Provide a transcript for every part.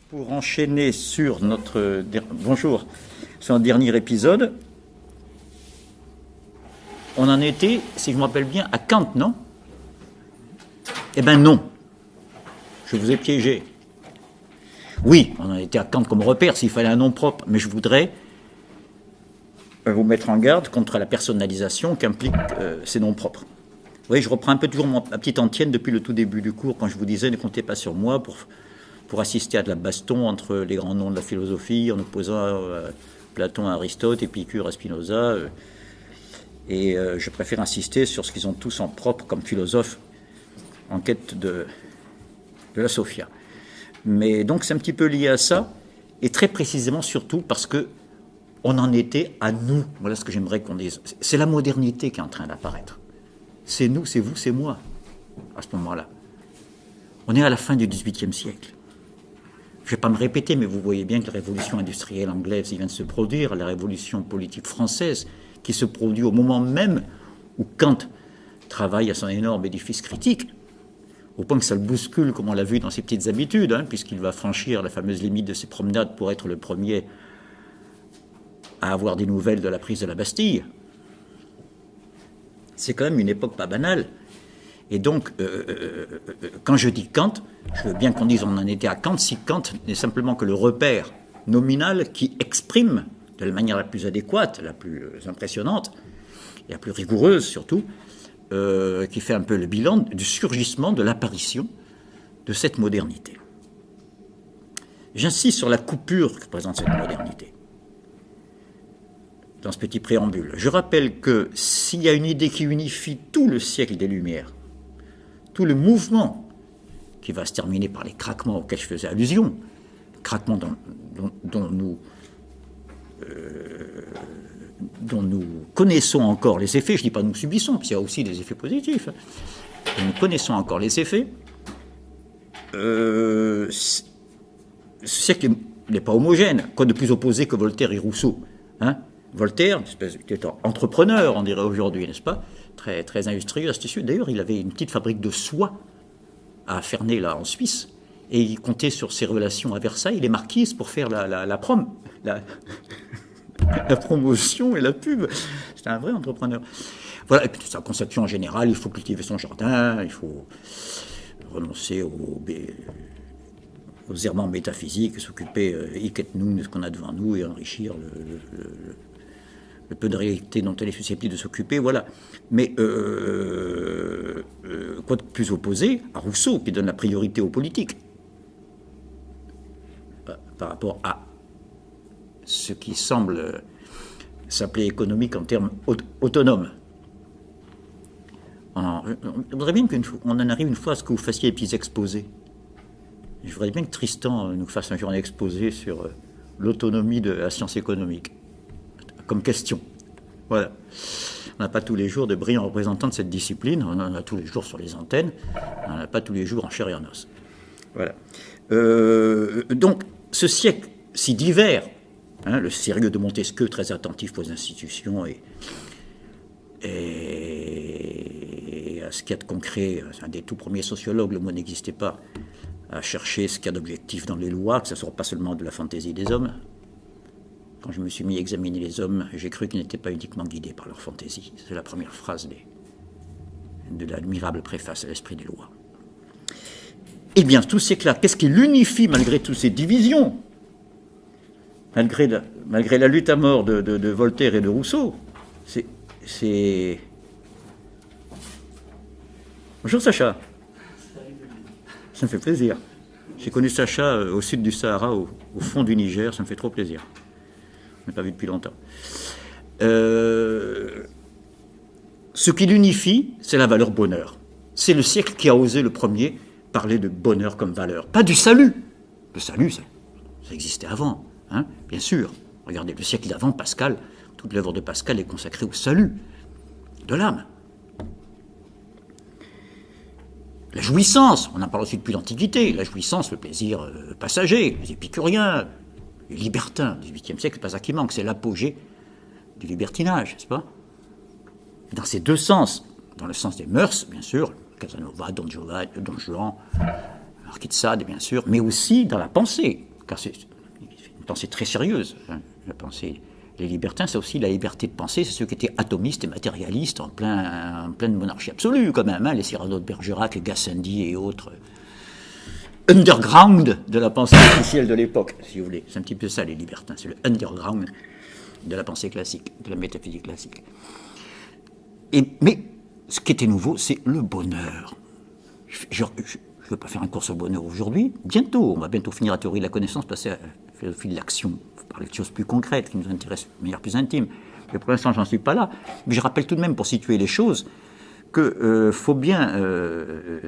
Pour enchaîner sur notre dernier épisode, on en était, si je me rappelle bien, à Kant, non? Eh bien non, je vous ai piégé. Oui, on en était à Kant comme repère, s'il fallait un nom propre, mais je voudrais vous mettre en garde contre la personnalisation qu'impliquent ces noms propres. Vous voyez, je reprends un peu toujours ma petite antienne depuis le tout début du cours, quand je vous disais ne comptez pas sur moi pour assister à de la baston entre les grands noms de la philosophie, en opposant Platon à Aristote, Épicure à Spinoza. Je préfère insister sur ce qu'ils ont tous en propre comme philosophes en quête de la Sophia. Mais donc c'est un petit peu lié à ça, et très précisément surtout parce que on en était à nous. Voilà ce que j'aimerais qu'on dise. C'est la modernité qui est en train d'apparaître. C'est nous, c'est vous, c'est moi, à ce moment-là. On est à la fin du XVIIIe siècle. Je ne vais pas me répéter, mais vous voyez bien que la révolution industrielle anglaise vient de se produire, la révolution politique française qui se produit au moment même où Kant travaille à son énorme édifice critique, au point que ça le bouscule, comme on l'a vu dans ses petites habitudes, puisqu'il va franchir la fameuse limite de ses promenades pour être le premier à avoir des nouvelles de la prise de la Bastille. C'est quand même une époque pas banale. Et donc, quand je dis Kant, je veux bien qu'on dise on en était à Kant, si Kant n'est simplement que le repère nominal qui exprime de la manière la plus adéquate, la plus impressionnante, et la plus rigoureuse surtout, qui fait un peu le bilan du surgissement, de l'apparition de cette modernité. J'insiste sur la coupure que présente cette modernité dans ce petit préambule. Je rappelle que s'il y a une idée qui unifie tout le siècle des Lumières, tout le mouvement qui va se terminer par les craquements auxquels je faisais allusion, craquements dont nous connaissons encore les effets, je ne dis pas nous subissons, parce qu'il y a aussi des effets positifs, dont nous connaissons encore les effets, ce siècle n'est pas homogène, quoi de plus opposé que Voltaire et Rousseau, Voltaire, une espèce d'entrepreneur, on dirait aujourd'hui, n'est-ce pas? Très, très industrieux, astucieux. D'ailleurs, il avait une petite fabrique de soie à Ferney, là, en Suisse, et il comptait sur ses relations à Versailles, les marquises, pour faire la promotion et la pub. C'était un vrai entrepreneur. Voilà, et puis sa conception en général, il faut cultiver son jardin, il faut renoncer aux errements métaphysiques, s'occuper hic et nunc de ce qu'on a devant nous et enrichir le peu de réalité dont elle est susceptible de s'occuper, voilà. Mais quoi de plus opposé à Rousseau, qui donne la priorité aux politiques par rapport à ce qui semble s'appeler économique en termes autonomes. Je voudrais bien qu'on en arrive une fois à ce que vous fassiez des petits exposés. Je voudrais bien que Tristan nous fasse un jour un exposé sur l'autonomie de la science économique, comme question. Voilà. On n'a pas tous les jours de brillants représentants de cette discipline, on en a tous les jours sur les antennes, on n'en a pas tous les jours en chair et en os. Voilà. Donc, ce siècle si divers, le sérieux de Montesquieu, très attentif aux institutions et à ce qu'il y a de concret, un des tout premiers sociologues, le mot n'existait pas, à chercher ce qu'il y a d'objectif dans les lois, que ce ne soit pas seulement de la fantaisie des hommes. Quand je me suis mis à examiner les hommes, j'ai cru qu'ils n'étaient pas uniquement guidés par leur fantaisie. C'est la première phrase de l'admirable préface à l'esprit des lois. Eh bien, tout c'est clair. Qu'est-ce qui l'unifie malgré toutes ces divisions, malgré la lutte à mort de Voltaire et de Rousseau? C'est... Bonjour Sacha. Ça me fait plaisir. J'ai connu Sacha au sud du Sahara, au fond du Niger, ça me fait trop plaisir. Je ne l'ai pas vu depuis longtemps. Ce qui l'unifie, c'est la valeur bonheur. C'est le siècle qui a osé le premier parler de bonheur comme valeur. Pas du salut. Le salut, ça existait avant, bien sûr. Regardez, le siècle d'avant, Pascal, toute l'œuvre de Pascal est consacrée au salut de l'âme. La jouissance, on en parle aussi depuis l'Antiquité, la jouissance, le plaisir passager, les épicuriens, les libertins du XVIIIe siècle, c'est pas ça qui manque, c'est l'apogée du libertinage, n'est-ce pas? Dans ces deux sens, dans le sens des mœurs, bien sûr, Casanova, Don Juan, Marquis de Sade, bien sûr, mais aussi dans la pensée, car c'est une pensée très sérieuse, hein, la pensée. Les libertins, c'est aussi la liberté de penser, c'est ceux qui étaient atomistes et matérialistes en pleine monarchie absolue, quand même, hein, les Cyrano de Bergerac, Gassendi et autres. Underground de la pensée officielle de l'époque, si vous voulez. C'est un petit peu ça, les libertins, c'est le underground de la pensée classique, de la métaphysique classique. Mais ce qui était nouveau, c'est le bonheur. Je ne veux pas faire un cours sur le bonheur aujourd'hui, bientôt, on va bientôt finir la théorie de la connaissance, passer à la philosophie de l'action, parler de choses plus concrètes qui nous intéressent de manière plus intime. Mais pour l'instant, j'en suis pas là. Mais je rappelle tout de même, pour situer les choses, qu'il faut bien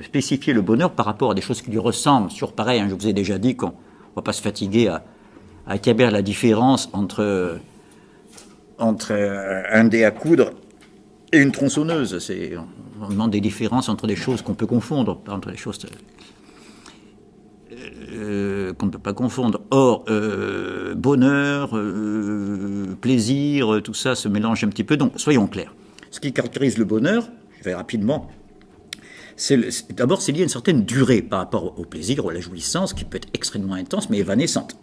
spécifier le bonheur par rapport à des choses qui lui ressemblent. Sur pareil, hein, je vous ai déjà dit qu'on ne va pas se fatiguer à établir la différence entre un dé à coudre et une tronçonneuse. On demande des différences entre des choses qu'on peut confondre, pas entre des choses qu'on ne peut pas confondre. Or, bonheur, plaisir, tout ça se mélange un petit peu. Donc, soyons clairs. Ce qui caractérise le bonheur, je vais rapidement, d'abord, c'est lié à une certaine durée par rapport au plaisir ou à la jouissance, qui peut être extrêmement intense, mais évanescente.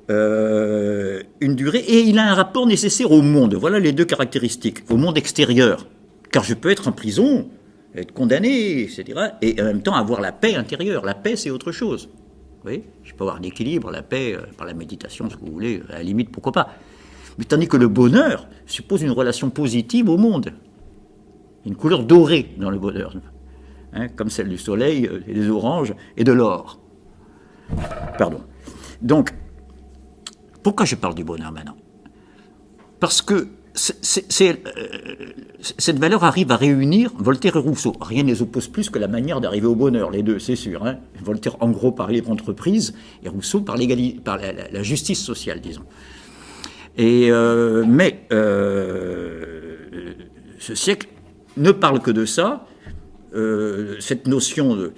Une durée, et il a un rapport nécessaire au monde. Voilà les deux caractéristiques. Au monde extérieur, car je peux être en prison, être condamné, etc., et en même temps avoir la paix intérieure. La paix, c'est autre chose. Vous voyez, je peux avoir l'équilibre, la paix, par la méditation, ce que vous voulez, à la limite, pourquoi pas. Mais tandis que le bonheur suppose une relation positive au monde. Une couleur dorée dans le bonheur, hein, comme celle du soleil, et des oranges et de l'or. Pardon. Donc, pourquoi je parle du bonheur maintenant? Parce que cette valeur arrive à réunir Voltaire et Rousseau. Rien ne les oppose plus que la manière d'arriver au bonheur, les deux, c'est sûr. Hein. Voltaire, en gros, par libre entreprise, et Rousseau par la justice sociale, disons. Mais ce siècle ne parle que de ça, cette notion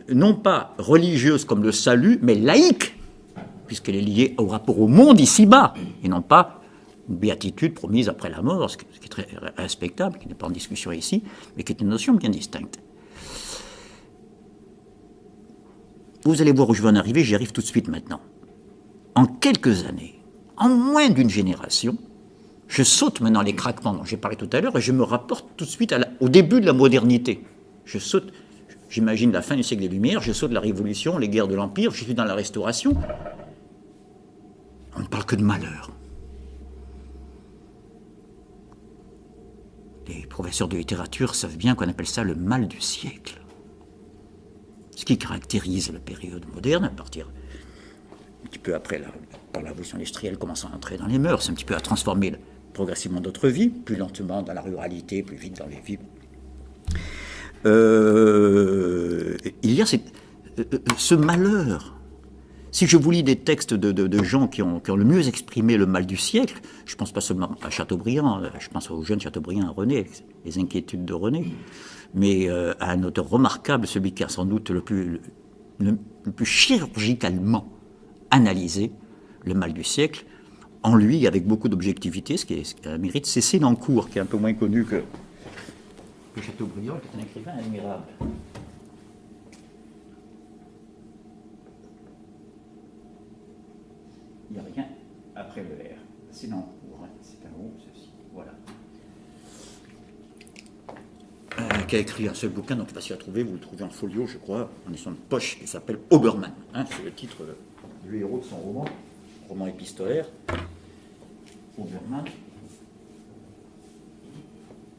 non pas religieuse comme le salut, mais laïque, puisqu'elle est liée au rapport au monde ici-bas, et non pas une béatitude promise après la mort, ce qui est très respectable, qui n'est pas en discussion ici, mais qui est une notion bien distincte. Vous allez voir où je vais en arriver, j'y arrive tout de suite maintenant. En quelques années, en moins d'une génération, je saute maintenant les craquements dont j'ai parlé tout à l'heure et je me rapporte tout de suite au début de la modernité. Je saute, j'imagine la fin du siècle des Lumières, je saute la Révolution, les guerres de l'Empire, je suis dans la Restauration. On ne parle que de malheur. Les professeurs de littérature savent bien qu'on appelle ça le mal du siècle. Ce qui caractérise la période moderne, à partir un petit peu après par la révolution industrielle, commençant à entrer dans les mœurs, un petit peu à transformer progressivement notre vie, plus lentement dans la ruralité, plus vite dans les villes. Il y a ce malheur. Si je vous lis des textes de gens qui ont le mieux exprimé le mal du siècle, je ne pense pas seulement à Chateaubriand, je pense au jeune Chateaubriand, à René, les inquiétudes de René, mais à un auteur remarquable, celui qui a sans doute le plus chirurgicalement analysé le mal du siècle, en lui, avec beaucoup d'objectivité, ce qui a un mérite, c'est Sénancour, qui est un peu moins connu que Chateaubriand, qui est un écrivain admirable. Il n'y a rien après le R. Sénancour, hein, c'est un mot, ceci, voilà. Qui a écrit un seul bouquin, donc je ne sais pas si vous le trouvez, vous le trouvez en folio, je crois, en édition de poche, qui s'appelle Obermann. Hein, c'est le titre du héros de son roman épistolaire. Obermann.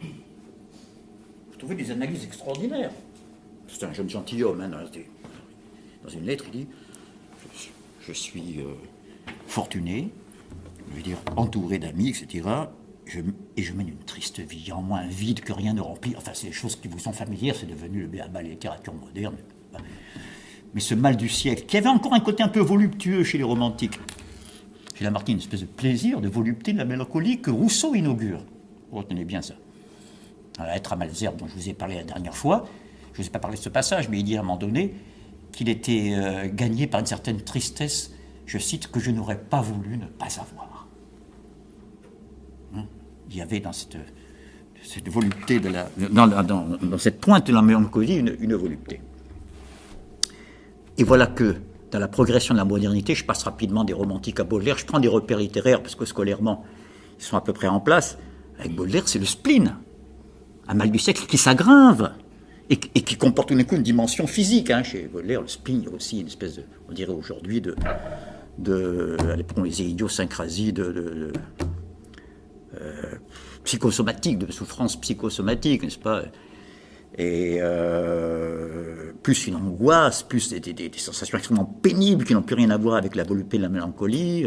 Vous trouvez des analyses extraordinaires. C'est un jeune gentilhomme, hein, dans une lettre, il dit je suis fortuné, je veux dire entouré d'amis, etc. Et je mène une triste vie, en moi un vide que rien ne remplit. Enfin, c'est des choses qui vous sont familières, c'est devenu le béaba de la littérature moderne. Mais ce mal du siècle, qui avait encore un côté un peu voluptueux chez les romantiques, chez Lamartine, une espèce de plaisir de volupté, de la mélancolie que Rousseau inaugure. Vous retenez bien ça. Être à Malesherbes, dont je vous ai parlé la dernière fois, je ne vous ai pas parlé de ce passage, mais il dit à un moment donné qu'il était gagné par une certaine tristesse, je cite, que je n'aurais pas voulu ne pas avoir. Il y avait dans cette volupté, dans cette pointe de la mélancolie, une volupté. Et voilà que, dans la progression de la modernité, je passe rapidement des romantiques à Baudelaire, je prends des repères littéraires, parce que scolairement, ils sont à peu près en place. Avec Baudelaire, c'est le spleen, un mal du siècle qui s'aggrave, et qui comporte tout d'un coup une dimension physique. Chez Baudelaire, le spleen, il y a aussi une espèce de, on dirait aujourd'hui, à l'époque, on disait idiosyncrasie, psychosomatique, de souffrance psychosomatique, n'est-ce pas? Et plus une angoisse, plus des sensations extrêmement pénibles qui n'ont plus rien à voir avec la volupté de la mélancolie.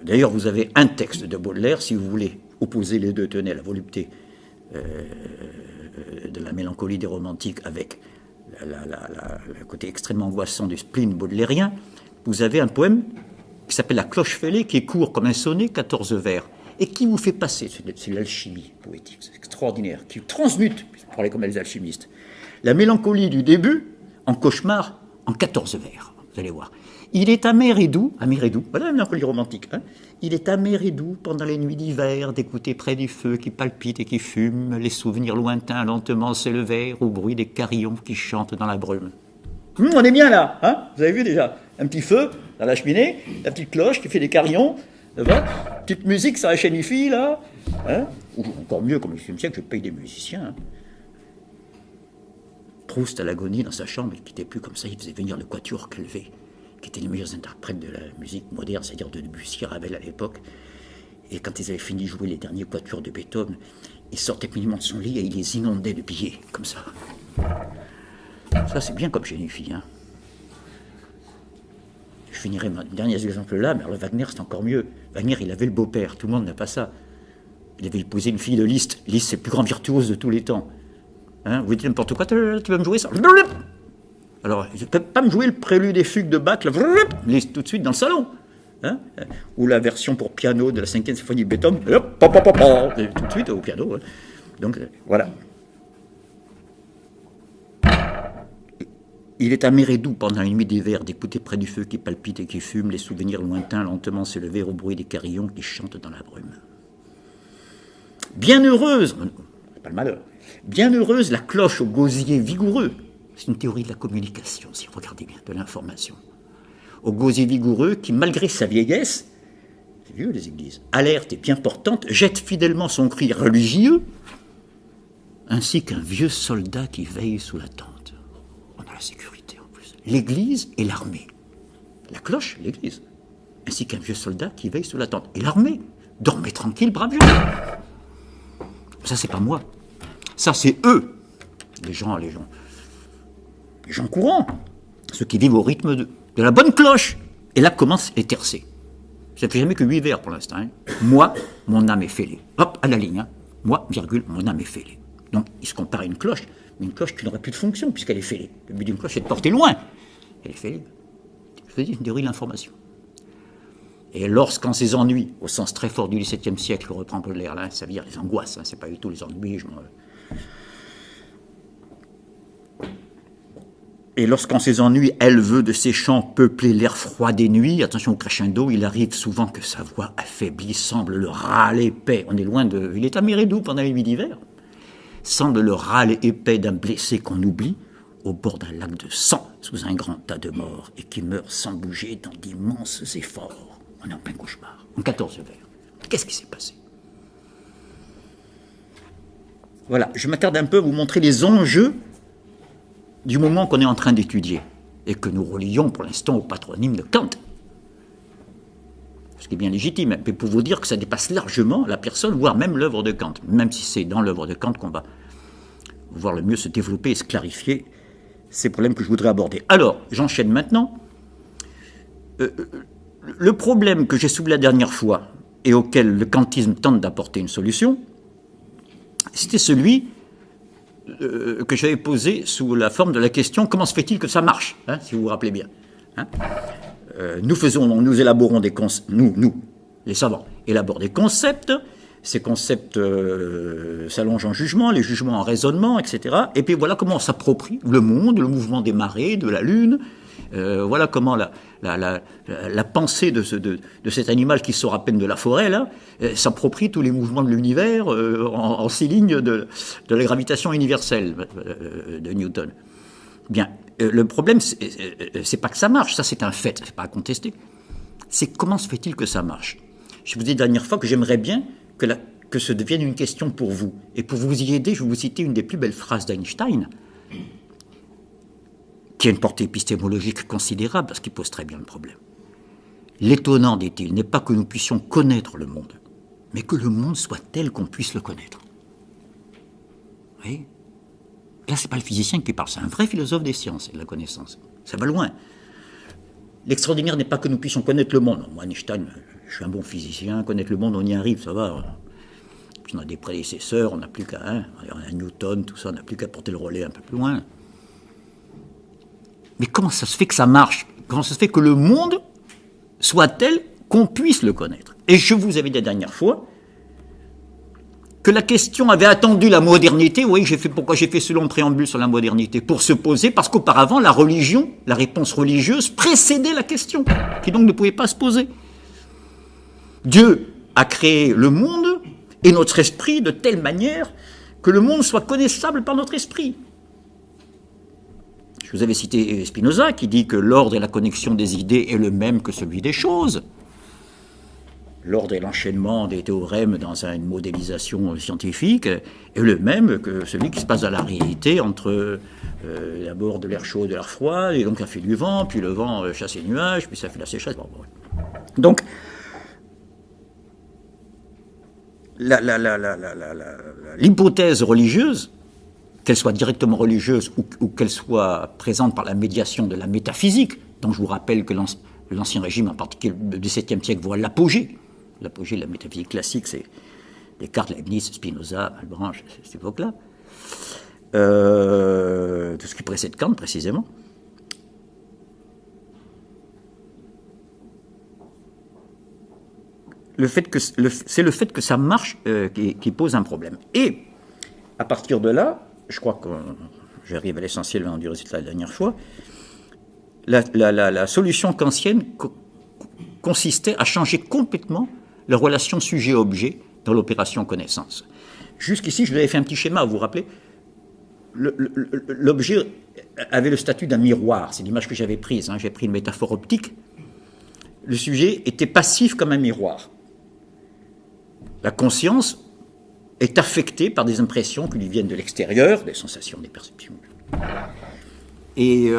D'ailleurs, vous avez un texte de Baudelaire, si vous voulez opposer les deux, tenez, la volupté de la mélancolie des romantiques avec le côté extrêmement angoissant du spleen baudelairien. Vous avez un poème qui s'appelle La cloche fêlée, qui est court comme un sonnet, 14 vers, et qui vous fait passer, c'est l'alchimie poétique, c'est extraordinaire, qui transmute, pour parler comme les alchimistes, la mélancolie du début en cauchemar en 14 vers, vous allez voir. Il est amer et doux, voilà la mélancolie romantique, il est amer et doux pendant les nuits d'hiver d'écouter près du feu qui palpite et qui fume, les souvenirs lointains lentement s'élevèrent au bruit des carillons qui chantent dans la brume. On est bien là, vous avez vu déjà, un petit feu dans la cheminée, la petite cloche qui fait des carillons, petite musique, ça chénifie là, ou encore mieux, comme au XVIIe siècle, je paye des musiciens. Proust à l'agonie dans sa chambre, il ne quittait plus comme ça, il faisait venir le quatuor Calvé, qui étaient les meilleurs interprètes de la musique moderne, c'est-à-dire de Debussy, Ravel à l'époque. Et quand ils avaient fini de jouer les derniers quatuors de Beethoven, il sortait clignement de son lit et il les inondait de billets, comme ça. Ça, c'est bien comme chénifie, Je finirai mon dernier exemple là, mais alors Wagner, c'est encore mieux. Wagner, il avait le beau-père, tout le monde n'a pas ça. Il avait épousé une fille de Liszt. Liszt, c'est le plus grand virtuose de tous les temps. Vous dites n'importe quoi, tu vas me jouer ça? Alors, je ne peux pas me jouer le prélude et fugue de Bach, là, Liszt tout de suite dans le salon. Ou la version pour piano de la 5e symphonie de Beethoven, tout de suite au piano. Donc, voilà. Il est amer et doux pendant une nuit d'hiver d'écouter près du feu qui palpite et qui fume, les souvenirs lointains lentement s'élever au bruit des carillons qui chantent dans la brume. Bienheureuse, c'est pas le malheur, bienheureuse la cloche au gosier vigoureux, c'est une théorie de la communication, si vous regardez bien, de l'information, au gosier vigoureux qui, malgré sa vieillesse, c'est vieux les églises, alerte et bien portante, jette fidèlement son cri religieux, ainsi qu'un vieux soldat qui veille sous la tente. On a la sécurité en plus. L'église et l'armée. La cloche, l'église. Ainsi qu'un vieux soldat qui veille sous la tente. Et l'armée. Dormez tranquille, braves gens. Ça, c'est pas moi. Ça, c'est eux. Les gens courants. Ceux qui vivent au rythme de la bonne cloche. Et là commencent les tercets. Ça ne fait jamais que 8 vers pour l'instant. Moi, mon âme est fêlée. Hop, à la ligne. Moi, virgule, mon âme est fêlée. Donc, il se compare à une cloche. Mais une cloche qui n'aurait plus de fonction, puisqu'elle est fêlée. Le but d'une cloche, c'est de porter loin. Elle est fêlée. Je vous dis, une théorie de l'information. Et lorsqu'en ces ennuis, au sens très fort du XVIIe siècle, reprend Baudelaire, là, ça veut dire les angoisses, c'est pas du tout les ennuis. Et lorsqu'en ces ennuis, elle veut de ses chants peupler l'air froid des nuits, attention au crescendo, il arrive souvent que sa voix affaiblie semble le râle épais. On est loin de... Il est amer et doux pendant les nuits d'hiver. Semble le râle épais d'un blessé qu'on oublie au bord d'un lac de sang, sous un grand tas de morts, et qui meurt sans bouger dans d'immenses efforts. On est en plein cauchemar, en 14 vers. Qu'est-ce qui s'est passé? Voilà, je m'attarde un peu à vous montrer les enjeux du moment qu'on est en train d'étudier, et que nous relions pour l'instant au patronyme de Kant. Ce qui est bien légitime, mais pour vous dire que ça dépasse largement la personne, voire même l'œuvre de Kant, même si c'est dans l'œuvre de Kant qu'on va voir le mieux se développer et se clarifier ces problèmes que je voudrais aborder. Alors, j'enchaîne maintenant. Le problème que j'ai soulevé la dernière fois, et auquel le kantisme tente d'apporter une solution, c'était celui que j'avais posé sous la forme de la question « Comment se fait-il que ça marche ?» si vous vous rappelez bien. Nous élaborons des concepts, nous, les savants, élaborent des concepts, ces concepts s'allongent en jugement, les jugements en raisonnement, etc. Et puis voilà comment on s'approprie le monde, le mouvement des marées, de la lune, voilà comment la pensée de cet animal qui sort à peine de la forêt, là, s'approprie tous les mouvements de l'univers en 6 lignes de la gravitation universelle de Newton. Bien, Le problème, c'est pas que ça marche, ça c'est un fait, c'est pas à contester. C'est comment se fait-il que ça marche? Je vous ai dit la dernière fois que j'aimerais bien que ce devienne une question pour vous. Et pour vous y aider, je vais vous citer une des plus belles phrases d'Einstein, qui a une portée épistémologique considérable, parce qu'il pose très bien le problème. L'étonnant, dit-il, n'est pas que nous puissions connaître le monde, mais que le monde soit tel qu'on puisse le connaître. Vous voyez? Là, ce n'est pas le physicien qui parle, c'est un vrai philosophe des sciences et de la connaissance. Ça va loin. L'extraordinaire n'est pas que nous puissions connaître le monde. Moi, Einstein, je suis un bon physicien, connaître le monde, on y arrive, ça va. Puis on a des prédécesseurs, on n'a plus qu'à... on a Newton, tout ça, on n'a plus qu'à porter le relais un peu plus loin. Mais comment ça se fait que ça marche? Comment ça se fait que le monde soit tel qu'on puisse le connaître? Et je vous avais dit la dernière fois que la question avait attendu la modernité. Oui, pourquoi j'ai fait ce long préambule sur la modernité? Pour se poser, parce qu'auparavant, la religion, la réponse religieuse, précédait la question, qui donc ne pouvait pas se poser. Dieu a créé le monde et notre esprit de telle manière que le monde soit connaissable par notre esprit. Je vous avais cité Spinoza, qui dit que l'ordre et la connexion des idées est le même que celui des choses. L'ordre et l'enchaînement des théorèmes dans une modélisation scientifique est le même que celui qui se passe dans la réalité entre d'abord de l'air chaud et de l'air froid, et donc ça fait du vent, puis le vent chasse les nuages, puis ça fait la sécheresse. Bon. Donc, l'hypothèse religieuse, qu'elle soit directement religieuse ou qu'elle soit présente par la médiation de la métaphysique, dont je vous rappelle que l'Ancien Régime, en particulier le XVIIe siècle, voit l'apogée. L'apogée de la métaphysique classique, c'est Descartes, Leibniz, Spinoza, Malebranche, cette époque-là. Tout ce qui précède Kant, précisément. C'est le fait que ça marche qui pose un problème. Et, à partir de là, je crois que j'arrive à l'essentiel du résultat la dernière fois, la solution kantienne consistait à changer complètement la relation sujet-objet dans l'opération connaissance. Jusqu'ici, je vous avais fait un petit schéma, vous vous rappelez? L'objet avait le statut d'un miroir, c'est l'image que j'avais prise, j'ai pris une métaphore optique. Le sujet était passif comme un miroir. La conscience est affectée par des impressions qui lui viennent de l'extérieur, des sensations, des perceptions. Et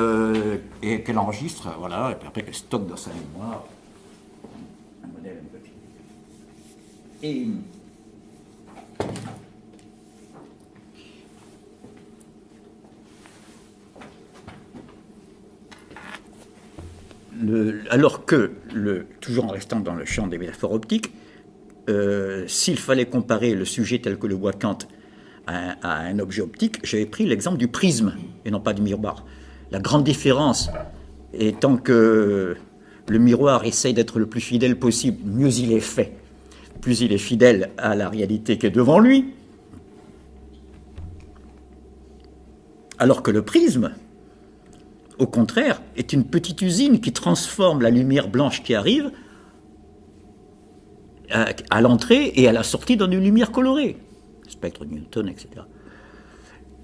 qu'elle enregistre, voilà, et puis après qu'elle stocke dans sa mémoire un modèle un peu fini. Et alors que, toujours en restant dans le champ des métaphores optiques, s'il fallait comparer le sujet tel que le voit Kant à un objet optique, j'avais pris l'exemple du prisme et non pas du miroir. La grande différence étant que le miroir essaye d'être le plus fidèle possible, mieux il est fait, plus il est fidèle à la réalité qui est devant lui, alors que le prisme, au contraire, est une petite usine qui transforme la lumière blanche qui arrive à l'entrée et à la sortie dans une lumière colorée, spectre de Newton, etc.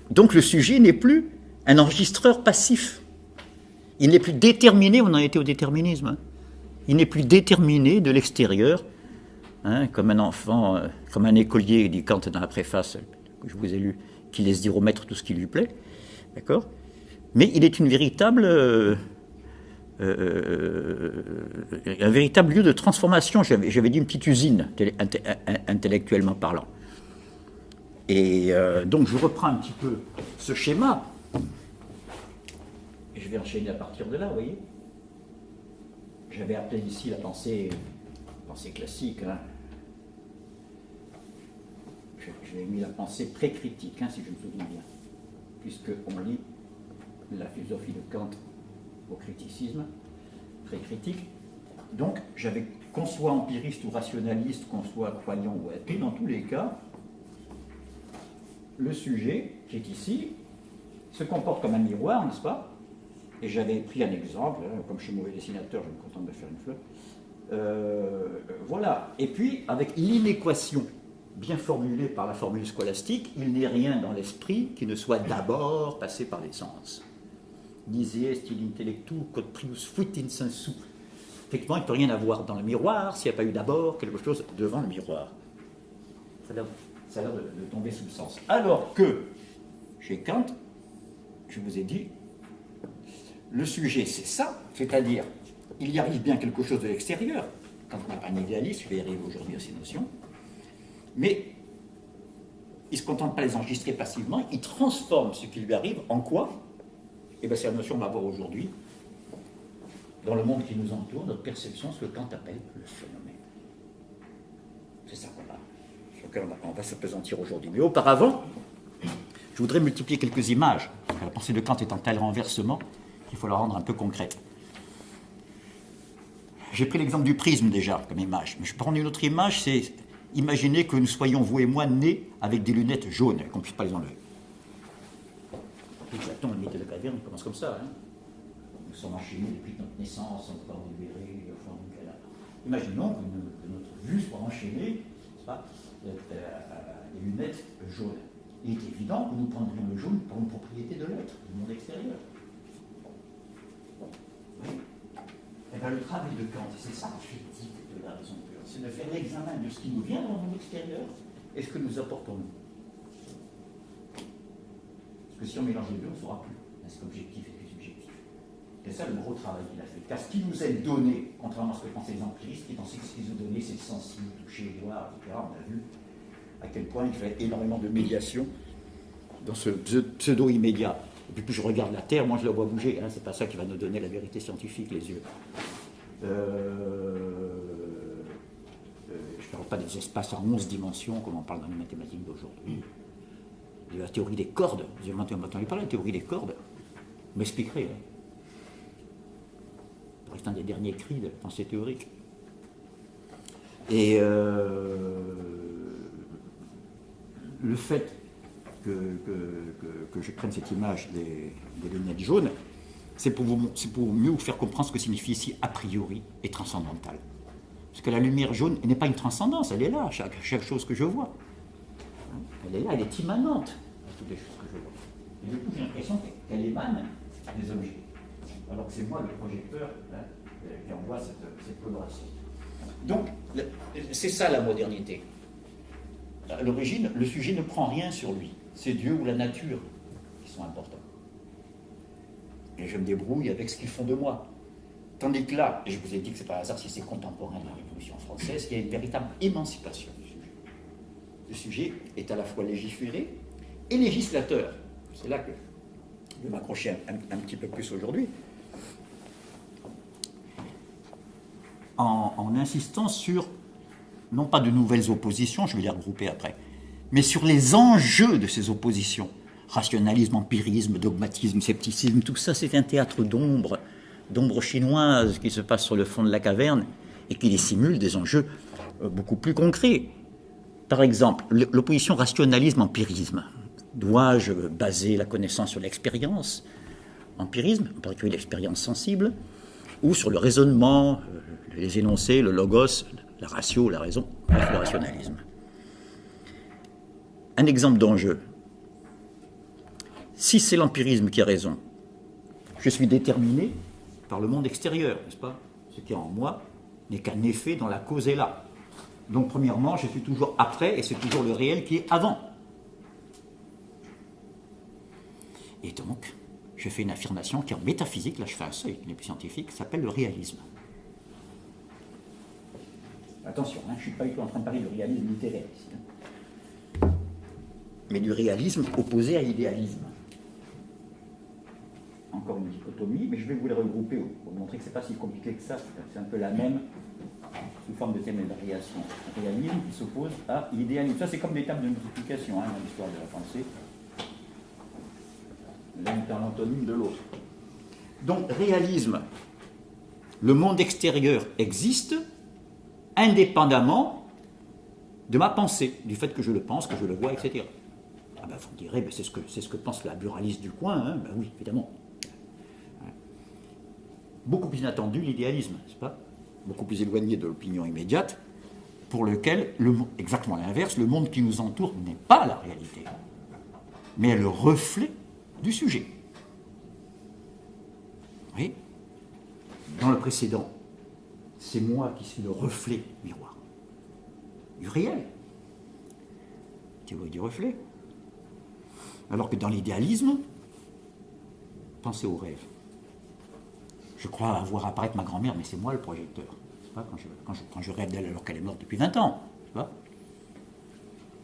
Donc le sujet n'est plus un enregistreur passif. Il n'est plus déterminé, on en était au déterminisme, il n'est plus déterminé de l'extérieur, comme un enfant, comme un écolier, dit Kant dans la préface que je vous ai lue, qui laisse dire au maître tout ce qui lui plaît, d'accord? Mais il est une véritable... un véritable lieu de transformation, j'avais dit une petite usine, intellectuellement parlant. Et donc je reprends un petit peu ce schéma, et je vais enchaîner à partir de là, vous voyez. J'avais appelé ici la pensée classique, J'avais mis la pensée pré-critique, si je me souviens bien, puisqu'on lit la philosophie de Kant au criticisme, pré-critique. Donc, qu'on soit empiriste ou rationaliste, qu'on soit croyant ou athée, dans tous les cas, le sujet, qui est ici, se comporte comme un miroir, n'est-ce pas? Et j'avais pris un exemple, comme je suis mauvais dessinateur, je me contente de faire une fleur. Voilà. Et puis, avec l'inéquation bien formulée par la formule scolastique, il n'est rien dans l'esprit qui ne soit d'abord passé par les sens. Nisi est il intellectu, quod prius fuit in sensu. Effectivement, il ne peut rien avoir dans le miroir s'il n'y a pas eu d'abord quelque chose devant le miroir. Ça a l'air de tomber sous le sens. Alors que, chez Kant, je vous ai dit, le sujet c'est ça, c'est-à-dire, il y arrive bien quelque chose de l'extérieur. Kant n'est pas un idéaliste, je vais y arriver aujourd'hui à ces notions, mais il ne se contente pas de les enregistrer passivement, il transforme ce qui lui arrive en quoi? Eh bien, c'est la notion qu'on va voir aujourd'hui. Dans le monde qui nous entoure, notre perception, ce que Kant appelle le phénomène. C'est ça sur lequel on va s'appesantir aujourd'hui. Mais auparavant, je voudrais multiplier quelques images. La pensée de Kant est un tel renversement qu'il faut la rendre un peu concrète. J'ai pris l'exemple du prisme déjà comme image, mais je peux prendre une autre image, c'est imaginer que nous soyons, vous et moi, nés avec des lunettes jaunes, qu'on ne puisse pas les enlever. Platon, le mythe de la caverne, il commence comme ça. Hein. Nous sommes enchaînés depuis notre naissance, encore libérés, imaginons que notre vue soit enchaînée, les lunettes jaunes. Il est évident que nous prendrions le jaune pour une propriété de l'être, du monde extérieur. Oui. Et bien, le travail de Kant, c'est ça l'éthique de la raison pure, c'est de faire l'examen de ce qui nous vient dans le monde extérieur et ce que nous apportons-nous. Parce que si on mélange les deux, on ne saura plus est-ce qu'objectif et que subjectif. C'est ça le gros travail qu'il a fait. Car ce qui nous est donné, contrairement à ce que pensaient les empiristes, qui pensaient que ce qui nous est donné, c'est le sensible, toucher, voir, etc. On a vu à quel point il fait énormément de médiation dans ce pseudo-immédiat. Et puis plus je regarde la Terre, moi je la vois bouger. Hein, c'est pas ça qui va nous donner la vérité scientifique, les yeux. Je ne parle pas des espaces en 11 dimensions, comme on parle dans les mathématiques d'aujourd'hui. De la théorie des cordes. Vous avez entendu parler de la théorie des cordes? Vous m'expliquerez. Hein. C'est un des derniers cris de pensée théorique. Et le fait que je prenne cette image des lunettes jaunes, c'est pour mieux vous faire comprendre ce que signifie ici a priori et transcendantal. Parce que la lumière jaune n'est pas une transcendance, elle est là, chaque chose que je vois. Elle est là, elle est immanente à toutes les choses que je vois. Et du coup, j'ai l'impression qu'elle émane des objets. Alors que c'est moi le projecteur qui envoie cette coloration. Donc, c'est ça la modernité. À l'origine, le sujet ne prend rien sur lui. C'est Dieu ou la nature qui sont importants. Et je me débrouille avec ce qu'ils font de moi. Tandis que là, et je vous ai dit que c'est pas un hasard si c'est contemporain de la Révolution française, il y a une véritable émancipation du sujet. Le sujet est à la fois légiféré et législateur. C'est là que je vais m'accrocher un petit peu plus aujourd'hui. En insistant sur, non pas de nouvelles oppositions, je vais les regrouper après, mais sur les enjeux de ces oppositions. Rationalisme, empirisme, dogmatisme, scepticisme, tout ça c'est un théâtre d'ombre chinoises qui se passe sur le fond de la caverne et qui dissimule des enjeux beaucoup plus concrets. Par exemple, l'opposition rationalisme-empirisme. Dois-je baser la connaissance sur l'expérience, empirisme, en particulier l'expérience sensible, ou sur le raisonnement, les énoncés, le logos, la ratio, la raison, bref, le rationalisme. Un exemple d'enjeu. Si c'est l'empirisme qui a raison, je suis déterminé par le monde extérieur, n'est-ce pas? Ce qui est en moi n'est qu'un effet dans la cause est là. Donc, premièrement, je suis toujours après et c'est toujours le réel qui est avant. Et donc, je fais une affirmation qui, en métaphysique, là je fais un seuil, qui n'est plus scientifique, s'appelle le réalisme. Attention, hein, je ne suis pas du tout en train de parler du réalisme littéraire ici. Hein. Mais du réalisme opposé à l'idéalisme. Encore une dichotomie, mais je vais vous les regrouper pour vous montrer que ce n'est pas si compliqué que ça, c'est un peu la même, sous forme de thème de variation. Réalisme qui s'oppose à l'idéalisme. Ça, c'est comme des tables de multiplication hein, dans l'histoire de la pensée. L'un est un antonyme de l'autre. Donc, réalisme, le monde extérieur existe indépendamment de ma pensée, du fait que je le pense, que je le vois, etc. Ah ben, vous me direz, ben, c'est ce que pense la buraliste du coin, hein. Ben oui, évidemment. Beaucoup plus inattendu, l'idéalisme, n'est-ce pas? Beaucoup plus éloigné de l'opinion immédiate, pour lequel, exactement l'inverse, le monde qui nous entoure n'est pas la réalité, mais est le reflet du sujet. voyez, dans le précédent, c'est moi qui suis le reflet miroir du réel. Théorie du reflet. Alors que dans l'idéalisme, pensez au rêve. Je crois voir apparaître ma grand-mère, mais c'est moi le projecteur. C'est pas quand je rêve d'elle alors qu'elle est morte depuis 20 ans. C'est pas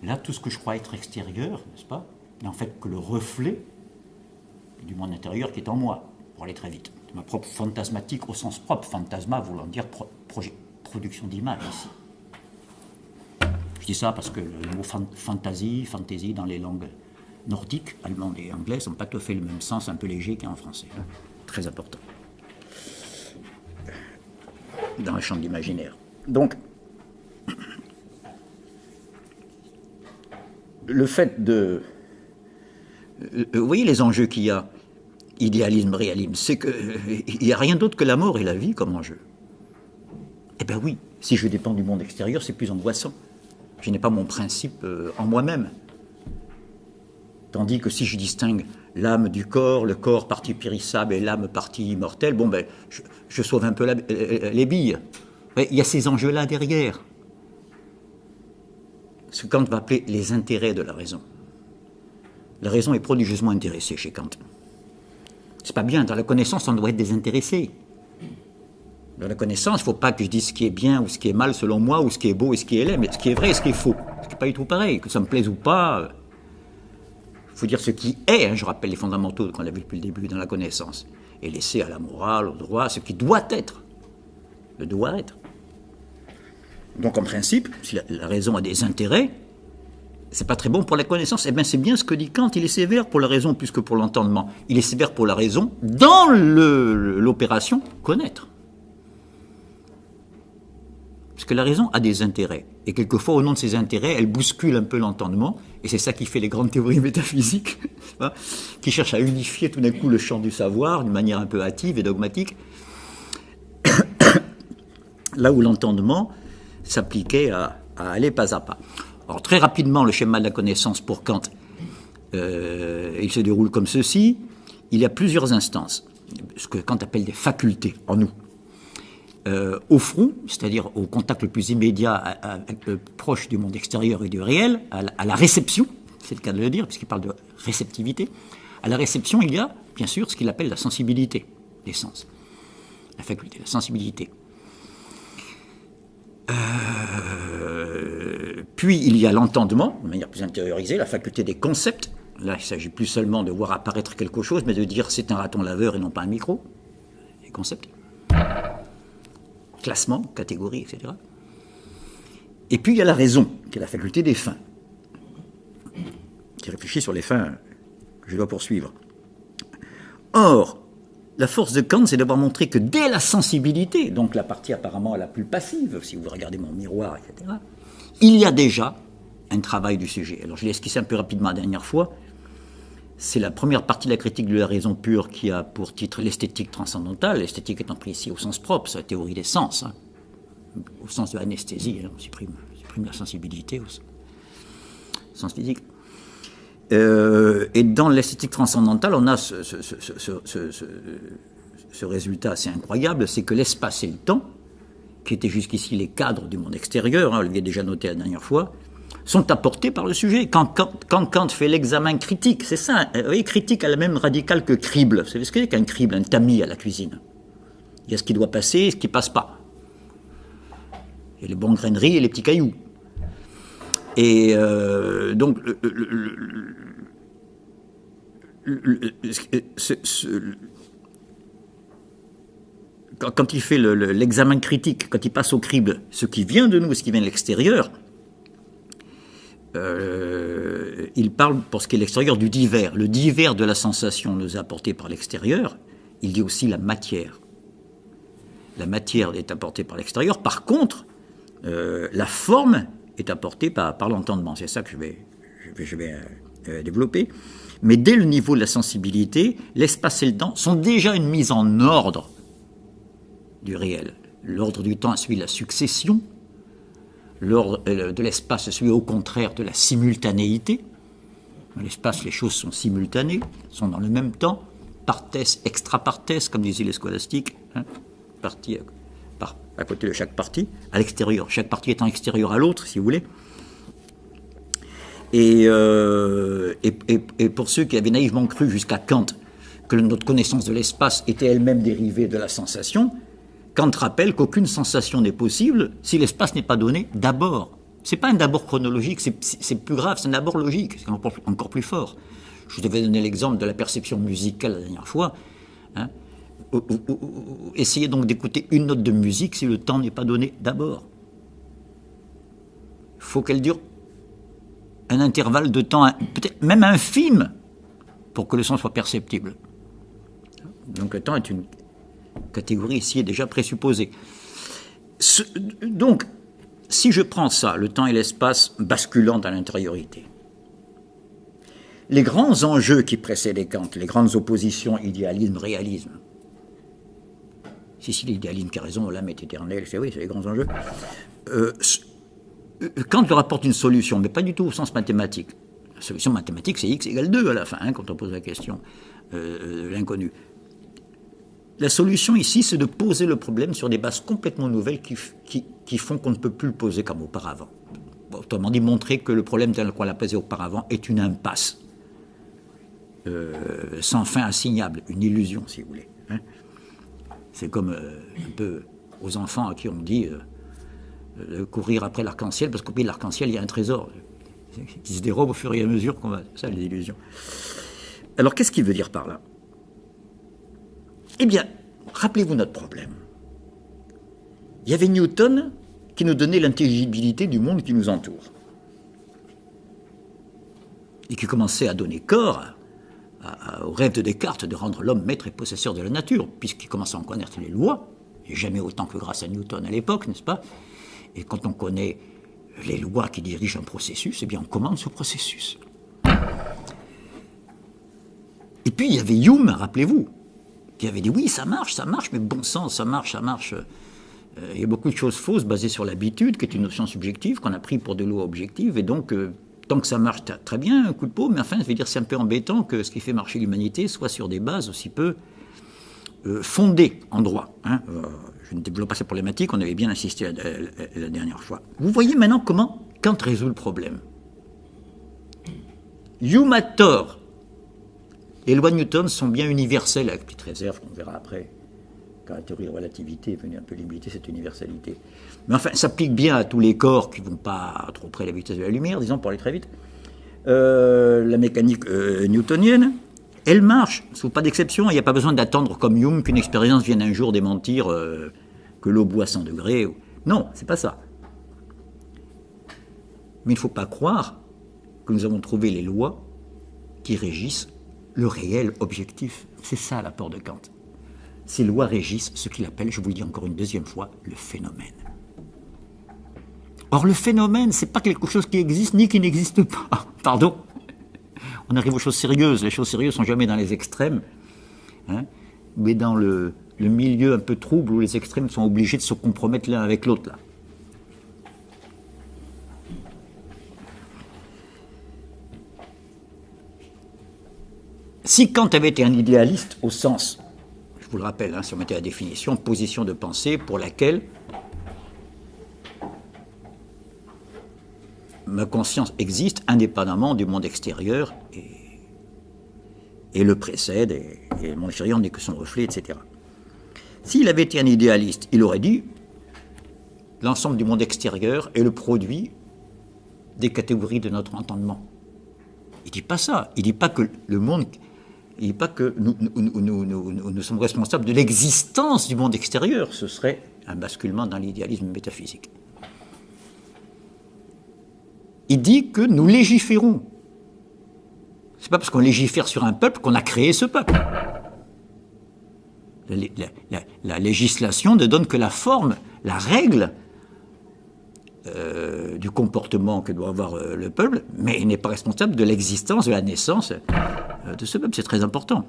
là, tout ce que je crois être extérieur, n'est-ce pas, n'est en fait que le reflet du monde intérieur qui est en moi, pour aller très vite. De ma propre fantasmatique au sens propre, fantasma voulant dire production d'image ici. Je dis ça parce que le mot fantaisie dans les langues nordiques, allemandes et anglaises, n'ont pas tout à fait le même sens, un peu léger qu'en français. Hein. Très important. Dans le champ de l'imaginaire. Donc, le fait de... vous voyez les enjeux qu'il y a, idéalisme, réalisme, c'est qu'il n'y a rien d'autre que la mort et la vie comme enjeu. Eh bien oui, si je dépends du monde extérieur, c'est plus angoissant. Je n'ai pas mon principe en moi-même. Tandis que si je distingue l'âme du corps, le corps partie périssable et l'âme partie immortelle, bon ben, je sauve un peu les billes. Il y a ces enjeux-là derrière. Ce que Kant va appeler les intérêts de la raison. La raison est prodigieusement intéressée chez Kant. C'est pas bien, dans la connaissance, on doit être désintéressé. Dans la connaissance, il ne faut pas que je dise ce qui est bien ou ce qui est mal selon moi, ou ce qui est beau et ce qui est laid, mais ce qui est vrai et ce qui est faux. Ce qui n'est pas du tout pareil, que ça me plaise ou pas. Il faut dire ce qui est, hein, je rappelle les fondamentaux qu'on a vu depuis le début dans la connaissance, et laisser à la morale, au droit, ce qui doit être. Le doit être. Donc en principe, si la raison a des intérêts, c'est pas très bon pour la connaissance. Eh bien c'est bien ce que dit Kant, il est sévère pour la raison plus que pour l'entendement. Il est sévère pour la raison dans l'opération connaître. Parce que la raison a des intérêts. Et quelquefois, au nom de ces intérêts, elle bouscule un peu l'entendement. Et c'est ça qui fait les grandes théories métaphysiques, qui cherchent à unifier tout d'un coup le champ du savoir d'une manière un peu hâtive et dogmatique. Là où l'entendement s'appliquait à aller pas à pas. Alors très rapidement, le schéma de la connaissance pour Kant, il se déroule comme ceci. Il y a plusieurs instances, ce que Kant appelle des facultés en nous. Au front, c'est-à-dire au contact le plus immédiat, proche du monde extérieur et du réel, à la réception, c'est le cas de le dire, puisqu'il parle de réceptivité. À la réception, il y a, bien sûr, ce qu'il appelle la sensibilité, les sens. La faculté, la sensibilité. Puis il y a l'entendement, de manière plus intériorisée, la faculté des concepts. Là, il ne s'agit plus seulement de voir apparaître quelque chose, mais de dire c'est un raton laveur et non pas un micro. Les concepts. Classement, catégorie, etc. Et puis il y a la raison, qui est la faculté des fins, qui réfléchit sur les fins que je dois poursuivre. Or, la force de Kant, c'est d'avoir montré que dès la sensibilité, donc la partie apparemment la plus passive, si vous regardez mon miroir, etc., il y a déjà un travail du sujet. Alors je l'ai esquissé un peu rapidement la dernière fois. C'est la première partie de la critique de la raison pure qui a pour titre l'esthétique transcendantale, l'esthétique étant prise ici au sens propre, c'est la théorie des sens, hein, au sens de l'anesthésie, hein, on supprime la sensibilité au sens physique. Et dans l'esthétique transcendantale, on a ce résultat assez incroyable, c'est que l'espace et le temps, qui étaient jusqu'ici les cadres du monde extérieur, hein, on l'avait déjà noté la dernière fois, sont apportés par le sujet. Quand Kant fait l'examen critique, c'est ça, vous voyez, critique a la même radicale que crible. Vous savez ce que c'est qu'un crible, un tamis à la cuisine? Il y a ce qui doit passer et ce qui ne passe pas. Il y a les bonnes graineries et les petits cailloux. Et donc, quand il fait l'examen critique, quand il passe au crible, ce qui vient de nous et ce qui vient de l'extérieur, il parle, pour ce qui est l'extérieur, du divers. Le divers de la sensation nous est apporté par l'extérieur. Il dit aussi la matière. La matière est apportée par l'extérieur. Par contre, la forme est apportée par l'entendement. C'est ça que je vais développer. Mais dès le niveau de la sensibilité, l'espace et le temps sont déjà une mise en ordre du réel. L'ordre du temps suit la succession. L'ordre de l'espace suit au contraire de la simultanéité. Dans l'espace, les choses sont simultanées, sont dans le même temps. partes, extra partes, comme disaient les scolastiques, hein, partie à côté de chaque partie, à l'extérieur, chaque partie étant extérieure à l'autre, si vous voulez. Et pour ceux qui avaient naïvement cru jusqu'à Kant que notre connaissance de l'espace était elle-même dérivée de la sensation, Kant rappelle qu'aucune sensation n'est possible si l'espace n'est pas donné d'abord. C'est pas un d'abord chronologique, c'est plus grave, c'est un d'abord logique, c'est encore plus fort. Je vous avais donné l'exemple de la perception musicale la dernière fois. Hein. Essayez donc d'écouter une note de musique si le temps n'est pas donné d'abord. Il faut qu'elle dure un intervalle de temps, peut-être même infime, pour que le son soit perceptible. Donc le temps est une catégorie ici est déjà présupposée. Donc, si je prends ça, le temps et l'espace basculant dans l'intériorité, les grands enjeux qui précédaient Kant, les grandes oppositions idéalisme-réalisme, si l'idéalisme qui a raison, l'âme est éternelle, c'est oui, c'est les grands enjeux. Kant leur apporte une solution, mais pas du tout au sens mathématique. La solution mathématique, c'est x égale 2 à la fin, hein, quand on pose la question, l'inconnu. La solution ici, c'est de poser le problème sur des bases complètement nouvelles qui font qu'on ne peut plus le poser comme auparavant. Autrement dit, montrer que le problème tel qu'on l'a posé auparavant est une impasse, sans fin assignable, une illusion, si vous voulez. Hein. C'est comme un peu aux enfants à qui on dit de courir après l'arc-en-ciel, parce qu'au pied de l'arc-en-ciel, il y a un trésor qui se dérobe au fur et à mesure qu'on va... Ça, les illusions. Alors, qu'est-ce qu'il veut dire par là? Eh bien, rappelez-vous notre problème. Il y avait Newton qui nous donnait l'intelligibilité du monde qui nous entoure. Et qui commençait à donner corps au rêve de Descartes de rendre l'homme maître et possesseur de la nature, puisqu'il commençait à en connaître les lois, et jamais autant que grâce à Newton à l'époque, n'est-ce pas? Et quand on connaît les lois qui dirigent un processus, eh bien on commande ce processus. Et puis il y avait Hume, rappelez-vous, qui avait dit oui, ça marche, mais bon sang, ça marche. Il y a beaucoup de choses fausses basées sur l'habitude, qui est une notion subjective, qu'on a pris pour des lois objectives, et donc tant que ça marche très bien, un coup de peau, mais enfin, je veux dire, c'est un peu embêtant que ce qui fait marcher l'humanité soit sur des bases aussi peu fondées en droit. Hein. Je ne développe pas cette problématique, on avait bien insisté la dernière fois. Vous voyez maintenant comment Kant résout le problème. Hume a tort. Les lois de Newton sont bien universelles, avec petite réserve qu'on verra après, quand la théorie de relativité est venue un peu limiter cette universalité. Mais enfin, ça s'applique bien à tous les corps qui ne vont pas trop près de la vitesse de la lumière, disons, pour aller très vite. La mécanique newtonienne, elle marche, sous pas d'exception. Il n'y a pas besoin d'attendre, comme Hume, qu'une expérience vienne un jour démentir que l'eau bout à 100 degrés. Non, c'est pas ça. Mais il ne faut pas croire que nous avons trouvé les lois qui régissent le réel objectif. C'est ça l'apport de Kant. Ces lois régissent ce qu'il appelle, je vous le dis encore une deuxième fois, le phénomène. Or, le phénomène, ce n'est pas quelque chose qui existe ni qui n'existe pas. Pardon. On arrive aux choses sérieuses. Les choses sérieuses ne sont jamais dans les extrêmes, hein, mais dans le milieu un peu trouble où les extrêmes sont obligés de se compromettre l'un avec l'autre. Là. Si Kant avait été un idéaliste au sens, je vous le rappelle, hein, si on mettait la définition, position de pensée pour laquelle ma conscience existe indépendamment du monde extérieur et le précède, et le monde extérieur n'est que son reflet, etc. S'il avait été un idéaliste, il aurait dit l'ensemble du monde extérieur est le produit des catégories de notre entendement. Il ne dit pas ça. Il ne dit pas que le monde... Il ne dit pas que nous sommes responsables de l'existence du monde extérieur. Ce serait un basculement dans l'idéalisme métaphysique. Il dit que nous légiférons. Ce n'est pas parce qu'on légifère sur un peuple qu'on a créé ce peuple. La législation ne donne que la forme, la règle du comportement que doit avoir le peuple, mais il n'est pas responsable de l'existence, de la naissance de ce peuple. C'est très important.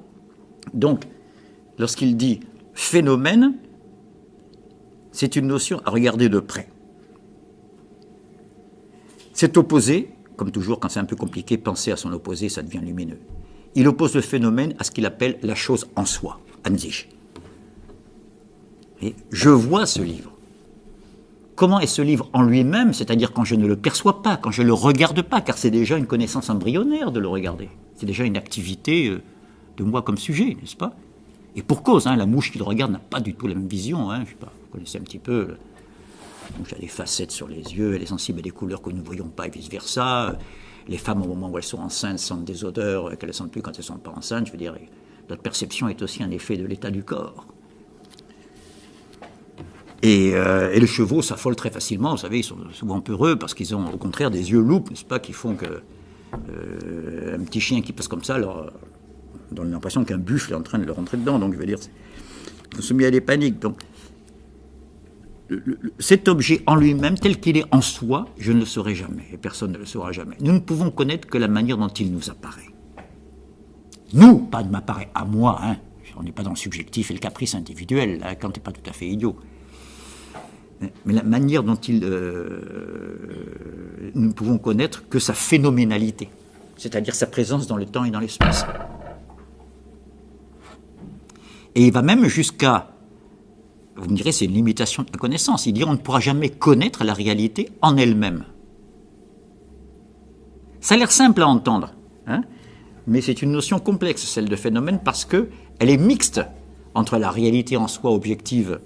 Donc, lorsqu'il dit phénomène, c'est une notion à regarder de près. C'est opposé, comme toujours quand c'est un peu compliqué, penser à son opposé, ça devient lumineux. il oppose le phénomène à ce qu'il appelle la chose en soi, an sich. Et je vois ce livre. Comment est ce livre en lui-même, c'est-à-dire quand je ne le perçois pas, quand je ne le regarde pas, car c'est déjà une connaissance embryonnaire de le regarder. C'est déjà une activité de moi comme sujet, n'est-ce pas? Et pour cause, hein, la mouche qui le regarde n'a pas du tout la même vision. Hein, je sais pas, vous connaissez un petit peu. La mouche a des facettes sur les yeux, elle est sensible à des couleurs que nous ne voyons pas et vice-versa. Les femmes, au moment où elles sont enceintes, sentent des odeurs qu'elles ne sentent plus quand elles ne sont pas enceintes. Je veux dire, notre perception est aussi un effet de l'état du corps. Et les chevaux s'affolent très facilement, vous savez, ils sont souvent peureux parce qu'ils ont au contraire des yeux loupes, n'est-ce pas, qui font que un petit chien qui passe comme ça leur donne l'impression qu'un buffle est en train de leur rentrer dedans. Donc je veux dire, ils sont soumis à des paniques. Donc cet objet en lui-même, tel qu'il est en soi, je ne le saurai jamais, et personne ne le saura jamais. Nous ne pouvons connaître que la manière dont il nous apparaît. Nous, pas de m'apparaît à moi, hein. On n'est pas dans le subjectif et le caprice individuel, là, Kant n'est pas tout à fait idiot. Mais la manière dont nous ne pouvons connaître que sa phénoménalité, c'est-à-dire sa présence dans le temps et dans l'espace. Et il va même jusqu'à, vous me direz, c'est une limitation de la connaissance, il dit on ne pourra jamais connaître la réalité en elle-même. Ça a l'air simple à entendre, hein, mais c'est une notion complexe, celle de phénomène, parce qu'elle est mixte entre la réalité en soi objective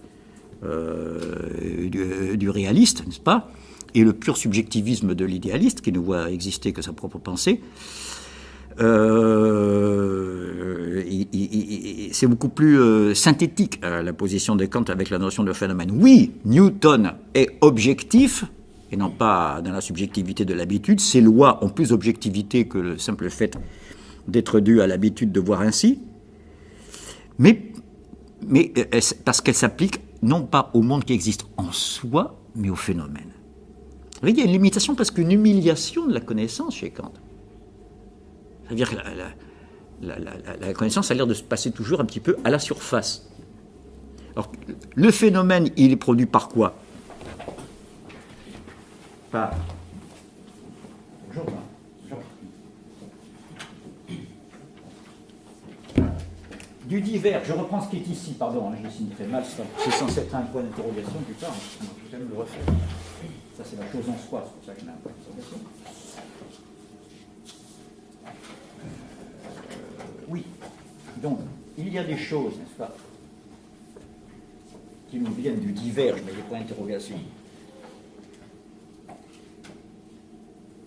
du réaliste, n'est-ce pas, et le pur subjectivisme de l'idéaliste qui ne voit exister que sa propre pensée. C'est beaucoup plus synthétique la position de Kant avec la notion de phénomène. Oui, Newton est objectif, et non pas dans la subjectivité de l'habitude. Ses lois ont plus d'objectivité que le simple fait d'être dû à l'habitude de voir ainsi, mais parce qu'elle s'applique non pas au monde qui existe en soi, mais au phénomène. Vous voyez, il y a une limitation, presque une humiliation de la connaissance chez Kant. C'est-à-dire que la connaissance a l'air de se passer toujours un petit peu à la surface. Alors, le phénomène, il est produit par quoi? Par... Bonjour. Du divers, je reprends ce qui est ici, pardon, hein, je dessine très mal, c'est censé être un point d'interrogation plus tard, hein, je vais le refaire. Ça c'est la chose en soi, c'est pour ça que je mets un point d'interrogation. Oui, donc, il y a des choses, n'est-ce pas, qui nous viennent du divers, je mets des points d'interrogation.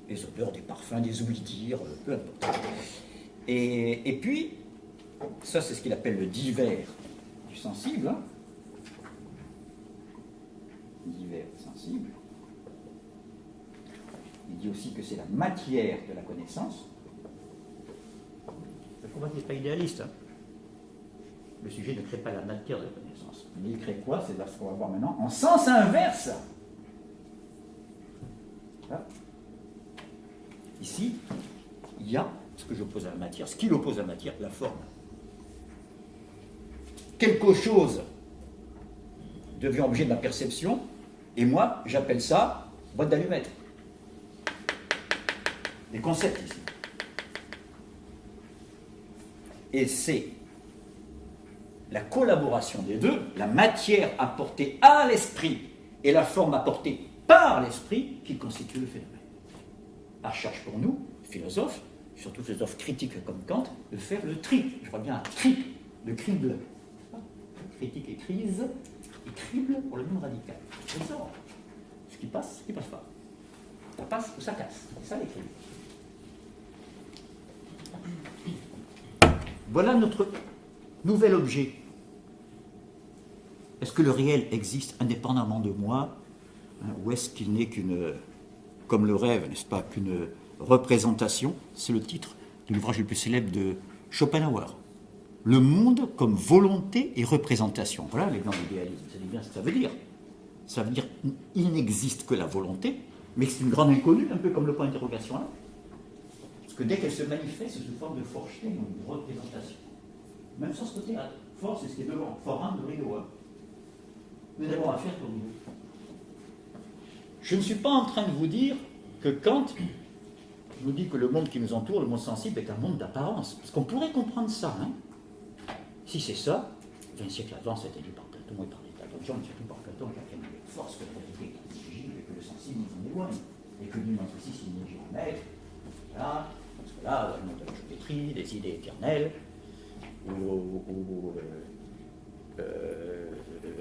Les odeurs, des parfums, des ouï-dire, peu importe. Et puis, ça, c'est ce qu'il appelle le divers du sensible. Hein. Divers sensible. Il dit aussi que c'est la matière de la connaissance. Le combat n'est pas idéaliste. Hein. Le sujet ne crée pas la matière de la connaissance. Mais il crée quoi? C'est ce qu'on va voir maintenant. En sens inverse. Là. Ici, il y a ce que j'oppose à la matière, ce qu'il oppose à la matière, la forme. Quelque chose devient objet de ma perception, et moi, j'appelle ça boîte d'allumettes. Les concepts ici. Et c'est la collaboration des deux, la matière apportée à l'esprit et la forme apportée par l'esprit qui constitue le phénomène. À charge pour nous, philosophes, surtout philosophes critiques comme Kant, de faire le tri. Je crois bien un tri, le crible. Critique et crise, et crible pour le même radical. C'est ça. Ce qui passe, ce qui ne passe pas. Ça passe ou ça casse. C'est ça les cribles. Voilà notre nouvel objet. Est-ce que le réel existe indépendamment de moi, hein, ou est-ce qu'il n'est qu'une, comme le rêve, n'est-ce pas, qu'une représentation? C'est le titre de l'ouvrage le plus célèbre de Schopenhauer. Le monde comme volonté et représentation. Voilà les grands idéalismes. Vous savez bien ce que ça veut dire. Ça veut dire qu'il n'existe que la volonté, mais c'est une grande inconnue, un peu comme le point d'interrogation là. Parce que dès qu'elle se manifeste sous forme de Forstein, une représentation. Même sans ce côté, fort, c'est ce qui est devant. Fort 1 de rideau. Hein. Nous avons affaire pour nous. Je ne suis pas en train de vous dire que Kant je vous dis que le monde qui nous entoure, le monde sensible, est un monde d'apparence. Parce qu'on pourrait comprendre ça. Hein. Si c'est ça, 20 siècles avant, c'était dit par Platon et par les tas d'autres gens, mais surtout par Platon, qui a fait avec force que la réalité est intelligible et que le sensible nous en éloigne. Et que l'humain aussi, c'est une énergie en maître. Voilà. Parce que là, le monde de la géométrie, des idées éternelles,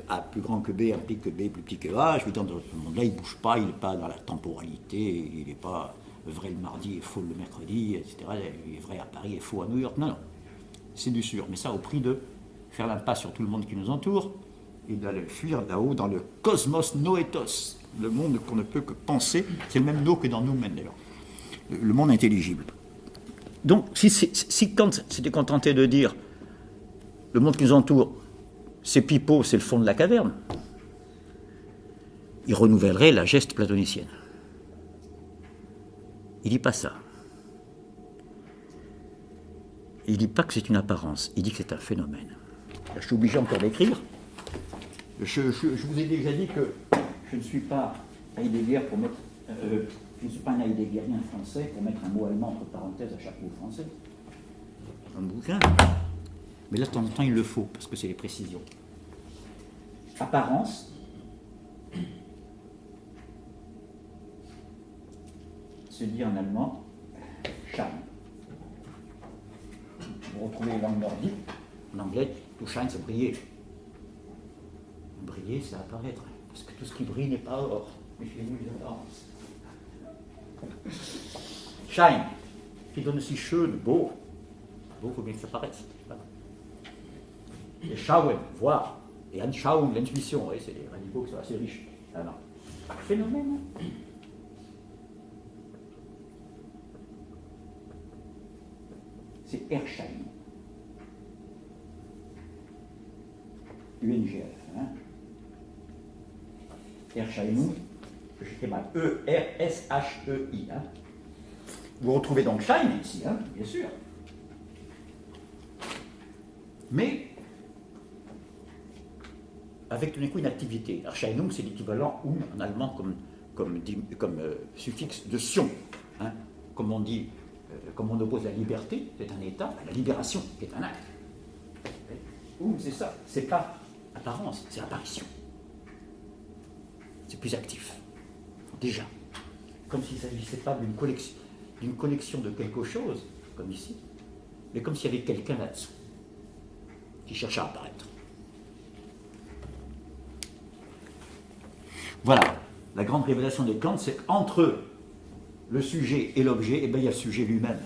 A plus grand que B implique que B plus petit que A. Je veux dire, dans ce monde-là, il ne bouge pas, il n'est pas dans la temporalité, il n'est pas vrai le mardi et faux le mercredi, etc. Il est vrai à Paris et faux à New York. Non, non. C'est du sûr. Mais ça au prix de faire l'impasse sur tout le monde qui nous entoure et d'aller fuir là-haut dans le cosmos noétos, le monde qu'on ne peut que penser. C'est le même no que dans nous-mêmes d'ailleurs. Le monde intelligible. Donc, si Kant s'était contenté de dire le monde qui nous entoure, c'est pipeau, c'est le fond de la caverne, il renouvellerait la geste platonicienne. Il ne dit pas ça. Il ne dit pas que c'est une apparence, il dit que c'est un phénomène. Là, je suis obligé encore d'écrire. Je vous ai déjà dit que je ne suis pas Heidegger pour mettre... je ne suis pas un heideggerien français pour mettre un mot allemand entre parenthèses à chaque mot français. Un bouquin. Mais là, de temps en temps, il le faut, parce que c'est les précisions. Apparence. Se dit en allemand Schein. Vous retrouvez les langues nordiques. En anglais, to shine, c'est briller. Briller, c'est apparaître. Parce que tout ce qui brille n'est pas or. Méfiez-vous des apparences. Schein, qui donne aussi schön, beau. Beau, il faut bien que ça paraisse. Voilà. Et schauen, voir. Et anschauen, l'intuition. Oui, c'est des radicaux qui sont assez riches. Alors, phénomène. C'est Erschein. UNGF. Hein. Erscheinung, j'écris mal. E-R-S-H-E-I. Hein. Vous retrouvez donc Schein ici, hein, bien sûr. Mais avec tout d'un coup une activité. Erscheinung, c'est l'équivalent en allemand comme suffixe de sion. Hein. Comme on dit, comme on oppose la liberté, c'est un état, à la libération, qui est un acte. C'est ça, c'est pas apparence, c'est apparition. C'est plus actif. Déjà. Comme s'il ne s'agissait pas d'une collection de quelque chose, comme ici, mais comme s'il y avait quelqu'un là-dessous, qui cherche à apparaître. Voilà. La grande révélation de Kant, c'est entre le sujet et l'objet, et bien il y a le sujet lui-même.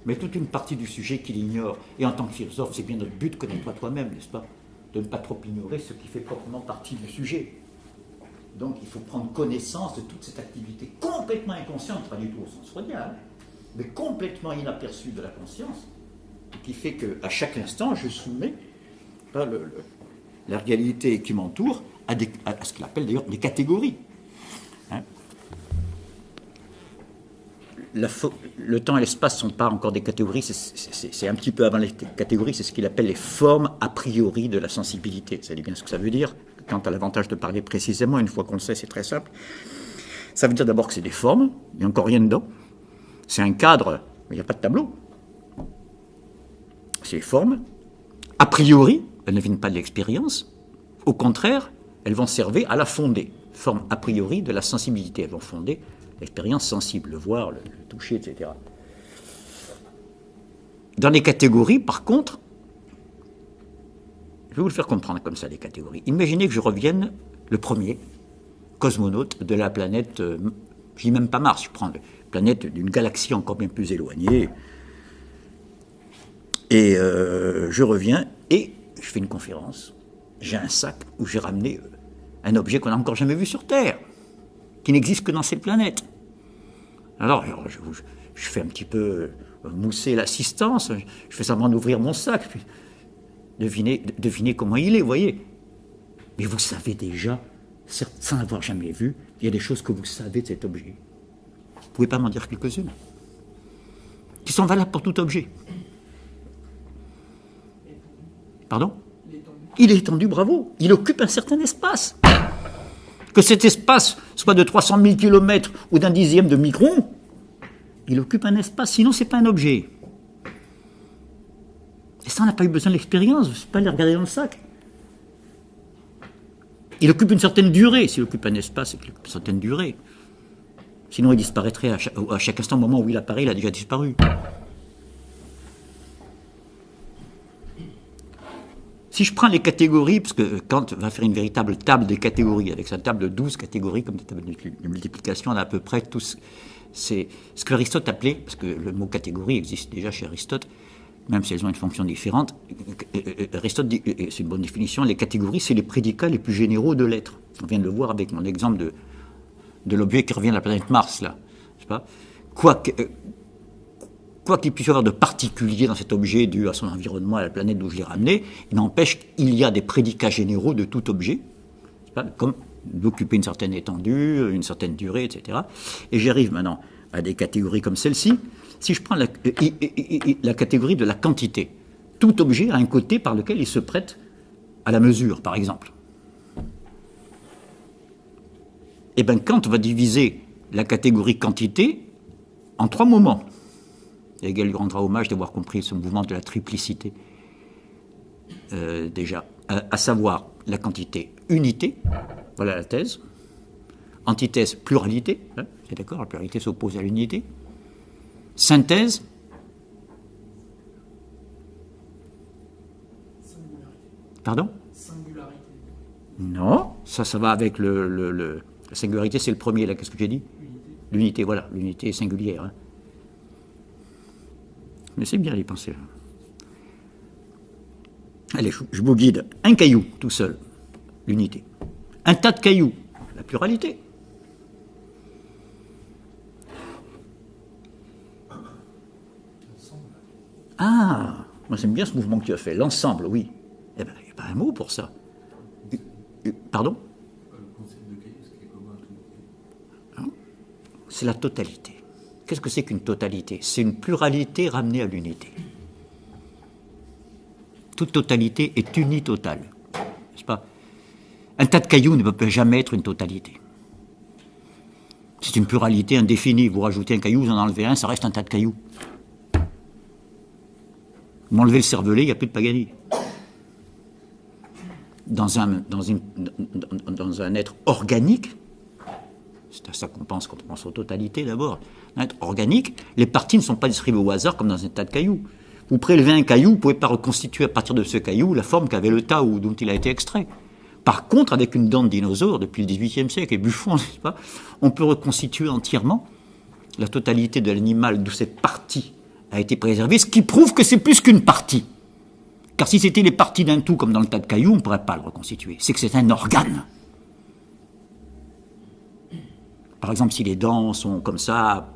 Mais toute une partie du sujet qu'il ignore. Et en tant que philosophe, c'est bien notre but, connais-toi toi-même, n'est-ce pas? De ne pas trop ignorer ce qui fait proprement partie du sujet. Donc il faut prendre connaissance de toute cette activité complètement inconsciente, pas du tout au sens freudien, hein, mais complètement inaperçue de la conscience, qui fait qu'à chaque instant, je soumets la réalité qui m'entoure à ce qu'il appelle d'ailleurs des catégories. Hein. Le temps et l'espace ne sont pas encore des catégories, c'est un petit peu avant les catégories, c'est ce qu'il appelle les formes a priori de la sensibilité. Vous savez bien ce que ça veut dire. Quant à l'avantage de parler précisément, une fois qu'on le sait, c'est très simple. Ça veut dire d'abord que c'est des formes, il n'y a encore rien dedans. C'est un cadre, mais il n'y a pas de tableau. C'est des formes. A priori, elles ne viennent pas de l'expérience. Au contraire, elles vont servir à la fonder. Forme a priori de la sensibilité. Elles vont fonder l'expérience sensible, le voir, le toucher, etc. Dans les catégories, par contre, je vais vous le faire comprendre comme ça, les catégories. Imaginez que je revienne le premier cosmonaute de la planète, je dis même pas Mars, je prends la planète d'une galaxie encore bien plus éloignée, et je reviens et je fais une conférence. J'ai un sac où j'ai ramené un objet qu'on n'a encore jamais vu sur Terre, qui n'existe que dans cette planète. Alors je fais un petit peu mousser l'assistance, je fais semblant d'ouvrir mon sac, puis devinez comment il est, vous voyez. Mais vous savez déjà, sans l'avoir jamais vu, il y a des choses que vous savez de cet objet. Vous ne pouvez pas m'en dire quelques-unes qui sont valables pour tout objet. Pardon? Il est étendu, bravo. Il occupe un certain espace. Que cet espace soit de 300 000 km ou d'un dixième de micron, Il occupe un espace, sinon c'est pas un objet. Et ça, on n'a pas eu besoin de l'expérience, c'est pas aller regarder dans le sac. Il occupe une certaine durée. S'il occupe un espace, c'est qu'il occupe une certaine durée. Sinon, il disparaîtrait à chaque instant, au moment où il apparaît, il a déjà disparu. Si je prends les catégories, parce que Kant va faire une véritable table des catégories, avec sa table de 12 catégories, comme des tables de multiplication, on a à peu près tous. C'est ce que Aristote appelait, parce que le mot catégorie existe déjà chez Aristote, même si elles ont une fonction différente. Aristote dit, et c'est une bonne définition, les catégories, c'est les prédicats les plus généraux de l'être. On vient de le voir avec mon exemple de l'objet qui revient de la planète Mars, là. Je sais pas. Quoi qu'il puisse y avoir de particulier dans cet objet dû à son environnement, à la planète d'où je l'ai ramené, il n'empêche qu'il y a des prédicats généraux de tout objet, comme d'occuper une certaine étendue, une certaine durée, etc. Et j'arrive maintenant à des catégories comme celle-ci. Si je prends la catégorie de la quantité, tout objet a un côté par lequel il se prête à la mesure, par exemple. Et bien, Kant va diviser la catégorie quantité en 3 moments. Hegel lui rendra hommage d'avoir compris ce mouvement de la triplicité, déjà, à savoir la quantité unité, voilà la thèse, antithèse pluralité, hein, c'est d'accord, la pluralité s'oppose à l'unité, synthèse, pardon ? Singularité. Non, ça va avec la singularité, c'est le premier, là, qu'est-ce que j'ai dit ? L'unité, voilà, l'unité singulière. Hein. Mais c'est bien d'y penser. Allez, je vous guide. Un caillou, tout seul, l'unité. Un tas de cailloux, la pluralité. Ah, moi j'aime bien ce mouvement que tu as fait, l'ensemble, oui. Eh bien, il n'y a pas un mot pour ça. Pardon ? Le concept de caillou, c'est qui est commun à tout. C'est la totalité. Qu'est-ce que c'est qu'une totalité ? C'est une pluralité ramenée à l'unité. Toute totalité est unitotale, n'est-ce pas ? Un tas de cailloux ne peut jamais être une totalité. C'est une pluralité indéfinie. Vous rajoutez un caillou, vous en enlevez un, ça reste un tas de cailloux. Vous m'enlevez le cervelet, il n'y a plus de Paganini. Dans un être organique, c'est à ça qu'on pense quand on pense aux totalités d'abord. Dans un être organique, les parties ne sont pas distribuées au hasard comme dans un tas de cailloux. Vous prélevez un caillou, vous ne pouvez pas reconstituer à partir de ce caillou la forme qu'avait le tas ou dont il a été extrait. Par contre, avec une dent de dinosaure, depuis le XVIIIe siècle, et Buffon, n'est-ce pas, on peut reconstituer entièrement la totalité de l'animal d'où cette partie a été préservée, ce qui prouve que c'est plus qu'une partie. Car si c'était les parties d'un tout, comme dans le tas de cailloux, on ne pourrait pas le reconstituer. C'est que c'est un organe. Par exemple, si les dents sont comme ça,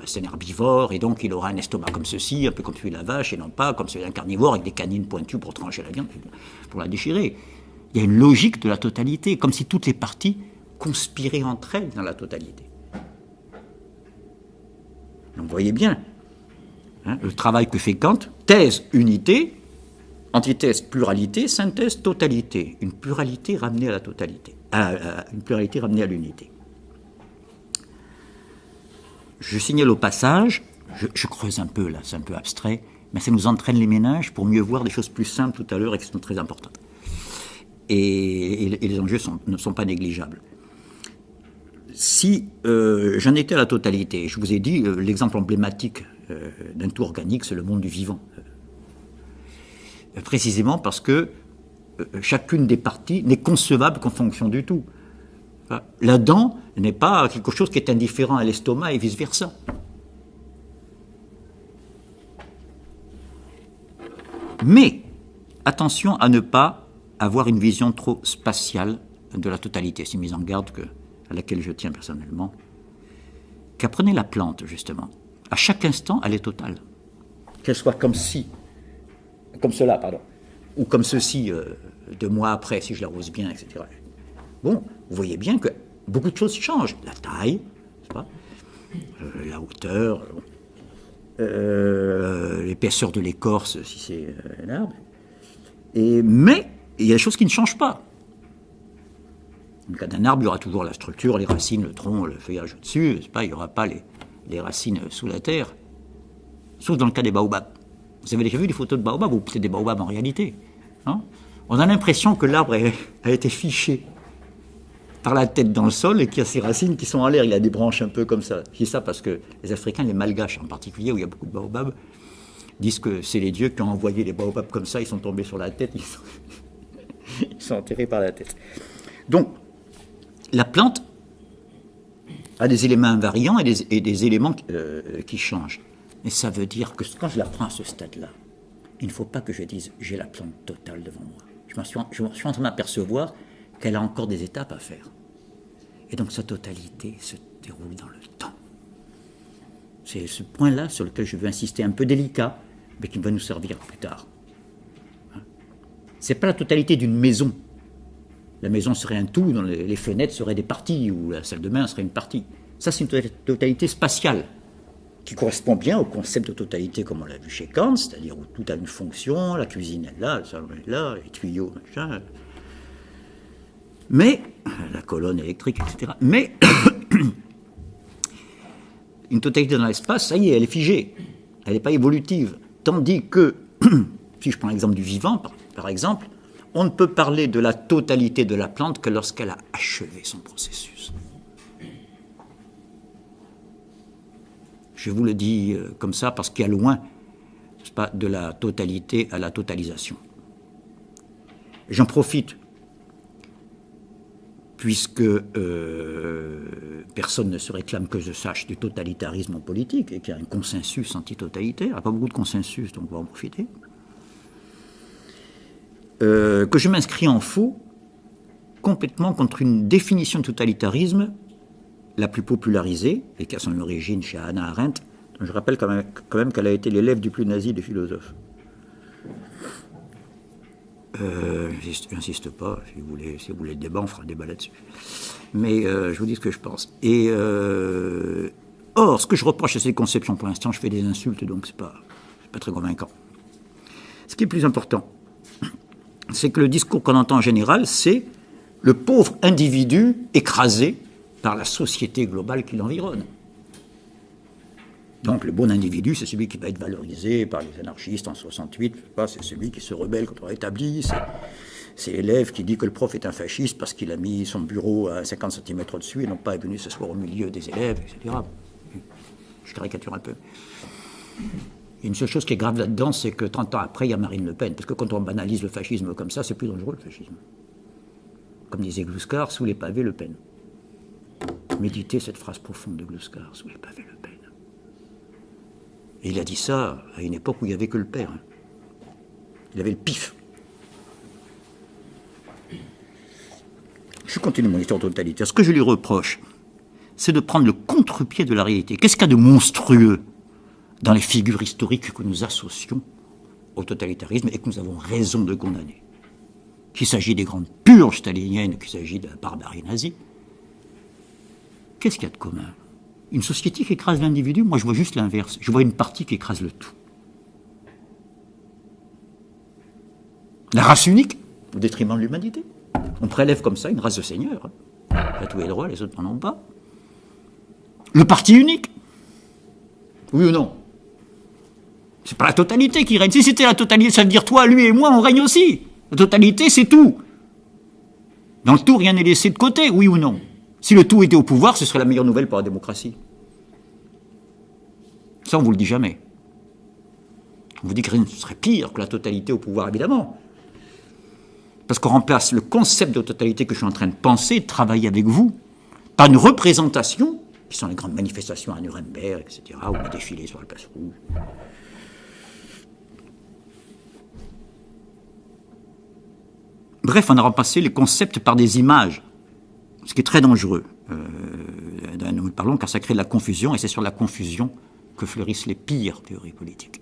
c'est un herbivore, et donc il aura un estomac comme ceci, un peu comme celui de la vache, et non pas comme celui d'un carnivore, avec des canines pointues pour trancher la viande, pour la déchirer. Il y a une logique de la totalité, comme si toutes les parties conspiraient entre elles dans la totalité. Donc vous voyez bien, hein, le travail que fait Kant, thèse, unité, antithèse, pluralité, synthèse, totalité. Une pluralité ramenée à la totalité, une pluralité ramenée à l'unité. Je signale au passage, je creuse un peu là, c'est un peu abstrait, mais ça nous entraîne les méninges pour mieux voir des choses plus simples tout à l'heure et qui sont très importantes. Et les enjeux ne sont pas négligeables. Si j'en étais à la totalité, je vous ai dit, l'exemple emblématique d'un tout organique, c'est le monde du vivant. Précisément parce que chacune des parties n'est concevable qu'en fonction du tout. La dent n'est pas quelque chose qui est indifférent à l'estomac et vice-versa. Mais attention à ne pas avoir une vision trop spatiale de la totalité. C'est une mise en garde à laquelle je tiens personnellement. Qu'apprenez la plante, justement. À chaque instant, elle est totale. Qu'elle soit comme cela, ou comme ceci 2 mois après, si je l'arrose bien, etc. Bon, vous voyez bien que beaucoup de choses changent. La taille, n'est-ce pas, la hauteur, l'épaisseur de l'écorce, si c'est un arbre. Mais il y a des choses qui ne changent pas. Dans le cas d'un arbre, il y aura toujours la structure, les racines, le tronc, le feuillage au-dessus, n'est-ce pas, il n'y aura pas les les racines sous la terre, sauf dans le cas des baobabs. Vous avez déjà vu des photos de baobabs, ou peut-être des baobabs en réalité, hein? On a l'impression que l'arbre a été fiché par la tête dans le sol et qu'il y a ses racines qui sont en l'air. Il a des branches un peu comme ça. Je dis ça parce que les Africains, les Malgaches en particulier, où il y a beaucoup de baobabs, disent que c'est les dieux qui ont envoyé les baobabs comme ça, ils sont tombés sur la tête, ils sont enterrés par la tête. Donc, la plante a des éléments invariants et des éléments qui changent. Mais ça veut dire que quand je la prends à ce stade-là, il ne faut pas que je dise j'ai la plante totale devant moi. Je suis en train de m'apercevoir qu'elle a encore des étapes à faire. Et donc sa totalité se déroule dans le temps. C'est ce point-là sur lequel je veux insister, un peu délicat, mais qui va nous servir plus tard. Ce n'est pas la totalité d'une maison. La maison serait un tout, dont les fenêtres seraient des parties, ou la salle de bain serait une partie. Ça, c'est une totalité spatiale, qui correspond bien au concept de totalité comme on l'a vu chez Kant, c'est-à-dire où tout a une fonction, la cuisine est là, le salon est là, les tuyaux, machin. Mais, la colonne électrique, etc. Mais, une totalité dans l'espace, ça y est, elle est figée. Elle n'est pas évolutive. Tandis que, si je prends l'exemple du vivant, par exemple, on ne peut parler de la totalité de la plante que lorsqu'elle a achevé son processus. Je vous le dis comme ça parce qu'il y a loin, n'est-ce pas, de la totalité à la totalisation. J'en profite, puisque personne ne se réclame que je sache du totalitarisme en politique et qu'il y a un consensus antitotalitaire. Il n'y a pas beaucoup de consensus, donc on va en profiter. Que je m'inscris en faux complètement contre une définition de totalitarisme la plus popularisée, et qui a son origine chez Hannah Arendt, dont je rappelle quand même qu'elle a été l'élève du plus nazi des philosophes. J'insiste pas, si vous voulez le débat, on fera un débat là-dessus. Mais je vous dis ce que je pense. Or, ce que je reproche à ces conceptions, pour l'instant, je fais des insultes, donc c'est pas très convaincant. Ce qui est plus important, c'est que le discours qu'on entend en général, c'est le pauvre individu écrasé par la société globale qui l'environne. Donc le bon individu, c'est celui qui va être valorisé par les anarchistes en 68, c'est celui qui se rebelle contre l'établi, c'est l'élève qui dit que le prof est un fasciste parce qu'il a mis son bureau à 50 cm au-dessus et non pas est venu s'asseoir au milieu des élèves, etc. Je caricature un peu. Et une seule chose qui est grave là-dedans, c'est que 30 ans après, il y a Marine Le Pen. Parce que quand on banalise le fascisme comme ça, c'est plus dangereux le fascisme. Comme disait Gluskar, sous les pavés, Le Pen. Méditez cette phrase profonde de Gluskar, sous les pavés, Le Pen. Et il a dit ça à une époque où il n'y avait que le père. Il avait le pif. Je continue mon histoire totalitaire. Ce que je lui reproche, c'est de prendre le contre-pied de la réalité. Qu'est-ce qu'il y a de monstrueux dans les figures historiques que nous associons au totalitarisme et que nous avons raison de condamner? Qu'il s'agit des grandes purges staliniennes, qu'il s'agit de la barbarie nazie. Qu'est-ce qu'il y a de commun? Une société qui écrase l'individu? Moi, je vois juste l'inverse. Je vois une partie qui écrase le tout. La race unique, au détriment de l'humanité. On prélève comme ça une race de seigneurs. Il a tous les droits, les autres n'en ont pas. Le parti unique. Oui ou non? C'est pas la totalité qui règne. Si c'était la totalité, ça veut dire toi, lui et moi, on règne aussi. La totalité, c'est tout. Dans le tout, rien n'est laissé de côté, oui ou non? Si le tout était au pouvoir, ce serait la meilleure nouvelle pour la démocratie. Ça, on vous le dit jamais. On vous dit que rien ne serait pire que la totalité au pouvoir, évidemment. Parce qu'on remplace le concept de totalité que je suis en train de penser, de travailler avec vous, par une représentation, qui sont les grandes manifestations à Nuremberg, etc., ou les défilés sur la place rouge. Bref, on a remplacé les concepts par des images, ce qui est très dangereux. Nous parlons car ça crée de la confusion, et c'est sur la confusion que fleurissent les pires théories politiques.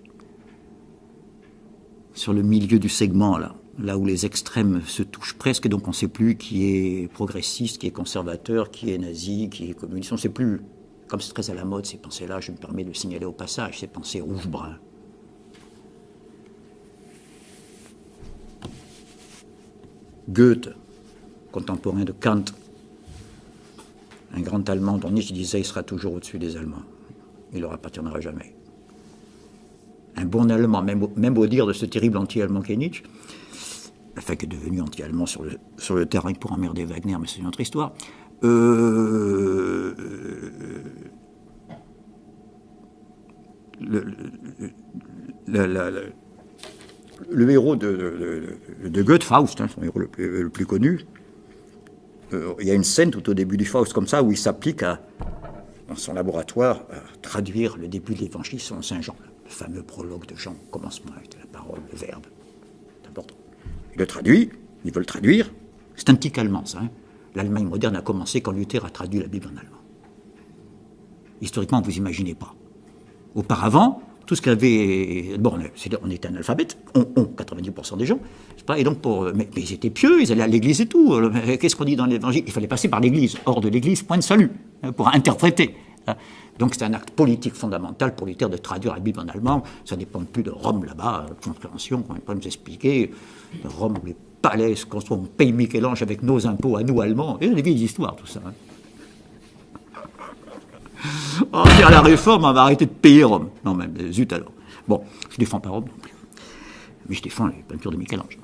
Sur le milieu du segment, là où les extrêmes se touchent presque, et donc on ne sait plus qui est progressiste, qui est conservateur, qui est nazi, qui est communiste. On ne sait plus. Comme c'est très à la mode, ces pensées-là, je me permets de le signaler au passage, ces pensées rouge-brun. Goethe, contemporain de Kant, un grand Allemand dont Nietzsche disait il sera toujours au-dessus des Allemands. il leur appartiendra jamais. Un bon Allemand, même au dire de ce terrible anti-allemand qu'est Nietzsche, enfin qui est devenu anti-allemand sur le terrain pour emmerder Wagner, mais c'est une autre histoire. Le héros de Goethe, Faust, son héros le plus connu, il y a une scène tout au début du Faust comme ça où il s'applique dans son laboratoire à traduire le début de l'évangile selon Saint Jean, le fameux prologue de Jean, au commencement avec la parole, le verbe. C'est important. Il le traduit, il veut le traduire. C'est un tic allemand, ça. Hein. L'Allemagne moderne a commencé quand Luther a traduit la Bible en allemand. Historiquement, vous imaginez pas. Auparavant, tout ce qu'il y avait... Bon, on était analphabètes, 90% des gens, c'est pas, et donc mais ils étaient pieux, ils allaient à l'église et tout. Qu'est-ce qu'on dit dans l'évangile? Il fallait passer par l'église. Hors de l'église, point de salut, pour interpréter. Donc c'est un acte politique fondamental pour Luther de traduire la Bible en allemand. Ça ne dépend plus de Rome là-bas, compréhension, on ne peut pas nous expliquer. De Rome où les palais se construisent, on paye Michel-Ange avec nos impôts à nous Allemands. Et des vieilles histoires, tout ça. Hein. Oh, à la réforme, on va arrêter de payer Rome. Non, même, zut alors. Bon, je ne défends pas Rome non plus. Mais je défends les peintures de Michel-Ange.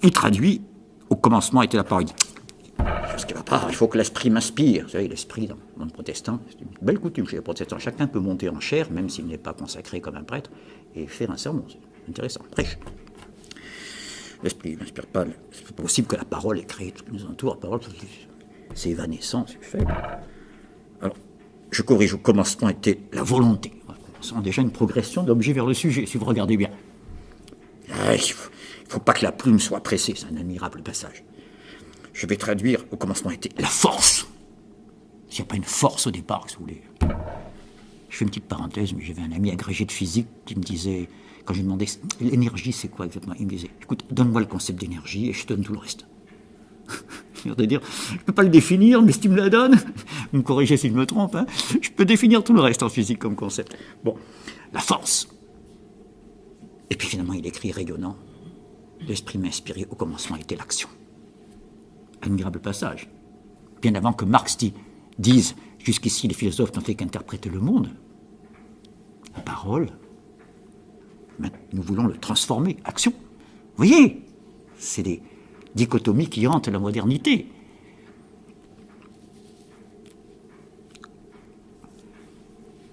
Il traduit, au commencement était la parole. Parce qu'il va pas, il faut que l'esprit m'inspire. Vous savez, l'esprit dans le monde protestant, c'est une belle coutume chez les protestants. Chacun peut monter en chair, même s'il n'est pas consacré comme un prêtre, et faire un sermon. C'est intéressant. Prêche. L'esprit ne m'inspire pas. C'est pas possible que la parole ait créé tout ce qui nous entoure. La parole, c'est évanescent, c'est faible. Alors, je corrige, au commencement était la volonté. On sent déjà une progression d'objet vers le sujet, si vous regardez bien. Ah, il ne faut pas que la plume soit pressée, c'est un admirable passage. Je vais traduire, au commencement était la force. S'il n'y a pas une force au départ, si vous voulez. Je fais une petite parenthèse, mais j'avais un ami agrégé de physique qui me disait, quand je lui demandais l'énergie c'est quoi exactement, il me disait, écoute, donne-moi le concept d'énergie et je te donne tout le reste. C'est-à-dire, je ne peux pas le définir, mais si tu me la donnes, vous me corrigez si je me trompe, hein, je peux définir tout le reste en physique comme concept. Bon, la force. Et puis finalement, il écrit rayonnant, l'esprit m'a inspiré, au commencement était l'action. Admirable passage. Bien avant que Marx dise jusqu'ici les philosophes n'ont fait qu'interpréter le monde. La parole, nous voulons le transformer. Action. Vous voyez, c'est des dichotomies qui hantent la modernité.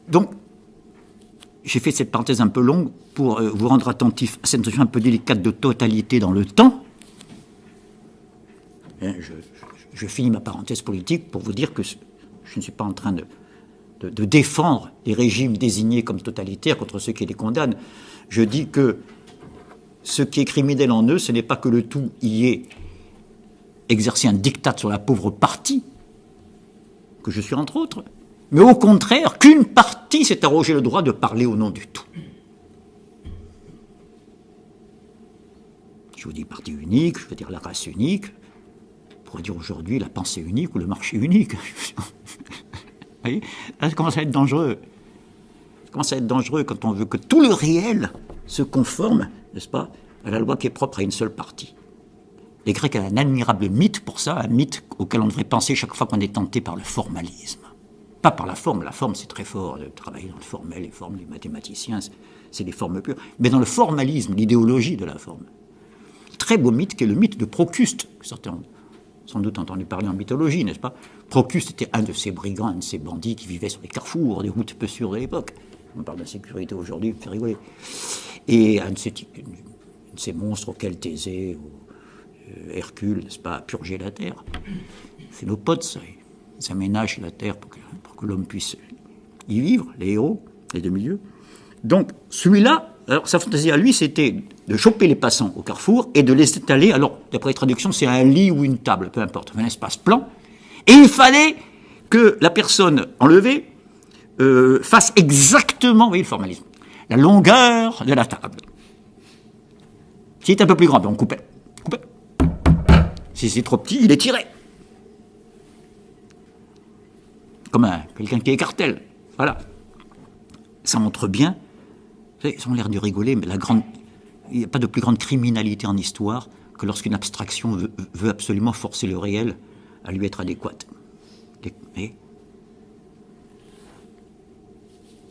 Donc, j'ai fait cette parenthèse un peu longue pour vous rendre attentif à cette notion un peu délicate de totalité dans le temps. Je finis ma parenthèse politique pour vous dire que je ne suis pas en train de défendre les régimes désignés comme totalitaires contre ceux qui les condamnent. Je dis que ce qui est criminel en eux, ce n'est pas que le tout y ait exercé un diktat sur la pauvre partie, que je suis entre autres, mais au contraire qu'une partie s'est arrogé le droit de parler au nom du tout. Je vous dis parti unique, je veux dire la race unique, on pourrait dire aujourd'hui la pensée unique ou le marché unique. Vous voyez, là, ça commence à être dangereux. Ça commence à être dangereux quand on veut que tout le réel se conforme, n'est-ce pas, à la loi qui est propre à une seule partie. Les Grecs avaient un admirable mythe pour ça, un mythe auquel on devrait penser chaque fois qu'on est tenté par le formalisme. Pas par la forme c'est très fort de travailler dans le formel, les formes, les mathématiciens, c'est des formes pures, mais dans le formalisme, l'idéologie de la forme. Très beau mythe qui est le mythe de Procuste, que certains ont sans doute entendu parler en mythologie, n'est-ce pas? Procuste était un de ces brigands, un de ces bandits qui vivaient sur les carrefours, des routes peu sûres de l'époque. On parle d'insécurité aujourd'hui, ça fait rigoler. Et un de ces monstres auxquels Thésée ou Hercule, n'est-ce pas, a purgé la terre. C'est nos potes, ça. Ils aménagent la terre pour que l'homme puisse y vivre, les héros, les demi-dieux. Donc, celui-là, alors sa fantaisie à lui, c'était de choper les passants au carrefour et de les étaler, alors, d'après les traductions, c'est un lit ou une table, peu importe, un espace plan. Et il fallait que la personne enlevée fasse exactement, vous voyez le formalisme, la longueur de la table. S'il est un peu plus grand, ben on coupait. Si c'est trop petit, il est tiré. Comme quelqu'un qui écartèle. Voilà. Ça montre bien, vous savez, ils ont l'air de rigoler, mais il n'y a pas de plus grande criminalité en histoire que lorsqu'une abstraction veut absolument forcer le réel à lui être adéquate. Et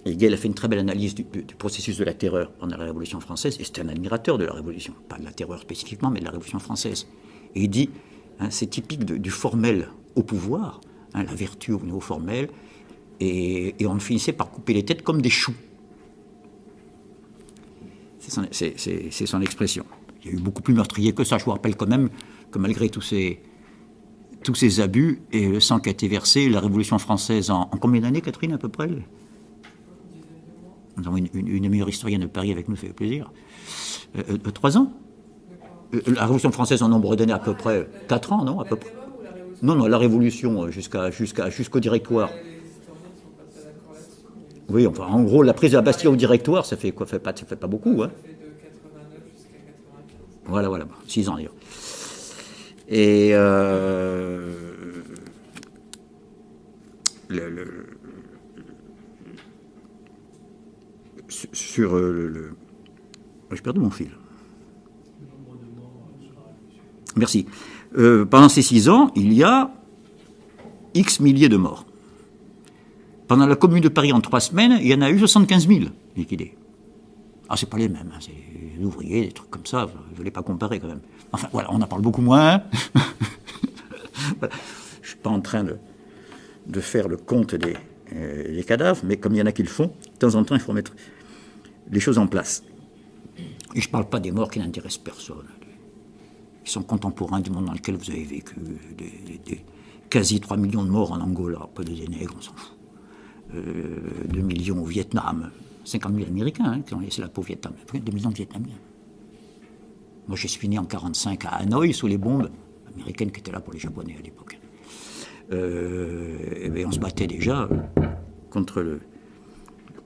Hegel a fait une très belle analyse du processus de la terreur pendant la Révolution française, et c'est un admirateur de la Révolution, pas de la terreur spécifiquement, mais de la Révolution française. Et il dit, c'est typique du formel au pouvoir, la vertu au niveau formel, et on finissait par couper les têtes comme des choux. C'est son expression. Il y a eu beaucoup plus meurtrier que ça. Je vous rappelle quand même que malgré tous ces abus et le sang qui a été versé, la Révolution française, en combien d'années, Catherine, à peu près? Nous avons une meilleure historienne de Paris avec nous, ça fait plaisir. 3 ans. La Révolution française en nombre d'années à peu près 4 ans, non, à peu près. Non, la Révolution jusqu'au Directoire. Oui, enfin, en gros, la prise de la Bastille au Directoire, ça fait quoi? Ça fait pas beaucoup, hein. Ça fait de 89 jusqu'à 95. Voilà, 6 ans d'ailleurs. Et j'ai perdu mon fil. Merci. Pendant ces 6 ans, il y a X milliers de morts. Pendant la Commune de Paris, en 3 semaines, il y en a eu 75 000 liquidés. Ah, c'est pas les mêmes, hein, c'est des ouvriers, des trucs comme ça, je ne voulais pas comparer quand même. Enfin, voilà, on en parle beaucoup moins. Voilà. Je ne suis pas en train de faire le compte des cadavres, mais comme il y en a qui le font, de temps en temps, il faut mettre les choses en place. Et je ne parle pas des morts qui n'intéressent personne, qui sont contemporains du monde dans lequel vous avez vécu, des quasi 3 millions de morts en Angola, pas des nègres, on s'en fout. 2 millions au Vietnam, 50 000 Américains qui ont laissé la peau au Vietnam, 2 millions de Vietnamiens. Moi, je suis né en 1945 à Hanoï, sous les bombes américaines qui étaient là pour les Japonais à l'époque. Et on se battait déjà contre le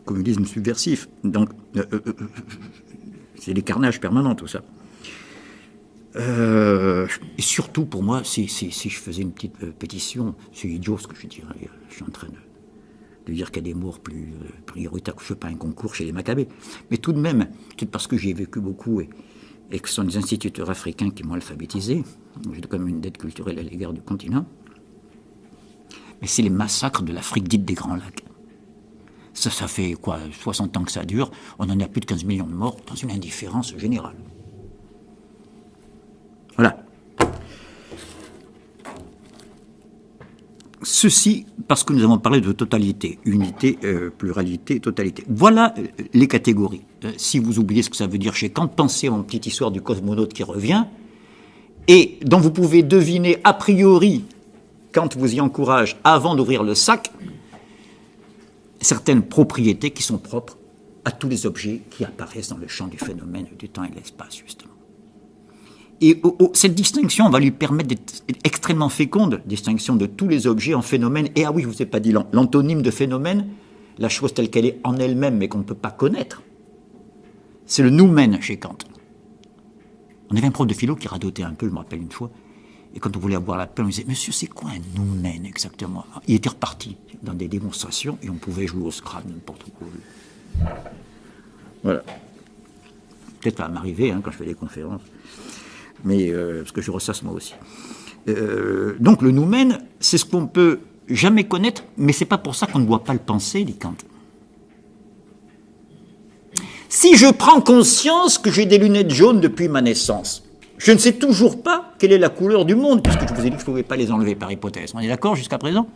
communisme subversif. Donc, c'est des carnages permanents, tout ça. Et surtout, pour moi, si je faisais une petite pétition, c'est idiot ce que je dirais. Je suis en train de dire qu'il y a des morts plus prioritaires que je ne fais pas un concours chez les Maccabées. Mais tout de même, peut-être parce que j'y ai vécu beaucoup et que ce sont des instituteurs africains qui m'ont alphabétisé, j'ai quand même une dette culturelle à l'égard du continent, mais c'est les massacres de l'Afrique dite des Grands Lacs. Ça fait quoi, 60 ans que ça dure, on en a plus de 15 millions de morts dans une indifférence générale. Voilà. Ceci parce que nous avons parlé de totalité, unité, pluralité, totalité. Voilà les catégories. Si vous oubliez ce que ça veut dire chez Kant, pensez à une petite histoire du cosmonaute qui revient et dont vous pouvez deviner a priori, Kant vous y encourage avant d'ouvrir le sac, certaines propriétés qui sont propres à tous les objets qui apparaissent dans le champ du phénomène du temps et de l'espace, justement. Et cette distinction va lui permettre d'être extrêmement féconde, distinction de tous les objets en phénomène. Et ah oui, je ne vous ai pas dit l'antonyme de phénomène, la chose telle qu'elle est en elle-même, mais qu'on ne peut pas connaître, c'est le noumen chez Kant. On avait un prof de philo qui radotait un peu, je me rappelle une fois, et quand on voulait avoir la paix, on disait « Monsieur, c'est quoi un noumen exactement ?» Il était reparti dans des démonstrations, et on pouvait jouer au Scrabble, n'importe quoi. Voilà. Peut-être ça va m'arriver quand je fais des conférences. Mais parce que je ressasse moi aussi. Donc le noumen, c'est ce qu'on peut jamais connaître, mais c'est pas pour ça qu'on ne doit pas le penser, dit Kant. Si je prends conscience que j'ai des lunettes jaunes depuis ma naissance, je ne sais toujours pas quelle est la couleur du monde, puisque je vous ai dit que je ne pouvais pas les enlever par hypothèse. On est d'accord jusqu'à présent?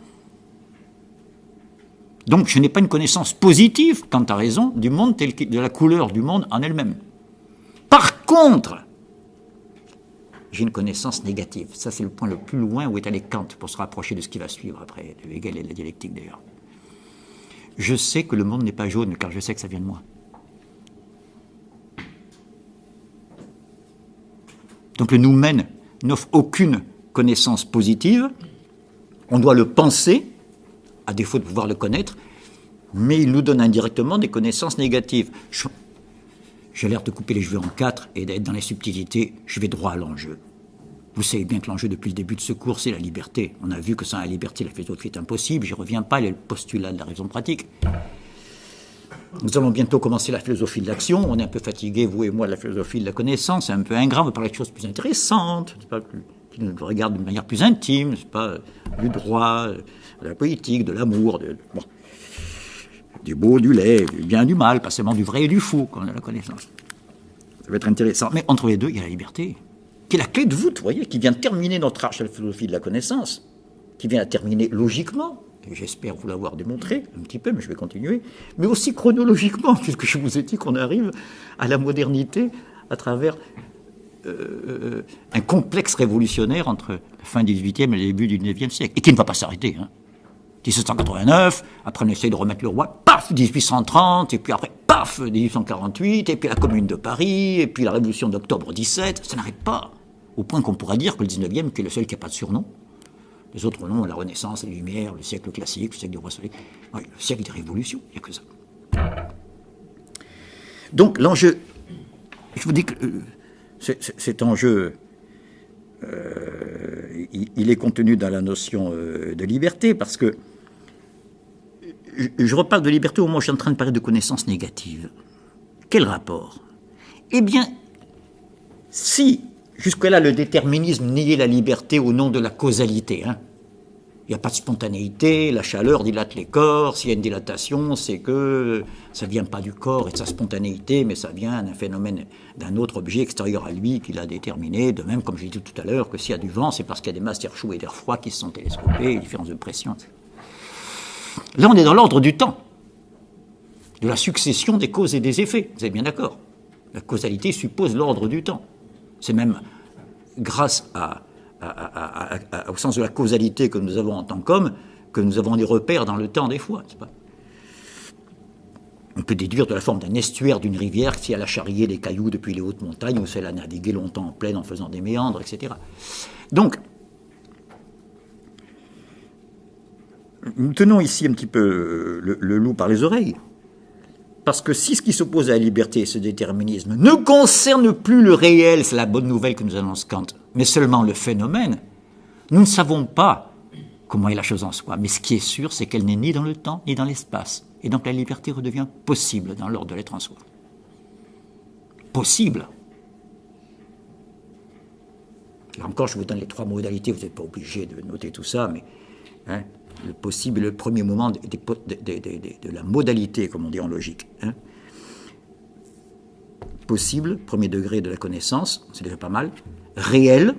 Donc je n'ai pas une connaissance positive, Kant a raison, du monde de la couleur du monde en elle-même. Par contre, j'ai une connaissance négative. Ça, c'est le point le plus loin où est allé Kant pour se rapprocher de ce qui va suivre après, de Hegel et de la dialectique d'ailleurs. Je sais que le monde n'est pas jaune, car je sais que ça vient de moi. Donc le noumen n'offre aucune connaissance positive. On doit le penser, à défaut de pouvoir le connaître, mais il nous donne indirectement des connaissances négatives. J'ai l'air de couper les cheveux en 4 et d'être dans les subtilités, je vais droit à l'enjeu. Vous savez bien que l'enjeu depuis le début de ce cours, c'est la liberté. On a vu que sans la liberté, la philosophie est impossible, j'y reviens pas, elle est le postulat de la raison pratique. Nous allons bientôt commencer la philosophie de l'action, on est un peu fatigués, vous et moi, de la philosophie de la connaissance, c'est un peu ingrat, on va parler de choses plus intéressantes, qui qui nous regarde d'une manière plus intime, n'est-ce pas, du droit, de la politique, de l'amour, du beau, du laid, du bien, du mal, pas seulement du vrai et du faux, qu'on a la connaissance. Ça va être intéressant. Mais entre les deux, il y a la liberté, qui est la clé de voûte, vous voyez, qui vient terminer notre arche de la philosophie de la connaissance, qui vient la terminer logiquement, et j'espère vous l'avoir démontré un petit peu, mais je vais continuer, mais aussi chronologiquement, puisque je vous ai dit qu'on arrive à la modernité à travers un complexe révolutionnaire entre la fin du XVIIIe et le début du XIXe siècle, et qui ne va pas s'arrêter. 1789, après on essaye de remettre le roi, paf, 1830, et puis après, paf, 1848, et puis la Commune de Paris, et puis la Révolution d'octobre 17, ça n'arrête pas, au point qu'on pourra dire que le XIXe, qui est le seul qui n'a pas de surnom, les autres noms, la Renaissance, les Lumières, le siècle classique, le siècle du roi Soleil, oui, le siècle des révolutions, il n'y a que ça. Donc l'enjeu, je vous dis que cet enjeu, il est contenu dans la notion de liberté, parce que je reparle de liberté au moment où je suis en train de parler de connaissances négatives. Quel rapport? Eh bien, si jusque-là le déterminisme niait la liberté au nom de la causalité, il n'y a pas de spontanéité, la chaleur dilate les corps, s'il y a une dilatation, c'est que ça ne vient pas du corps et de sa spontanéité, mais ça vient d'un phénomène, d'un autre objet extérieur à lui qui l'a déterminé, de même, comme j'ai dit tout à l'heure, que s'il y a du vent, c'est parce qu'il y a des masses d'air chaud et d'air froid qui se sont télescopées, différences de pression, etc. Là, on est dans l'ordre du temps, de la succession des causes et des effets, vous êtes bien d'accord? La causalité suppose l'ordre du temps. C'est même grâce au sens de la causalité que nous avons en tant qu'hommes que nous avons des repères dans le temps des fois, n'est-ce pas? On peut déduire de la forme d'un estuaire d'une rivière si elle a charrié des cailloux depuis les hautes montagnes ou si elle a navigué longtemps en plaine en faisant des méandres, etc. Donc, nous tenons ici un petit peu le loup par les oreilles. Parce que si ce qui s'oppose à la liberté et ce déterminisme ne concerne plus le réel, c'est la bonne nouvelle que nous annonce Kant, mais seulement le phénomène, nous ne savons pas comment est la chose en soi. Mais ce qui est sûr, c'est qu'elle n'est ni dans le temps, ni dans l'espace. Et donc la liberté redevient possible dans l'ordre de l'être en soi. Possible. Là encore, je vous donne les trois modalités, vous n'êtes pas obligé de noter tout ça, mais le possible est le premier moment de la modalité, comme on dit en logique. Possible, premier degré de la connaissance, c'est déjà pas mal. Réel,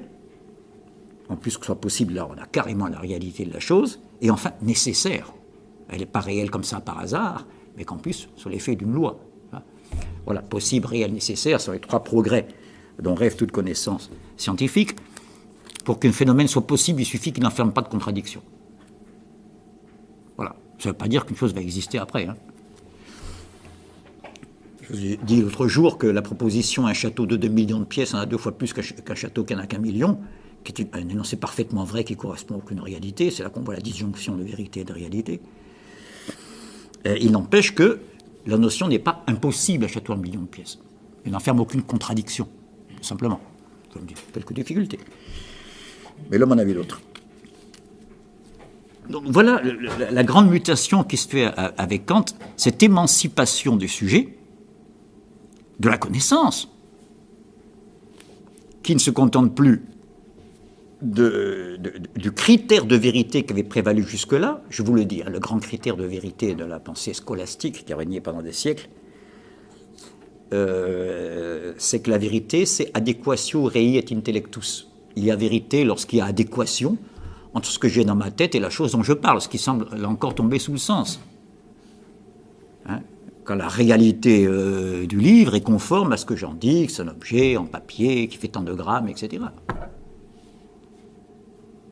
en plus que ce soit possible, là on a carrément la réalité de la chose. Et enfin, nécessaire. Elle n'est pas réelle comme ça par hasard, mais qu'en plus, sur l'effet d'une loi. Voilà, possible, réel, nécessaire, sont les trois progrès dont rêve toute connaissance scientifique. Pour qu'un phénomène soit possible, il suffit qu'il n'enferme pas de contradiction. Voilà. Ça ne veut pas dire qu'une chose va exister après. Je vous ai dit l'autre jour que la proposition un château de 2 millions de pièces en a 2 fois plus qu'un château qui n'en a qu'1 million, qui est un énoncé parfaitement vrai qui ne correspond à aucune réalité. C'est là qu'on voit la disjonction de vérité et de réalité. Il n'empêche que la notion n'est pas impossible un château en millions de pièces. Elle n'enferme aucune contradiction, tout simplement. Comme dit, quelques difficultés. Mais l'homme en a vu d'autres. Donc voilà la grande mutation qui se fait avec Kant, cette émancipation du sujet, de la connaissance, qui ne se contente plus du critère de vérité qui avait prévalu jusque-là. Je vous le dis, le grand critère de vérité de la pensée scolastique qui a régné pendant des siècles, c'est que la vérité, c'est adéquatio rei et intellectus. Il y a vérité lorsqu'il y a adéquation entre ce que j'ai dans ma tête et la chose dont je parle, ce qui semble là encore tomber sous le sens. Quand la réalité du livre est conforme à ce que j'en dis, que c'est un objet en papier, qui fait tant de grammes, etc.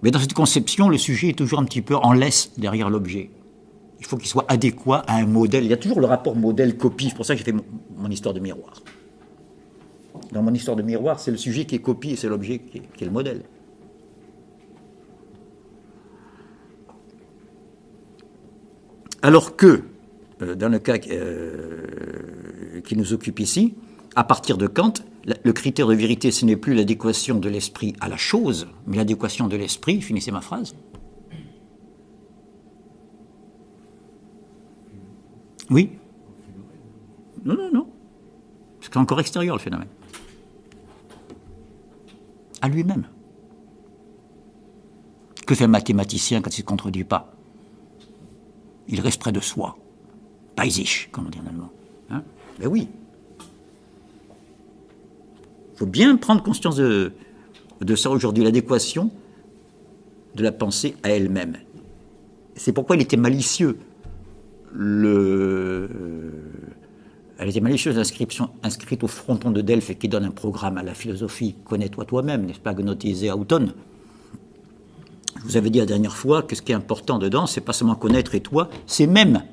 Mais dans cette conception, le sujet est toujours un petit peu en laisse derrière l'objet. Il faut qu'il soit adéquat à un modèle. Il y a toujours le rapport modèle-copie. C'est pour ça que j'ai fait mon histoire de miroir. Dans mon histoire de miroir, c'est le sujet qui est copie et c'est l'objet qui est le modèle. Alors que, dans le cas qui nous occupe ici, à partir de Kant, le critère de vérité, ce n'est plus l'adéquation de l'esprit à la chose, mais l'adéquation de l'esprit, finissez ma phrase. Oui? Non. C'est encore extérieur le phénomène. À lui-même. Que fait un mathématicien quand il ne se contredit pas? Il reste près de soi. Bei sich, comme on dit en allemand. Hein? Ben oui. Il faut bien prendre conscience de ça aujourd'hui, l'adéquation de la pensée à elle-même. C'est pourquoi il était malicieux. Elle était malicieuse l'inscription inscrite au fronton de Delphes et qui donne un programme à la philosophie. Connais-toi toi-même, n'est-ce pas, Gnotise auton. Je vous avais dit la dernière fois que ce qui est important dedans, c'est pas seulement connaître et toi, c'est même.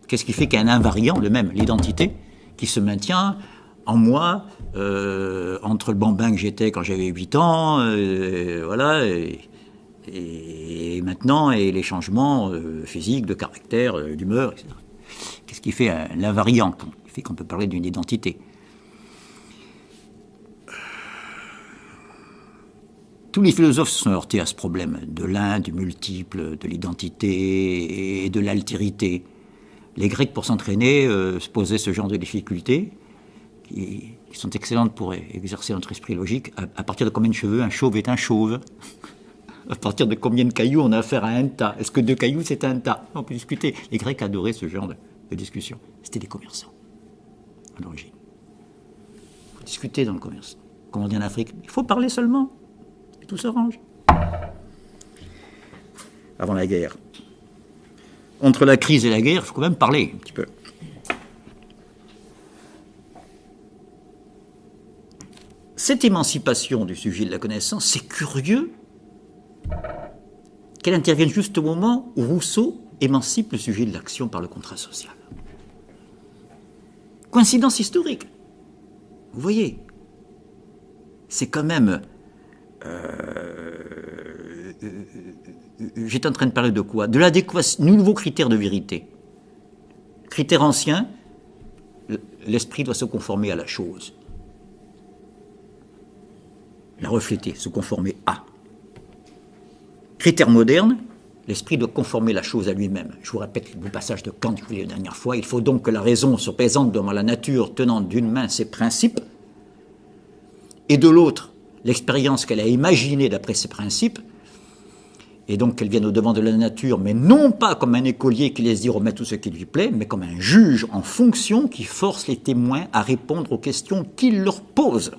Qu'est-ce qui fait qu'il y a un invariant, le même, l'identité, qui se maintient en moi, entre le bambin que j'étais quand j'avais 8 ans, voilà, et maintenant, et les changements physiques, de caractère, d'humeur, etc. Qu'est-ce qui fait l'invariant, qui fait qu'on peut parler d'une identité? Tous les philosophes se sont heurtés à ce problème de l'un, du multiple, de l'identité et de l'altérité. Les Grecs, pour s'entraîner, se posaient ce genre de difficultés qui sont excellentes pour exercer notre esprit logique. À partir de combien de cheveux un chauve est un chauve? À partir de combien de cailloux on a affaire à un tas? Est-ce que 2 cailloux, c'est un tas? On peut discuter. Les Grecs adoraient ce genre de discussion. C'était des commerçants, à l'origine. Il faut discuter dans le commerce. Comme on dit en Afrique, il faut parler seulement. Et tout s'arrange. Avant la guerre. Entre la crise et la guerre, il faut quand même parler un petit peu. Cette émancipation du sujet de la connaissance, c'est curieux qu'elle intervienne juste au moment où Rousseau émancipe le sujet de l'action par le contrat social. Coïncidence historique. Vous voyez, c'est quand même... j'étais en train de parler de quoi? De l'adéquation, nouveau critère de vérité. Critère ancien, l'esprit doit se conformer à la chose. La refléter, se conformer à. Critère moderne, l'esprit doit conformer la chose à lui-même. Je vous répète le passage de Kant que je vous l'ai dit la dernière fois. Il faut donc que la raison se présente devant la nature tenant d'une main ses principes et de l'autre l'expérience qu'elle a imaginée d'après ses principes, et donc qu'elle vienne au-devant de la nature, mais non pas comme un écolier qui laisse dire au maître tout ce qui lui plaît, mais comme un juge en fonction qui force les témoins à répondre aux questions qu'il leur pose.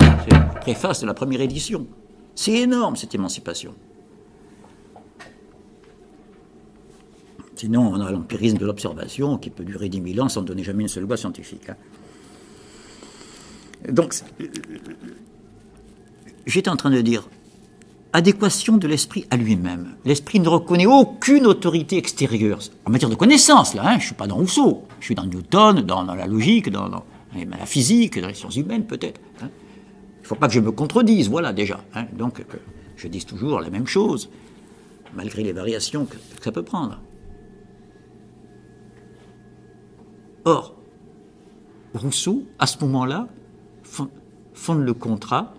C'est la préface de la première édition. C'est énorme, cette émancipation. Sinon, on a l'empirisme de l'observation qui peut durer 10 000 ans sans donner jamais une seule loi scientifique. Donc, j'étais en train de dire, adéquation de l'esprit à lui-même. L'esprit ne reconnaît aucune autorité extérieure. En matière de connaissance, là, je ne suis pas dans Rousseau. Je suis dans Newton, dans la logique, dans la physique, dans les sciences humaines, peut-être. Il ne faut pas que je me contredise, voilà, déjà. Donc, que je dise toujours la même chose, malgré les variations que ça peut prendre. Or, Rousseau, à ce moment-là, fonde le contrat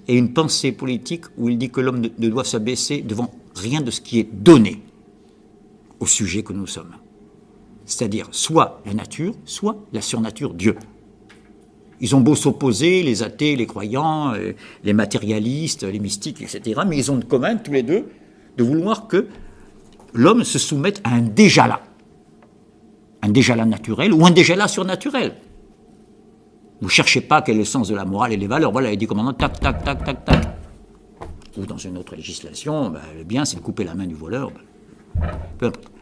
et une pensée politique où il dit que l'homme ne doit s'abaisser devant rien de ce qui est donné au sujet que nous sommes. C'est-à-dire soit la nature, soit la surnature, Dieu. Ils ont beau s'opposer, les athées, les croyants, les matérialistes, les mystiques, etc., mais ils ont de commun, tous les deux, de vouloir que l'homme se soumette à un déjà-là naturel ou un déjà-là surnaturel. Vous ne cherchez pas quel est le sens de la morale et les valeurs. Voilà, il dit commandant, tac, tac, tac, tac, tac. Ou dans une autre législation, le bien, c'est de couper la main du voleur. Peu importe.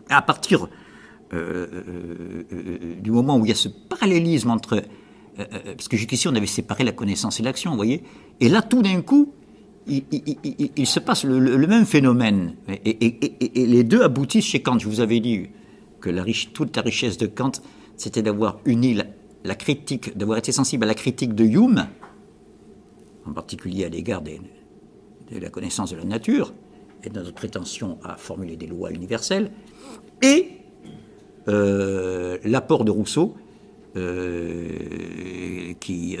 À partir du moment où il y a ce parallélisme entre... parce que jusqu'ici, on avait séparé la connaissance et l'action, vous voyez. Et là, tout d'un coup, il se passe le même phénomène. Et les deux aboutissent chez Kant. Je vous avais dit que toute la richesse de Kant, c'était d'avoir uni la critique, d'avoir été sensible à la critique de Hume, en particulier à l'égard de la connaissance de la nature, et de notre prétention à formuler des lois universelles, et l'apport de Rousseau, qui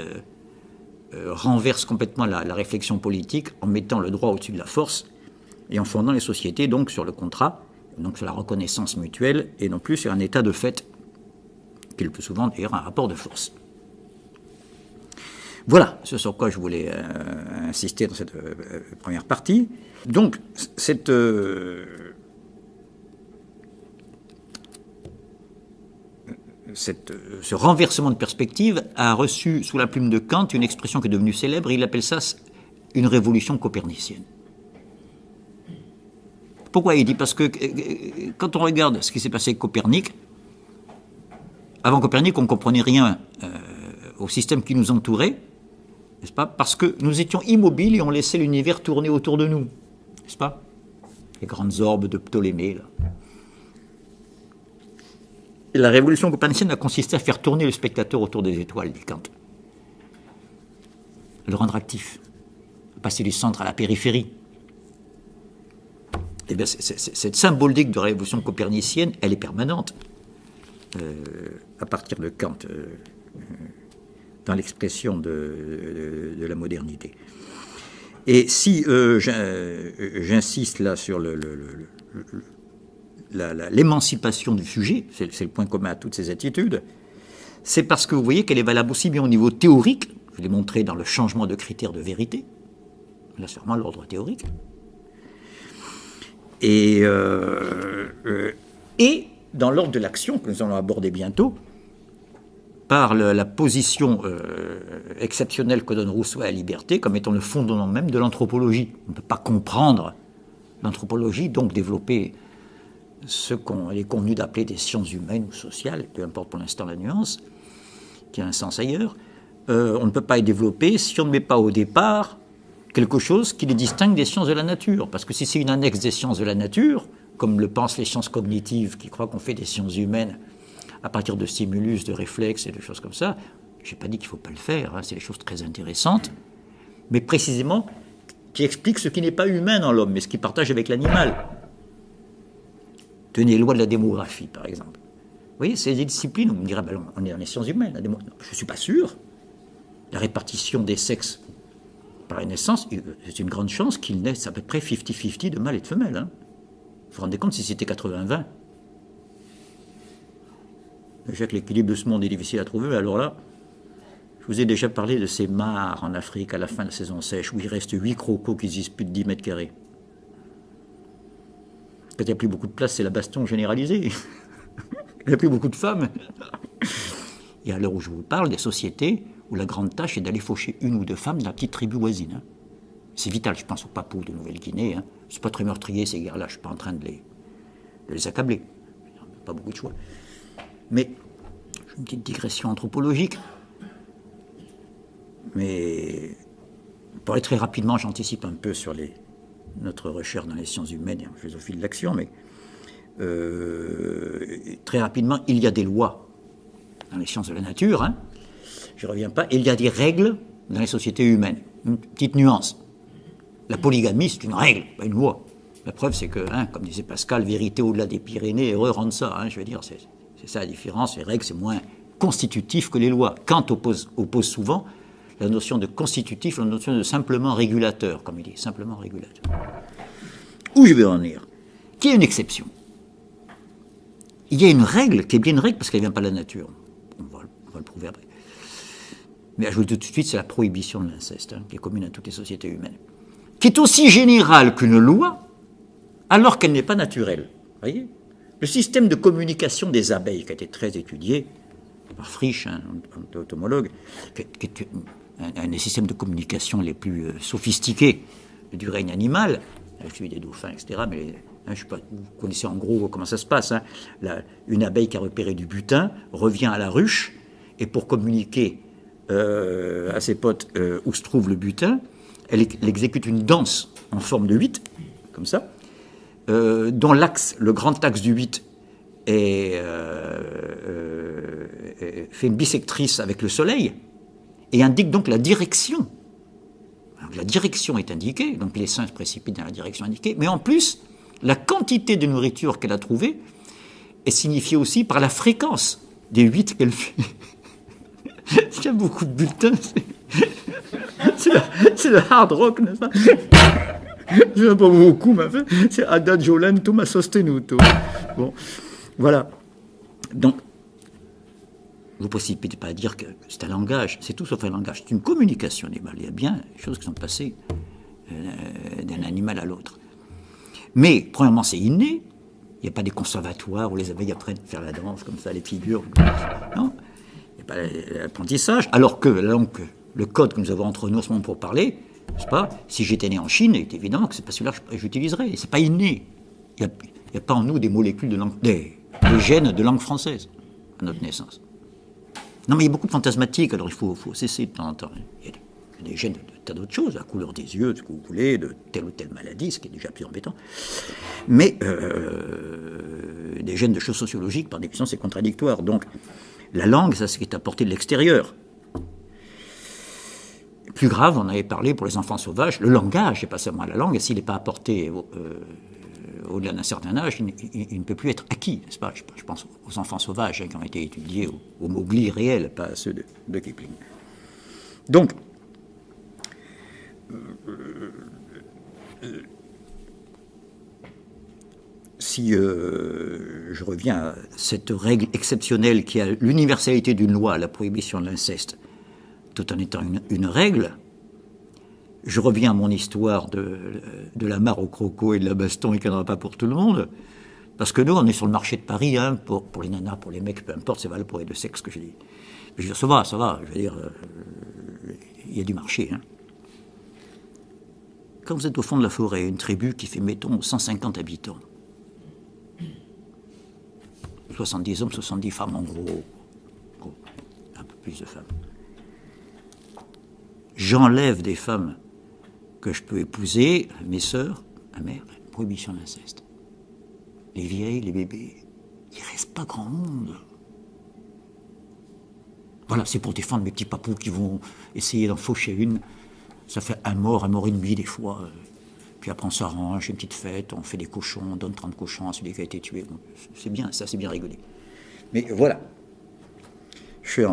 renverse complètement la réflexion politique en mettant le droit au-dessus de la force et en fondant les sociétés donc sur le contrat, donc sur la reconnaissance mutuelle et non plus sur un état de fait qui est le plus souvent d'ailleurs un rapport de force. Voilà ce sur quoi je voulais insister dans cette première partie. Donc, ce renversement de perspective a reçu sous la plume de Kant une expression qui est devenue célèbre. Il appelle ça une révolution copernicienne. Pourquoi il dit? Parce que quand on regarde ce qui s'est passé avec Copernic, avant Copernic, on ne comprenait rien au système qui nous entourait, n'est-ce pas? Parce que nous étions immobiles et on laissait l'univers tourner autour de nous, n'est-ce pas? Les grandes orbes de Ptolémée, là. Et la révolution copernicienne a consisté à faire tourner le spectateur autour des étoiles, dit Kant. Le rendre actif, passer du centre à la périphérie. Eh bien, cette symbolique de révolution copernicienne, elle est permanente à partir de Kant dans l'expression de la modernité. Et si j'insiste là sur l'émancipation du sujet, c'est le point commun à toutes ces attitudes, c'est parce que vous voyez qu'elle est valable aussi bien au niveau théorique, je l'ai montré dans le changement de critères de vérité, là c'est vraiment l'ordre théorique, et dans l'ordre de l'action que nous allons aborder bientôt, par la position exceptionnelle que donne Rousseau à la liberté comme étant le fondement même de l'anthropologie. On ne peut pas comprendre l'anthropologie, donc développer ce qu'on est convenu d'appeler des sciences humaines ou sociales, peu importe pour l'instant la nuance, qui a un sens ailleurs. On ne peut pas les développer si on ne met pas au départ quelque chose qui les distingue des sciences de la nature. Parce que si c'est une annexe des sciences de la nature, comme le pensent les sciences cognitives qui croient qu'on fait des sciences humaines à partir de stimulus, de réflexes et de choses comme ça, je n'ai pas dit qu'il ne faut pas le faire, hein, c'est des choses très intéressantes, mais précisément qui expliquent ce qui n'est pas humain dans l'homme, mais ce qu'il partage avec l'animal. Tenez les lois de la démographie, par exemple. Vous voyez, c'est des disciplines, on me dirait, ben, on est dans les sciences humaines. Non, je ne suis pas sûr. La répartition des sexes par la naissance, c'est une grande chance qu'il naisse à peu près 50-50 de mâles et de femelles. Hein. Vous vous rendez compte si c'était 80-20 ? Déjà que l'équilibre de ce monde est difficile à trouver, mais alors là, je vous ai déjà parlé de ces mares en Afrique à la fin de la saison sèche, où il reste 8 crocos qui disputent 10 mètres carrés. Quand il n'y a plus beaucoup de place, c'est la baston généralisée. Il n'y a plus beaucoup de femmes. Et à l'heure où je vous parle, des sociétés où la grande tâche est d'aller faucher une ou deux femmes de la petite tribu voisine. Hein. C'est vital, je pense aux papous de Nouvelle-Guinée. Hein. C'est pas très meurtrier ces guerres-là, je ne suis pas en train de les accabler. Pas beaucoup de choix. Mais, une petite digression anthropologique. Mais, pour aller très rapidement, j'anticipe un peu sur notre recherche dans les sciences humaines et en philosophie de l'action, mais très rapidement, il y a des lois dans les sciences de la nature, hein, je ne reviens pas, et il y a des règles dans les sociétés humaines. Une petite nuance. La polygamie, c'est une règle, pas une loi. La preuve, c'est que, hein, comme disait Pascal, vérité au-delà des Pyrénées, erreur en ça. Hein, je veux dire, c'est ça la différence. Les règles, c'est moins constitutif que les lois. Kant oppose souvent la notion de constitutif, la notion de simplement régulateur, comme il dit, simplement régulateur. Où je vais en venir? Qu'il y a une exception. Il y a une règle, qui est bien une règle parce qu'elle ne vient pas de la nature. On va le prouver après. Mais je vous le dis tout de suite, c'est la prohibition de l'inceste, hein, qui est commune à toutes les sociétés humaines, qui est aussi générale qu'une loi, alors qu'elle n'est pas naturelle. Voyez ? Le système de communication des abeilles, qui a été très étudié par Frisch, un entomologue, qui est un des systèmes de communication les plus sophistiqués du règne animal, celui des dauphins, etc. Mais hein, je sais pas, vous connaissez en gros comment ça se passe. Hein. Une abeille qui a repéré du butin revient à la ruche, et pour communiquer à ses potes où se trouve le butin, elle exécute une danse en forme de 8, comme ça, dont l'axe, le grand axe du 8 fait une bissectrice avec le soleil et indique donc la direction. Alors, la direction est indiquée, donc l'essaim se précipite dans la direction indiquée, mais en plus, la quantité de nourriture qu'elle a trouvée est signifiée aussi par la fréquence des 8 qu'elle fait. Il y a beaucoup de bulletins, c'est le hard rock, n'est-ce pas? Je n'en ai pas beaucoup, mais c'est Adagio lento ma sostenuto. Bon, voilà. Donc, ne vous précipitez pas à dire que c'est un langage, c'est tout sauf un langage, c'est une communication animale. Il y a bien des choses qui sont passées d'un animal à l'autre. Mais, premièrement, c'est inné. Il n'y a pas des conservatoires où les abeilles apprennent à faire la danse, comme ça, les figures. Non, il n'y a pas l'apprentissage. Alors que la langue, le code que nous avons entre nous en ce moment pour parler, n'est-ce pas, si j'étais né en Chine, il est évident que ce n'est pas celui-là que j'utiliserais. Ce n'est pas inné. Il n'y a pas en nous des molécules de langue, des gènes de langue française à notre naissance. Non, mais il y a beaucoup de fantasmatiques, alors il faut cesser de temps en temps. Il y a des gènes de tas d'autres choses, la couleur des yeux, ce que vous voulez, de telle ou telle maladie, ce qui est déjà plus embêtant. Mais des gènes de choses sociologiques, par définition, c'est contradictoire. Donc, la langue, ça, c'est ce qui est apporté de l'extérieur. Plus grave, on avait parlé pour les enfants sauvages, le langage, c'est pas seulement la langue, et s'il n'est pas apporté au-delà d'un certain âge, il ne peut plus être acquis, n'est-ce pas ? Je pense aux enfants sauvages qui ont été étudiés, aux Mowgli réels, pas à ceux de Kipling. Donc, si je reviens à cette règle exceptionnelle qui a l'universalité d'une loi, la prohibition de l'inceste, tout en étant une règle, je reviens à mon histoire de la mare au croco et de la baston et qu'il n'y en aura pas pour tout le monde, parce que nous, on est sur le marché de Paris, hein, pour les nanas, pour les mecs, peu importe, c'est valable pour les deux sexes que je dis. Mais je veux dire, ça va, je veux dire, il y a du marché. Hein. Quand vous êtes au fond de la forêt, une tribu qui fait, mettons, 150 habitants, 70 hommes, 70 femmes en gros, un peu plus de femmes. J'enlève des femmes que je peux épouser, mes sœurs, ma mère, prohibition de l'inceste. Les vieilles, les bébés, il ne reste pas grand monde. Voilà, c'est pour défendre mes petits papous qui vont essayer d'en faucher une. Ça fait un mort et demi des fois. Puis après on s'arrange, une petite fête, on fait des cochons, on donne 30 cochons à celui qui a été tué. Bon, c'est bien, ça c'est bien rigolé. Mais voilà. Je suis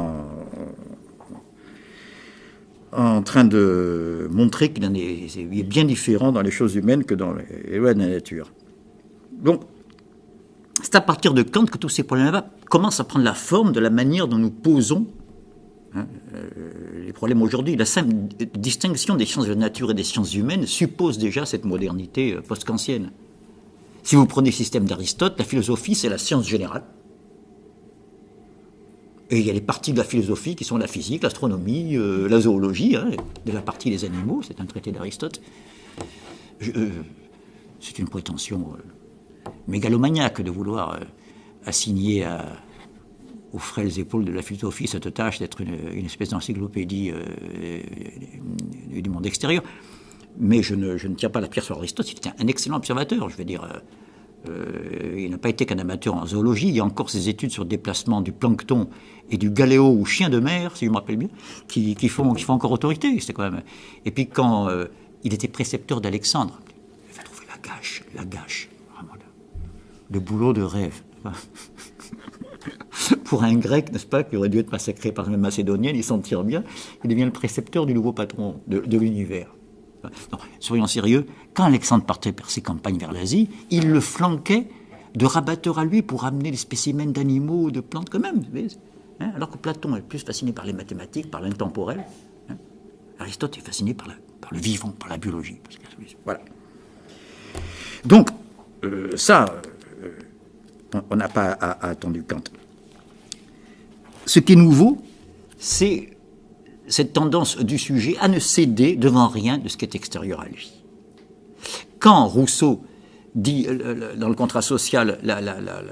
en train de montrer qu'il est bien différent dans les choses humaines que dans les lois de la nature. Donc, c'est à partir de Kant que tous ces problèmes-là commencent à prendre la forme de la manière dont nous posons les problèmes aujourd'hui. La simple distinction des sciences de la nature et des sciences humaines suppose déjà cette modernité post-kantienne. Si vous prenez le système d'Aristote, la philosophie, c'est la science générale. Et il y a les parties de la philosophie qui sont la physique, l'astronomie, la zoologie, hein, de la partie des animaux, c'est un traité d'Aristote. C'est une prétention mégalomaniaque de vouloir assigner aux frêles épaules de la philosophie cette tâche d'être une espèce d'encyclopédie du monde extérieur. Mais je ne tire pas la pierre sur Aristote, c'était un excellent observateur, je veux dire. Il n'a pas été qu'un amateur en zoologie. Il y a encore ces études sur le déplacement du plancton et du galéo ou chien de mer, si je me rappelle bien, qui font encore autorité. C'était quand même. Et puis quand il était précepteur d'Alexandre, il va trouver la gâche, vraiment le boulot de rêve. Pour un Grec, n'est-ce pas, qui aurait dû être massacré par un Macédonien, il s'en tire bien. Il devient le précepteur du nouveau patron de l'univers. Non, soyons sérieux, quand Alexandre partait par ses campagnes vers l'Asie, il le flanquait de rabatteurs à lui pour amener des spécimens d'animaux, de plantes quand même. Hein, alors que Platon est plus fasciné par les mathématiques, par l'intemporel. Hein, Aristote est fasciné par le vivant, par la biologie. Voilà. Donc, on n'a pas attendu Kant. Ce qui est nouveau, c'est cette tendance du sujet à ne céder devant rien de ce qui est extérieur à lui. Quand Rousseau dit dans le contrat social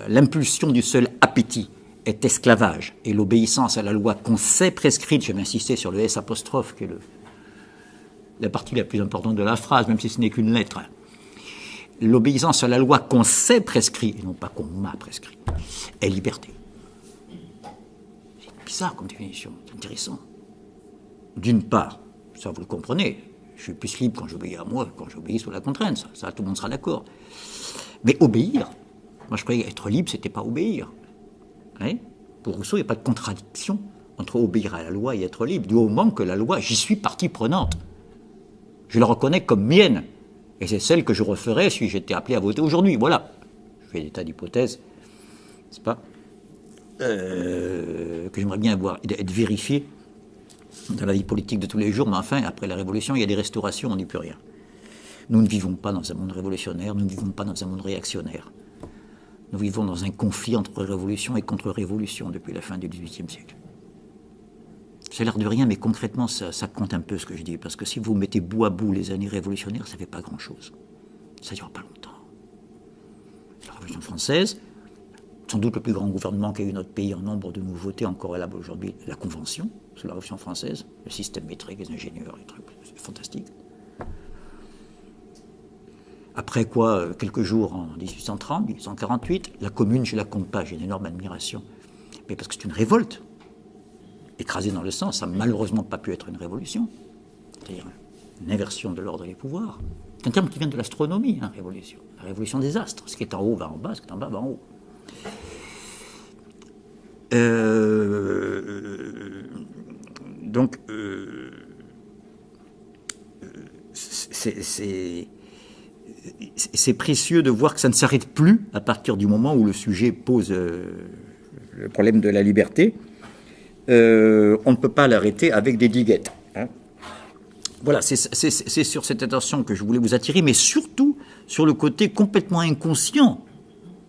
l'impulsion du seul appétit est esclavage et l'obéissance à la loi qu'on sait prescrite, je vais insister sur le S apostrophe qui est la partie la plus importante de la phrase, même si ce n'est qu'une lettre, l'obéissance à la loi qu'on sait prescrite, et non pas qu'on m'a prescrit, est liberté. C'est bizarre comme définition, c'est intéressant. D'une part, ça vous le comprenez, je suis plus libre quand j'obéis à moi que quand j'obéis sous la contrainte, ça tout le monde sera d'accord. Mais obéir, moi je croyais être libre, c'était pas obéir. Hein? Pour Rousseau, il n'y a pas de contradiction entre obéir à la loi et être libre, du moment que la loi, j'y suis partie prenante. Je la reconnais comme mienne, et c'est celle que je referais si j'étais appelé à voter aujourd'hui. Voilà, je fais des tas d'hypothèses, n'est-ce pas ? que j'aimerais bien voir être vérifié dans la vie politique de tous les jours, mais enfin, après la Révolution, il y a des restaurations, on n'y peut rien. Nous ne vivons pas dans un monde révolutionnaire, nous ne vivons pas dans un monde réactionnaire. Nous vivons dans un conflit entre révolution et contre-révolution depuis la fin du XVIIIe siècle. Ça a l'air de rien, mais concrètement, ça compte un peu ce que je dis, parce que si vous mettez bout à bout les années révolutionnaires, ça ne fait pas grand-chose. Ça ne dure pas longtemps. La Révolution française, sans doute le plus grand gouvernement qu'a eu notre pays en nombre de nouveautés encore valable aujourd'hui, la Convention, sous la Révolution française, le système métrique, les ingénieurs, les trucs, c'est fantastique. Après quoi, quelques jours en 1830, 1848, la Commune, je ne la compte pas, j'ai une énorme admiration, mais parce que c'est une révolte. Écrasée dans le sang, ça n'a malheureusement pas pu être une révolution, c'est-à-dire une inversion de l'ordre des pouvoirs. C'est un terme qui vient de l'astronomie, hein, révolution. La révolution des astres, ce qui est en haut va en bas, ce qui est en bas va en haut. Donc, c'est précieux de voir que ça ne s'arrête plus à partir du moment où le sujet pose le problème de la liberté. On ne peut pas l'arrêter avec des diguettes. Hein. Voilà, c'est sur cette attention que je voulais vous attirer, mais surtout sur le côté complètement inconscient,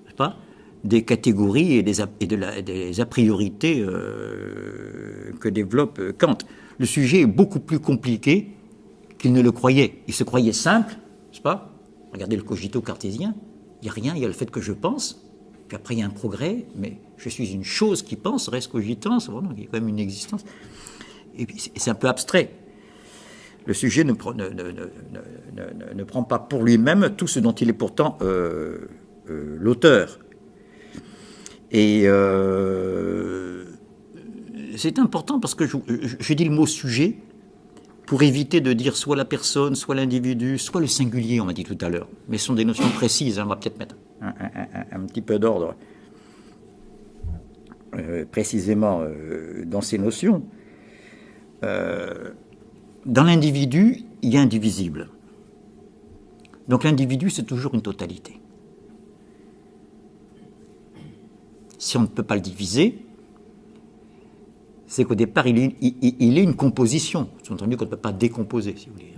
n'est-ce pas, des catégories et des a priorités que développe Kant. Le sujet est beaucoup plus compliqué qu'il ne le croyait. Il se croyait simple, n'est-ce pas? Regardez le cogito cartésien, il n'y a rien, il y a le fait que je pense, puis après il y a un progrès, mais je suis une chose qui pense, reste cogitans, donc il y a quand même une existence. Et puis c'est un peu abstrait. Le sujet ne prend pas pour lui-même tout ce dont il est pourtant l'auteur. Et c'est important parce que j'ai dit le mot sujet pour éviter de dire soit la personne, soit l'individu, soit le singulier, on m'a dit tout à l'heure. Mais ce sont des notions précises, hein, on va peut-être mettre un petit peu d'ordre précisément dans ces notions. Dans l'individu, il y a un indivisible. Donc l'individu, c'est toujours une totalité. Si on ne peut pas le diviser, c'est qu'au départ, il est une composition. C'est entendu qu'on ne peut pas décomposer, si vous voulez,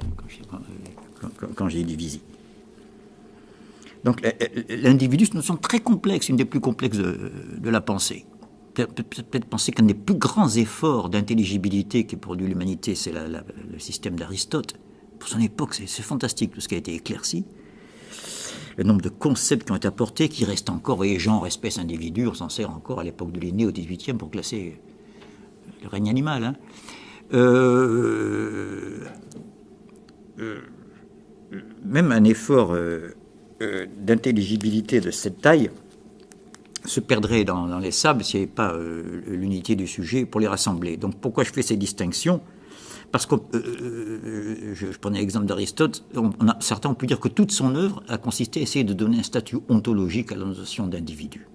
quand j'ai divisé. Donc l'individu, c'est une notion très complexe, une des plus complexes de la pensée. Peut-être penser qu'un des plus grands efforts d'intelligibilité qui produit l'humanité, c'est le système d'Aristote. Pour son époque, c'est fantastique tout ce qui a été éclairci. Le nombre de concepts qui ont été apportés, qui restent encore, vous voyez, genre, espèce, individu, on s'en sert encore à l'époque de Linné, au XVIIIe, pour classer le règne animal. Hein. Même un effort d'intelligibilité de cette taille se perdrait dans les sables s'il n'y avait pas l'unité du sujet pour les rassembler. Donc pourquoi je fais ces distinctions? Parce que, je prenais l'exemple d'Aristote, certains ont pu dire que toute son œuvre a consisté à essayer de donner un statut ontologique à la notion d'individu.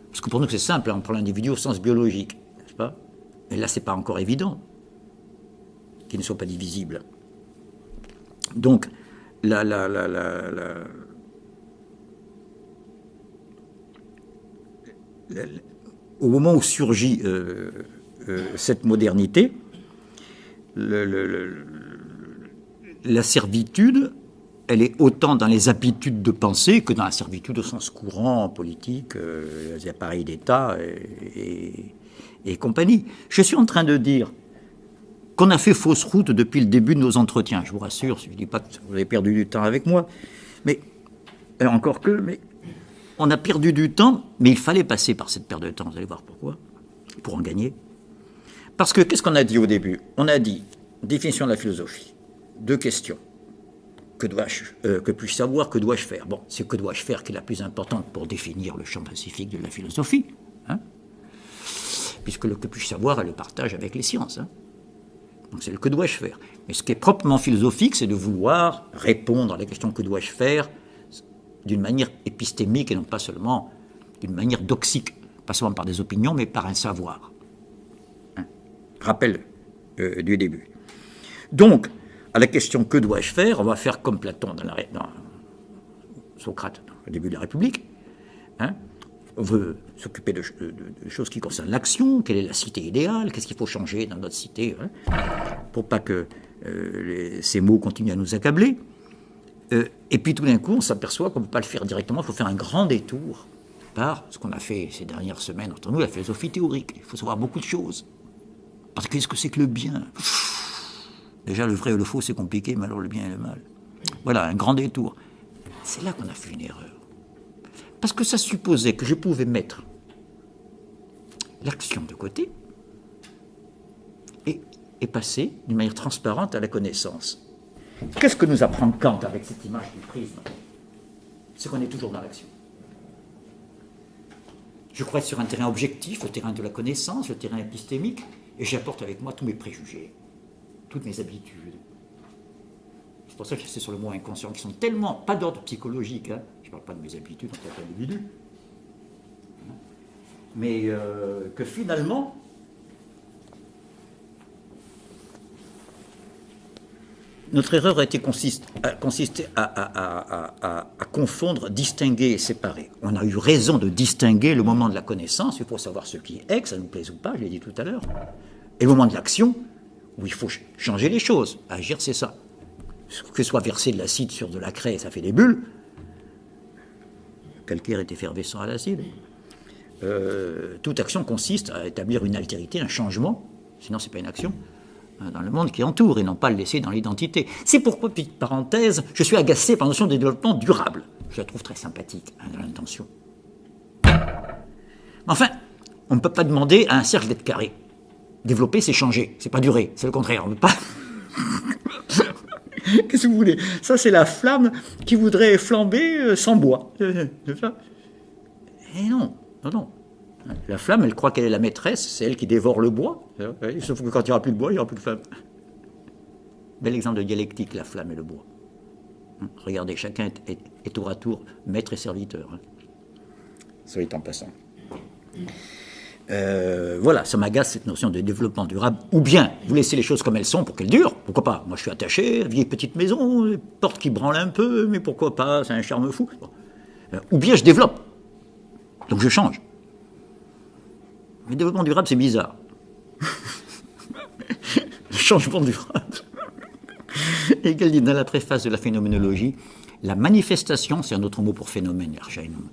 Parce que pour nous c'est simple, on prend l'individu au sens biologique, n'est-ce pas? Mais là c'est pas encore évident qu'il ne soit pas divisible. Donc, au moment où surgit cette modernité, la servitude, elle est autant dans les habitudes de pensée que dans la servitude au sens courant, politique, les appareils d'État et compagnie. Je suis en train de dire qu'on a fait fausse route depuis le début de nos entretiens. Je vous rassure, je ne dis pas que vous avez perdu du temps avec moi, mais encore que, mais on a perdu du temps, mais il fallait passer par cette perte de temps, vous allez voir pourquoi, pour en gagner. Parce que, qu'est-ce qu'on a dit au début? On a dit, définition de la philosophie, 2 questions. Que puis-je savoir, que dois-je faire? Bon, c'est que dois-je faire qui est la plus importante pour définir le champ pacifique de la philosophie, hein, puisque le que puis-je savoir est le partage avec les sciences. Hein. Donc c'est le que dois-je faire. Mais ce qui est proprement philosophique, c'est de vouloir répondre à la question que dois-je faire d'une manière épistémique et non pas seulement d'une manière doxique, pas seulement par des opinions, mais par un savoir. Hein. Rappel du début. Donc, à la question que dois-je faire, on va faire comme Platon dans Socrate, au début de la République. Hein. On veut s'occuper de choses qui concernent l'action, quelle est la cité idéale, qu'est-ce qu'il faut changer dans notre cité, hein, pour pas que ces mots continuent à nous accabler. Et puis tout d'un coup, on s'aperçoit qu'on ne peut pas le faire directement, il faut faire un grand détour par ce qu'on a fait ces dernières semaines entre nous, la philosophie théorique. Il faut savoir beaucoup de choses. Parce que qu'est-ce que c'est que le bien? Déjà, le vrai et le faux, c'est compliqué, mais alors le bien et le mal. Voilà, un grand détour. C'est là qu'on a fait une erreur. Parce que ça supposait que je pouvais mettre l'action de côté et passer d'une manière transparente à la connaissance. Qu'est-ce que nous apprend Kant avec cette image du prisme? C'est qu'on est toujours dans l'action. Je crois être sur un terrain objectif, le terrain de la connaissance, le terrain épistémique, et j'apporte avec moi tous mes préjugés, toutes mes habitudes. C'est pour ça que je suis sur le mot inconscient, qui sont tellement, pas d'ordre psychologique, hein. Je ne parle pas de mes habitudes en tant qu'individu, mais que finalement, notre erreur a été consisté à confondre, distinguer et séparer. On a eu raison de distinguer le moment de la connaissance, il faut savoir ce qui est, que ça nous plaise ou pas, je l'ai dit tout à l'heure, et le moment de l'action, où il faut changer les choses. Agir, c'est ça. Que soit versé de l'acide sur de la craie, ça fait des bulles. Le calcaire est effervescent à l'acide. Toute action consiste à établir une altérité, un changement, sinon c'est pas une action, dans le monde qui entoure et non pas le laisser dans l'identité. C'est pourquoi, petite parenthèse, je suis agacé par la notion de développement durable. Je la trouve très sympathique, dans l'intention. Enfin, on ne peut pas demander à un cercle d'être carré. Développer, c'est changer, c'est pas durer, c'est le contraire. On ne peut pas. Qu'est-ce que vous voulez? Ça, c'est la flamme qui voudrait flamber sans bois. Et non, non, non. La flamme, elle croit qu'elle est la maîtresse, c'est elle qui dévore le bois. Sauf que quand il n'y aura plus de bois, il n'y aura plus de flamme. Bel exemple de dialectique, la flamme et le bois. Regardez, chacun est tour à tour maître et serviteur. Soit en passant. Voilà, ça m'agace cette notion de développement durable. Ou bien, vous laissez les choses comme elles sont pour qu'elles durent. Pourquoi pas? Moi, je suis attaché, vieille petite maison, porte qui branle un peu, mais pourquoi pas? C'est un charme fou. Bon. Ou bien je développe. Donc je change. Le développement durable, c'est bizarre. Le changement durable. Et qu'elle dit dans la préface de la phénoménologie, la manifestation, c'est un autre mot pour phénomène, l'Erscheinung,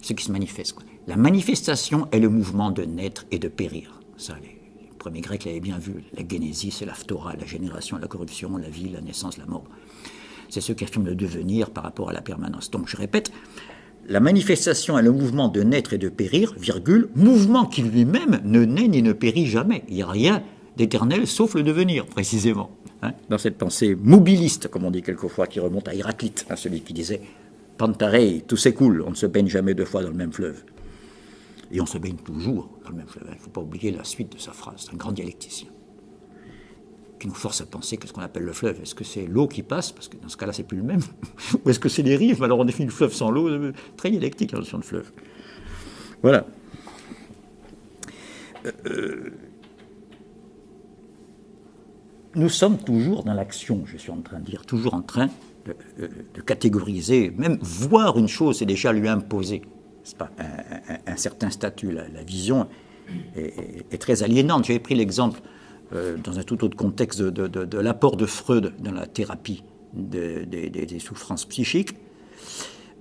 ce qui se manifeste, quoi. La manifestation est le mouvement de naître et de périr. Ça, les premiers Grecs l'avaient bien vu. La génésis, c'est l'aphtora, la génération, la corruption, la vie, la naissance, la mort. C'est ceux qui affirment le devenir par rapport à la permanence. Donc, je répète, la manifestation est le mouvement de naître et de périr, virgule, mouvement qui lui-même ne naît ni ne périt jamais. Il n'y a rien d'éternel sauf le devenir, précisément. Dans cette pensée mobiliste, comme on dit quelquefois, qui remonte à Héraclite, celui qui disait « Pantarei, tout s'écoule, on ne se baigne jamais deux fois dans le même fleuve ». Et on se baigne toujours dans le même fleuve. Il ne faut pas oublier la suite de sa phrase. C'est un grand dialecticien qui nous force à penser que ce qu'on appelle le fleuve, est-ce que c'est l'eau qui passe, parce que dans ce cas-là, c'est plus le même, ou est-ce que c'est les rives? Alors on définit le fleuve sans l'eau, très dialectique la notion de fleuve. Voilà. Nous sommes toujours dans l'action, je suis en train de dire, toujours en train de catégoriser, même voir une chose, c'est déjà lui imposer. C'est pas un certain statut. La vision est très aliénante. J'avais pris l'exemple, dans un tout autre contexte, de l'apport de Freud dans la thérapie des souffrances psychiques.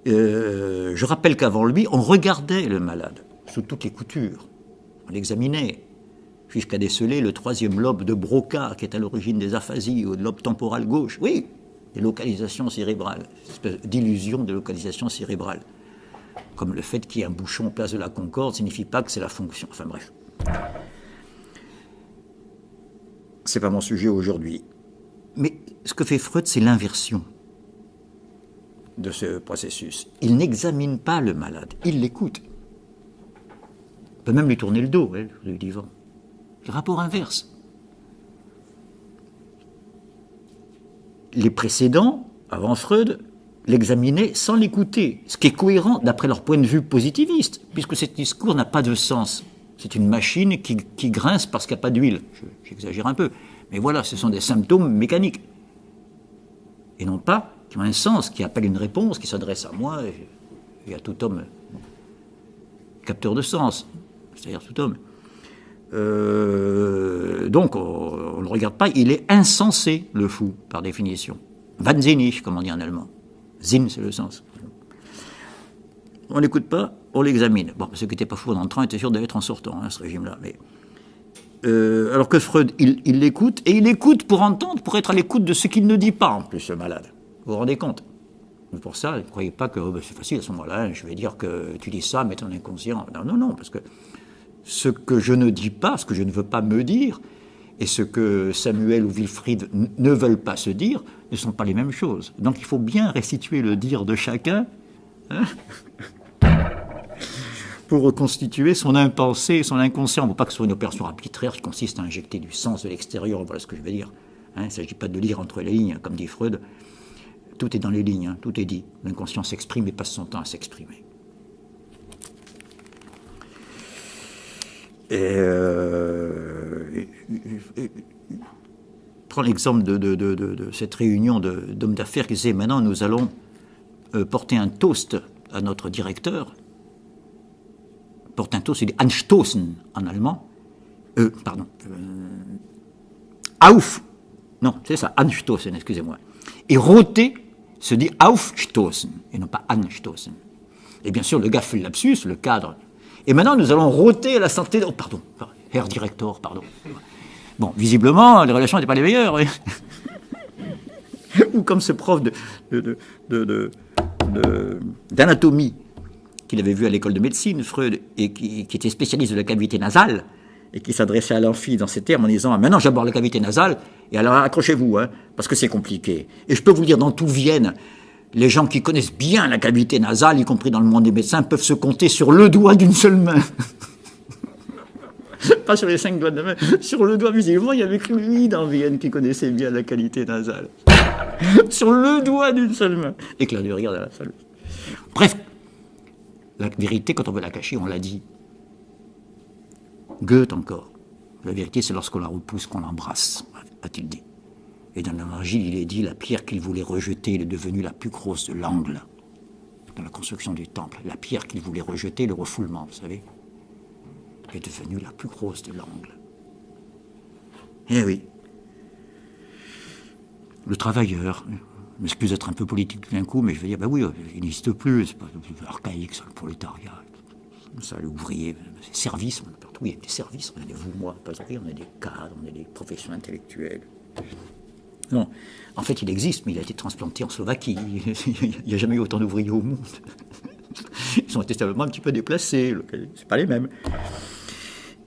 Je rappelle qu'avant lui, on regardait le malade sous toutes les coutures. On l'examinait jusqu'à déceler le troisième lobe de Broca, qui est à l'origine des aphasies, ou le lobe temporal gauche. Oui, des localisations cérébrales, une espèce d'illusion de localisation cérébrale. Comme le fait qu'il y ait un bouchon place de la Concorde ne signifie pas que c'est la fonction. Enfin bref. C'est pas mon sujet aujourd'hui. Mais ce que fait Freud, c'est l'inversion de ce processus. Il n'examine pas le malade, il l'écoute. On peut même lui tourner le dos, le divan. Le rapport inverse. Les précédents, avant Freud, l'examinaient sans l'écouter, ce qui est cohérent d'après leur point de vue positiviste, puisque ce discours n'a pas de sens. C'est une machine qui grince parce qu'il n'y a pas d'huile. J'exagère un peu. Mais voilà, ce sont des symptômes mécaniques. Et non pas qui ont un sens, qui appellent une réponse, qui s'adresse à moi et à tout homme capteur de sens, c'est-à-dire tout homme. Donc, on ne le regarde pas, il est insensé, le fou, par définition. Wahnsinnig, comme on dit en allemand. Sinn, c'est le sens. On n'écoute pas, on l'examine. Bon, ceux qui n'étaient pas fous en entrant étaient sûrs d'être en sortant, ce régime-là. Mais, alors que Freud, il l'écoute, et il écoute pour entendre, pour être à l'écoute de ce qu'il ne dit pas, en plus, ce malade. Vous vous rendez compte? Pour ça, ne croyez pas que c'est facile à ce moment-là, je vais dire que tu dis ça, mais ton inconscient. Non, parce que ce que je ne dis pas, ce que je ne veux pas me dire, et ce que Samuel ou Wilfried ne veulent pas se dire, ne sont pas les mêmes choses. Donc il faut bien restituer le dire de chacun, hein, pour reconstituer son impensé, son inconscient. Il ne faut pas que ce soit une opération arbitraire qui consiste à injecter du sens de l'extérieur, voilà ce que je veux dire. Il ne s'agit pas de lire entre les lignes, comme dit Freud. Tout est dans les lignes, tout est dit. L'inconscient s'exprime et passe son temps à s'exprimer. Prends l'exemple de cette réunion d'hommes d'affaires qui disaient maintenant nous allons porter un toast à notre directeur. Porter un toast, c'est anstoßen en allemand. Auf. Non, c'est ça, anstoßen, excusez-moi. Et rôter se dit aufstoßen et non pas anstoßen. Et bien sûr, le gars fait le lapsus, le cadre. Et maintenant, nous allons rôter à la santé. Oh, pardon, Herr Director, pardon. Bon, visiblement, les relations n'étaient pas les meilleures. Oui. Ou comme ce prof d'anatomie qu'il avait vu à l'école de médecine, Freud, et qui était spécialiste de la cavité nasale, et qui s'adressait à l'amphi dans ces termes en disant « Maintenant, j'aborde la cavité nasale, et alors accrochez-vous, hein, parce que c'est compliqué. » Et je peux vous dire, dans tout Vienne, les gens qui connaissent bien la cavité nasale, y compris dans le monde des médecins, peuvent se compter sur le doigt d'une seule main. Pas sur les 5 doigts de la main, sur le doigt, visiblement, il y avait que lui dans Vienne qui connaissait bien la cavité nasale. Sur le doigt d'une seule main. Éclat de rire dans la salle. Bref, la vérité, quand on veut la cacher, on l'a dit. Goethe encore. La vérité, c'est lorsqu'on la repousse qu'on l'embrasse, a-t-il dit. Et dans l'Évangile, il est dit, la pierre qu'il voulait rejeter, elle est devenue la plus grosse de l'angle. Dans la construction du temple, la pierre qu'il voulait rejeter, le refoulement, vous savez, est devenue la plus grosse de l'angle. Eh oui. Le travailleur, je m'excuse d'être un peu politique d'un coup, mais je veux dire, ben oui, il n'existe plus, c'est pas archaïque, ça, le prolétariat, ça, l'ouvrier, c'est services, partout, il y a des services, on a des vous, moi, pas on a des cadres, on a des professions intellectuelles. Non, en fait, il existe, mais il a été transplanté en Slovaquie. Il n'y a jamais eu autant d'ouvriers au monde. Ils sont incontestablement un petit peu déplacés, c'est pas les mêmes.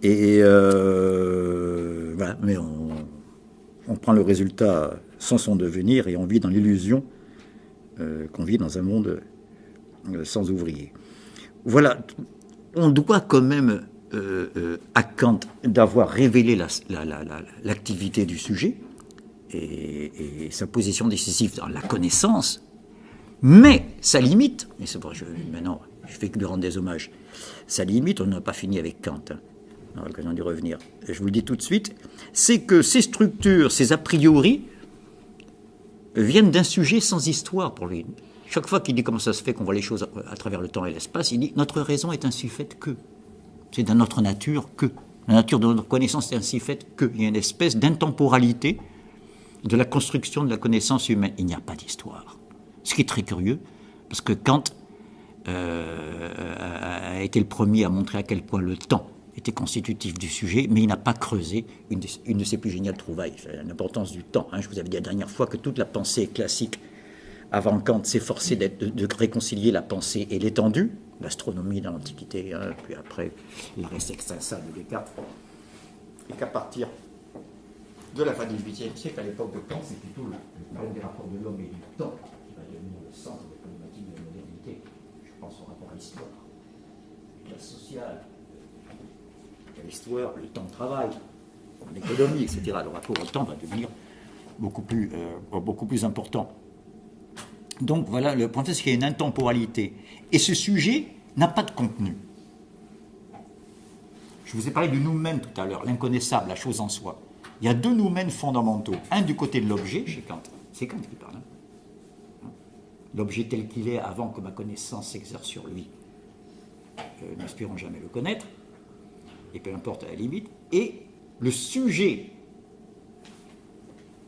Et voilà, mais on prend le résultat sans son devenir et on vit dans l'illusion qu'on vit dans un monde sans ouvriers. Voilà, on doit quand même à Kant d'avoir révélé l'activité du sujet et sa position décisive dans la connaissance, mais sa limite, et c'est pour maintenant je fais que lui rendre des hommages, sa limite, on n'a pas fini avec Kant, hein, on aura l'occasion d'y revenir, et je vous le dis tout de suite, c'est que ces structures, ces a priori, viennent d'un sujet sans histoire pour lui. Chaque fois qu'il dit comment ça se fait qu'on voit les choses à travers le temps et l'espace, il dit notre raison est ainsi faite que. C'est dans notre nature que. La nature de notre connaissance est ainsi faite que. Il y a une espèce d'intemporalité de la construction de la connaissance humaine. Il n'y a pas d'histoire. Ce qui est très curieux, parce que Kant a été le premier à montrer à quel point le temps était constitutif du sujet, mais il n'a pas creusé une de ses plus géniales trouvailles, l'importance du temps. Hein. Je vous avais dit la dernière fois que toute la pensée classique avant Kant s'efforçait de réconcilier la pensée et l'étendue, l'astronomie dans l'Antiquité, hein, puis après la res extensa de Descartes, et qu'à partir de la fin du XVIIIe siècle, à l'époque de Kant, c'est plutôt le problème des rapports de l'homme et du temps qui va devenir le centre des problématiques de la modernité. Je pense au rapport à l'histoire, la classe sociale, l'histoire, le temps de travail, l'économie, etc. Le rapport au temps va devenir beaucoup plus important. Donc voilà, le point, c'est qu'il y a une intemporalité. Et ce sujet n'a pas de contenu. Je vous ai parlé du noumen tout à l'heure, l'inconnaissable, la chose en soi. Il y a deux noumens fondamentaux. Un du côté de l'objet, chez Kant. C'est Kant qui parle. Hein. L'objet tel qu'il est avant que ma connaissance s'exerce sur lui. n'espérons jamais le connaître, et peu importe à la limite, et le sujet,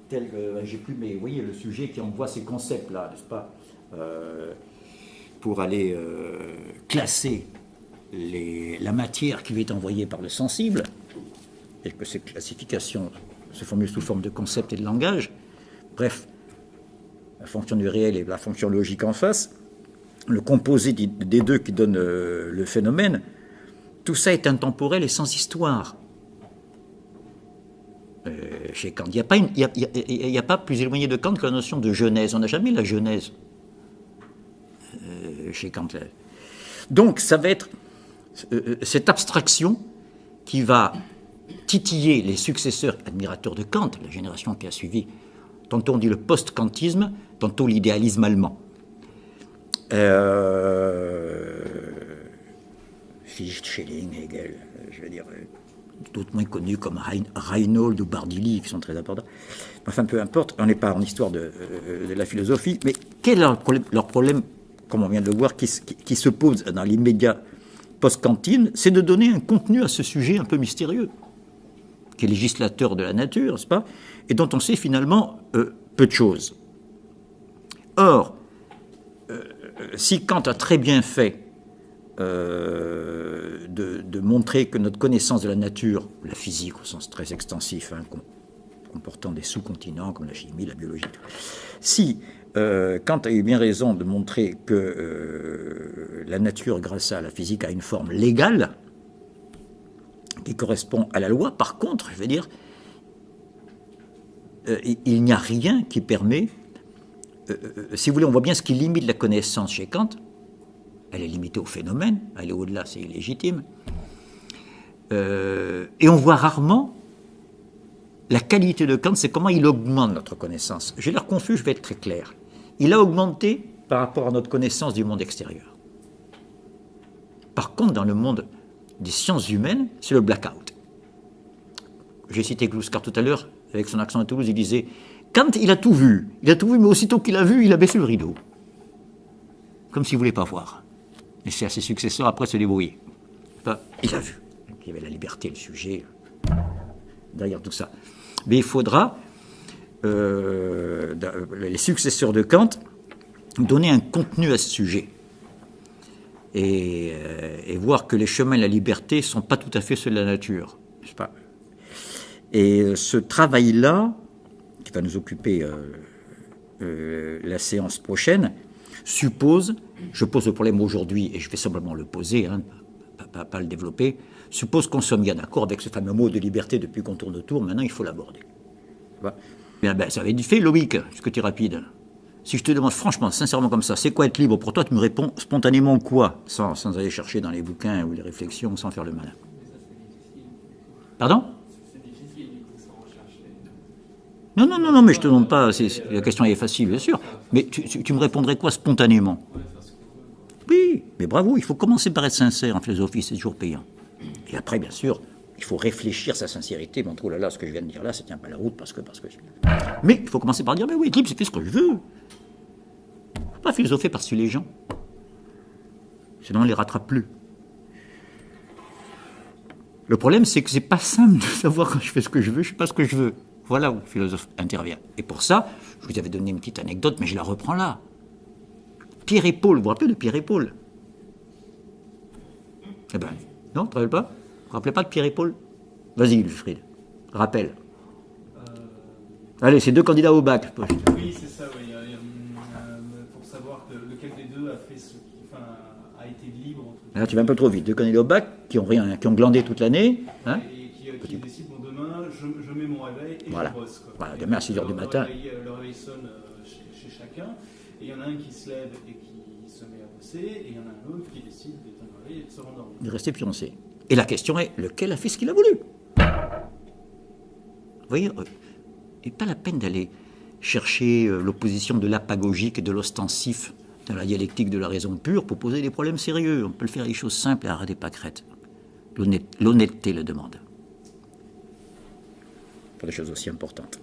tel que, j'ai plus, mais vous voyez, le sujet qui envoie ces concepts-là, n'est-ce pas, pour aller classer la matière qui lui est envoyée par le sensible, et que cette classification se formule sous forme de concept et de langage, bref, la fonction du réel et la fonction logique en face, le composé des deux qui donne le phénomène, tout ça est intemporel et sans histoire. Chez Kant, il n'y a pas plus éloigné de Kant que la notion de genèse. On n'a jamais la genèse chez Kant. Donc, ça va être cette abstraction qui va titiller les successeurs admirateurs de Kant, la génération qui a suivi. Tantôt on dit le post-kantisme, tantôt l'idéalisme allemand. Fichte, Schelling, Hegel, je veux dire, d'autres moins connus comme Reinhold ou Bardili, qui sont très importants. Enfin, peu importe, on n'est pas en histoire de la philosophie, mais quel est leur problème, comme on vient de le voir, qui se pose dans l'immédiat post-kantine, c'est de donner un contenu à ce sujet un peu mystérieux, qui est législateur de la nature, n'est-ce pas, et dont on sait finalement peu de choses. Or, si Kant a très bien fait de montrer que notre connaissance de la nature, la physique au sens très extensif, comportant des sous-continents comme la chimie, la biologie, si Kant a eu bien raison de montrer que la nature, grâce à la physique, a une forme légale qui correspond à la loi, par contre, je veux dire, il n'y a rien qui permet, si vous voulez, on voit bien ce qui limite la connaissance chez Kant. Elle est limitée au phénomène, aller au-delà, c'est illégitime. Et on voit rarement la qualité de Kant, c'est comment il augmente notre connaissance. J'ai l'air confus, je vais être très clair. Il a augmenté par rapport à notre connaissance du monde extérieur. Par contre, dans le monde des sciences humaines, c'est le blackout. J'ai cité Kluskar tout à l'heure, avec son accent à Toulouse, il disait « Kant, il a tout vu, mais aussitôt qu'il a vu, il a baissé le rideau. » Comme s'il ne voulait pas voir. Et c'est à ses successeurs après se débrouiller. Enfin, il a vu qu'il y avait la liberté, le sujet, derrière tout ça. Mais il faudra, les successeurs de Kant, donner un contenu à ce sujet. Et voir que les chemins de la liberté ne sont pas tout à fait ceux de la nature. N'est-ce pas ? Et ce travail-là, qui va nous occuper la séance prochaine, suppose, je pose le problème aujourd'hui, et je vais simplement le poser, pas le développer, suppose qu'on soit bien d'accord avec ce fameux mot de liberté depuis qu'on tourne autour, maintenant il faut l'aborder. Bien, ça va être fait, Loïc, parce que tu es rapide. Si je te demande franchement, sincèrement comme ça, c'est quoi être libre pour toi, tu me réponds spontanément quoi, sans aller chercher dans les bouquins ou les réflexions, sans faire le malin. Pardon ? C'est difficile, sans rechercher. Non, mais je te demande pas, la question est facile, bien sûr, mais tu me répondrais quoi spontanément ? Oui, mais bravo, il faut commencer par être sincère en philosophie, c'est toujours payant. Et après, bien sûr, il faut réfléchir sa sincérité, mais oh là là, ce que je viens de dire là, ça tient pas la route, parce que... Mais il faut commencer par dire, mais oui, libre, c'est fait ce que je veux. Faut pas philosopher par-dessus les gens. Sinon, on ne les rattrape plus. Le problème, c'est que c'est pas simple de savoir quand je fais ce que je veux, je sais pas ce que je veux. Voilà où le philosophe intervient. Et pour ça, je vous avais donné une petite anecdote, mais je la reprends là. Pierre et Paul, vous vous rappelez de Pierre et Paul ? Eh ben, non, tu ne te rappelles pas ? Vous ne vous rappelez pas de Pierre et Paul ? Vas-y, Wilfried, rappelle. Allez, c'est 2 candidats au bac. Oui, c'est ça, oui. Pour savoir lequel des deux a été libre. Là, tu vas un peu trop vite. 2 candidats au bac qui ont glandé toute l'année. Hein, et qui décident, bon, demain, je mets mon réveil et voilà. je bosse. Quoi. Voilà, demain à 6h du matin. Le réveil sonne chez chacun. Et il y en a un qui se lève et qui se met à bosser. Et il y en a un autre qui décide d'éteindre le réveil et de se rendormir. De rester pioncé. Et la question est, lequel a fait ce qu'il a voulu ? Vous voyez, il n'est pas la peine d'aller chercher l'opposition de l'apagogique et de l'ostensif dans la dialectique de la raison pure pour poser des problèmes sérieux. On peut le faire avec des choses simples et arrêter des pâquerettes. L'honnêteté le demande. Pour des choses aussi importantes.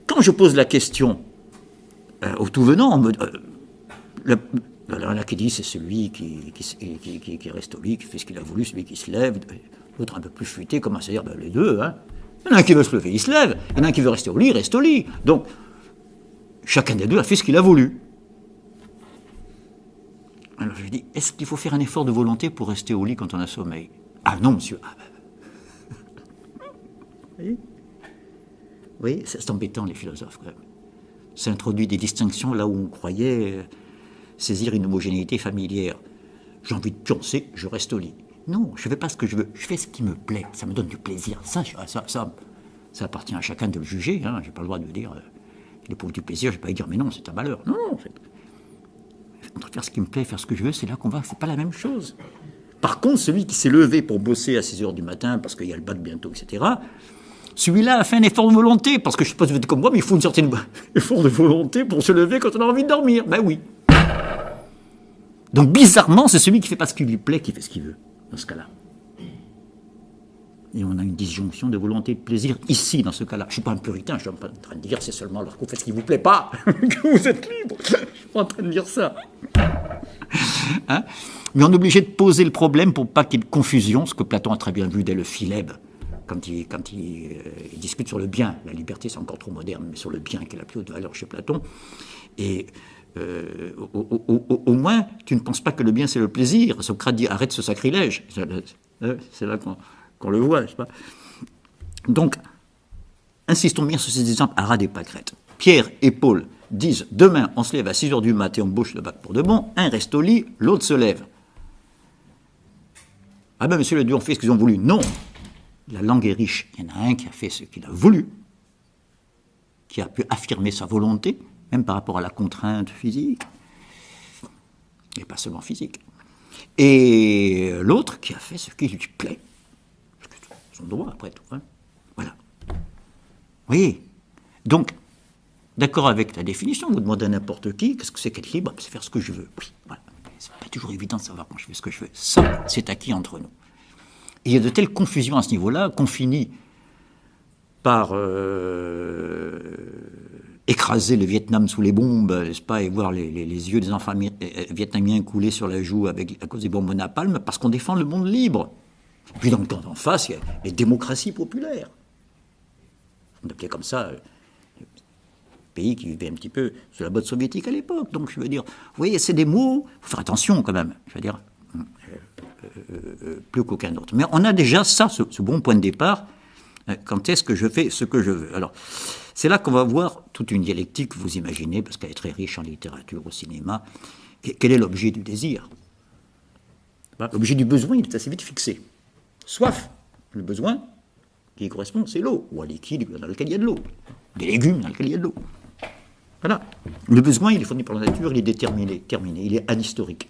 Quand je pose la question au tout venant, Il y en a qui dit c'est celui qui reste au lit, qui fait ce qu'il a voulu, celui qui se lève. L'autre un peu plus futé commence à dire les deux. Hein. Il y en a un qui veut se lever, il se lève. Il y en a un qui veut rester au lit, il reste au lit. Donc, chacun des deux a fait ce qu'il a voulu. Alors je lui dis, est-ce qu'il faut faire un effort de volonté pour rester au lit quand on a sommeil? Ah non, monsieur. Ah, vous voyez, c'est embêtant, les philosophes, quand même. Ça introduit des distinctions là où on croyait saisir une homogénéité familière. J'ai envie de pioncer, je reste au lit. Non, je ne fais pas ce que je veux, je fais ce qui me plaît, ça me donne du plaisir. Ça appartient à chacun de le juger, hein. Je n'ai pas le droit de dire qu'il éprouve du plaisir, je ne vais pas lui dire mais non, c'est un malheur. Non, entre faire ce qui me plaît et faire ce que je veux, c'est là qu'on va, c'est pas la même chose. Par contre, celui qui s'est levé pour bosser à 6h du matin, parce qu'il y a le bac bientôt, etc., celui-là a fait un effort de volonté, parce que je ne sais pas si vous êtes comme moi, mais il faut une certaine effort de volonté pour se lever quand on a envie de dormir. Ben oui. Donc bizarrement, c'est celui qui ne fait pas ce qui lui plaît qui fait ce qu'il veut, dans ce cas-là. Et on a une disjonction de volonté et de plaisir ici, dans ce cas-là. Je ne suis pas un puritain, je ne suis pas en train de dire c'est seulement lorsque vous faites ce qui ne vous plaît pas que vous êtes libre. Je ne suis pas en train de dire ça. Hein? Mais on est obligé de poser le problème pour pas qu'il y ait de confusion, ce que Platon a très bien vu dès le Philèbe, quand il discute sur le bien. La liberté, c'est encore trop moderne, mais sur le bien qui est la plus haute valeur chez Platon. Et au moins, tu ne penses pas que le bien, c'est le plaisir. Socrate dit, arrête ce sacrilège. C'est là qu'on le voit, n'est-ce pas? Donc, insistons bien sur ces exemples Arade et Pâquerette. Pierre et Paul disent, demain, on se lève à 6h du matin et on bouche le bac pour de bon, un reste au lit, l'autre se lève. Ah ben, monsieur les deux ont fait ce qu'ils ont voulu. Non, la langue est riche. Il y en a un qui a fait ce qu'il a voulu, qui a pu affirmer sa volonté, même par rapport à la contrainte physique, et pas seulement physique. Et l'autre qui a fait ce qui lui plaît. Son droit, après tout. Hein. Voilà. Vous voyez? Donc, d'accord avec la définition, vous demandez à n'importe qui, qu'est-ce que c'est qu'être libre? C'est faire ce que je veux. Oui, voilà. C'est pas toujours évident de savoir quand je fais ce que je veux. Ça, c'est acquis entre nous. Et il y a de telles confusions à ce niveau-là qu'on finit par écraser le Vietnam sous les bombes, n'est-ce pas, et voir les yeux des enfants vietnamiens couler sur la joue à cause des bombes au napalm, parce qu'on défend le monde libre. Puis dans le camp d'en face, il y a les démocraties populaires. On appelait comme ça les pays qui vivaient un petit peu sous la botte soviétique à l'époque. Donc je veux dire, vous voyez, c'est des mots, il faut faire attention quand même, je veux dire, plus qu'aucun autre. Mais on a déjà ça, ce bon point de départ, quand est-ce que je fais ce que je veux. Alors, c'est là qu'on va voir toute une dialectique, vous imaginez, parce qu'elle est très riche en littérature, au cinéma. Quel est l'objet du désir? L'objet du besoin, il est assez vite fixé. Soif, le besoin qui correspond, c'est l'eau, ou un liquide dans lequel il y a de l'eau, des légumes dans lesquels il y a de l'eau. Voilà. Le besoin, il est fourni par la nature, il est déterminé, terminé, il est anhistorique.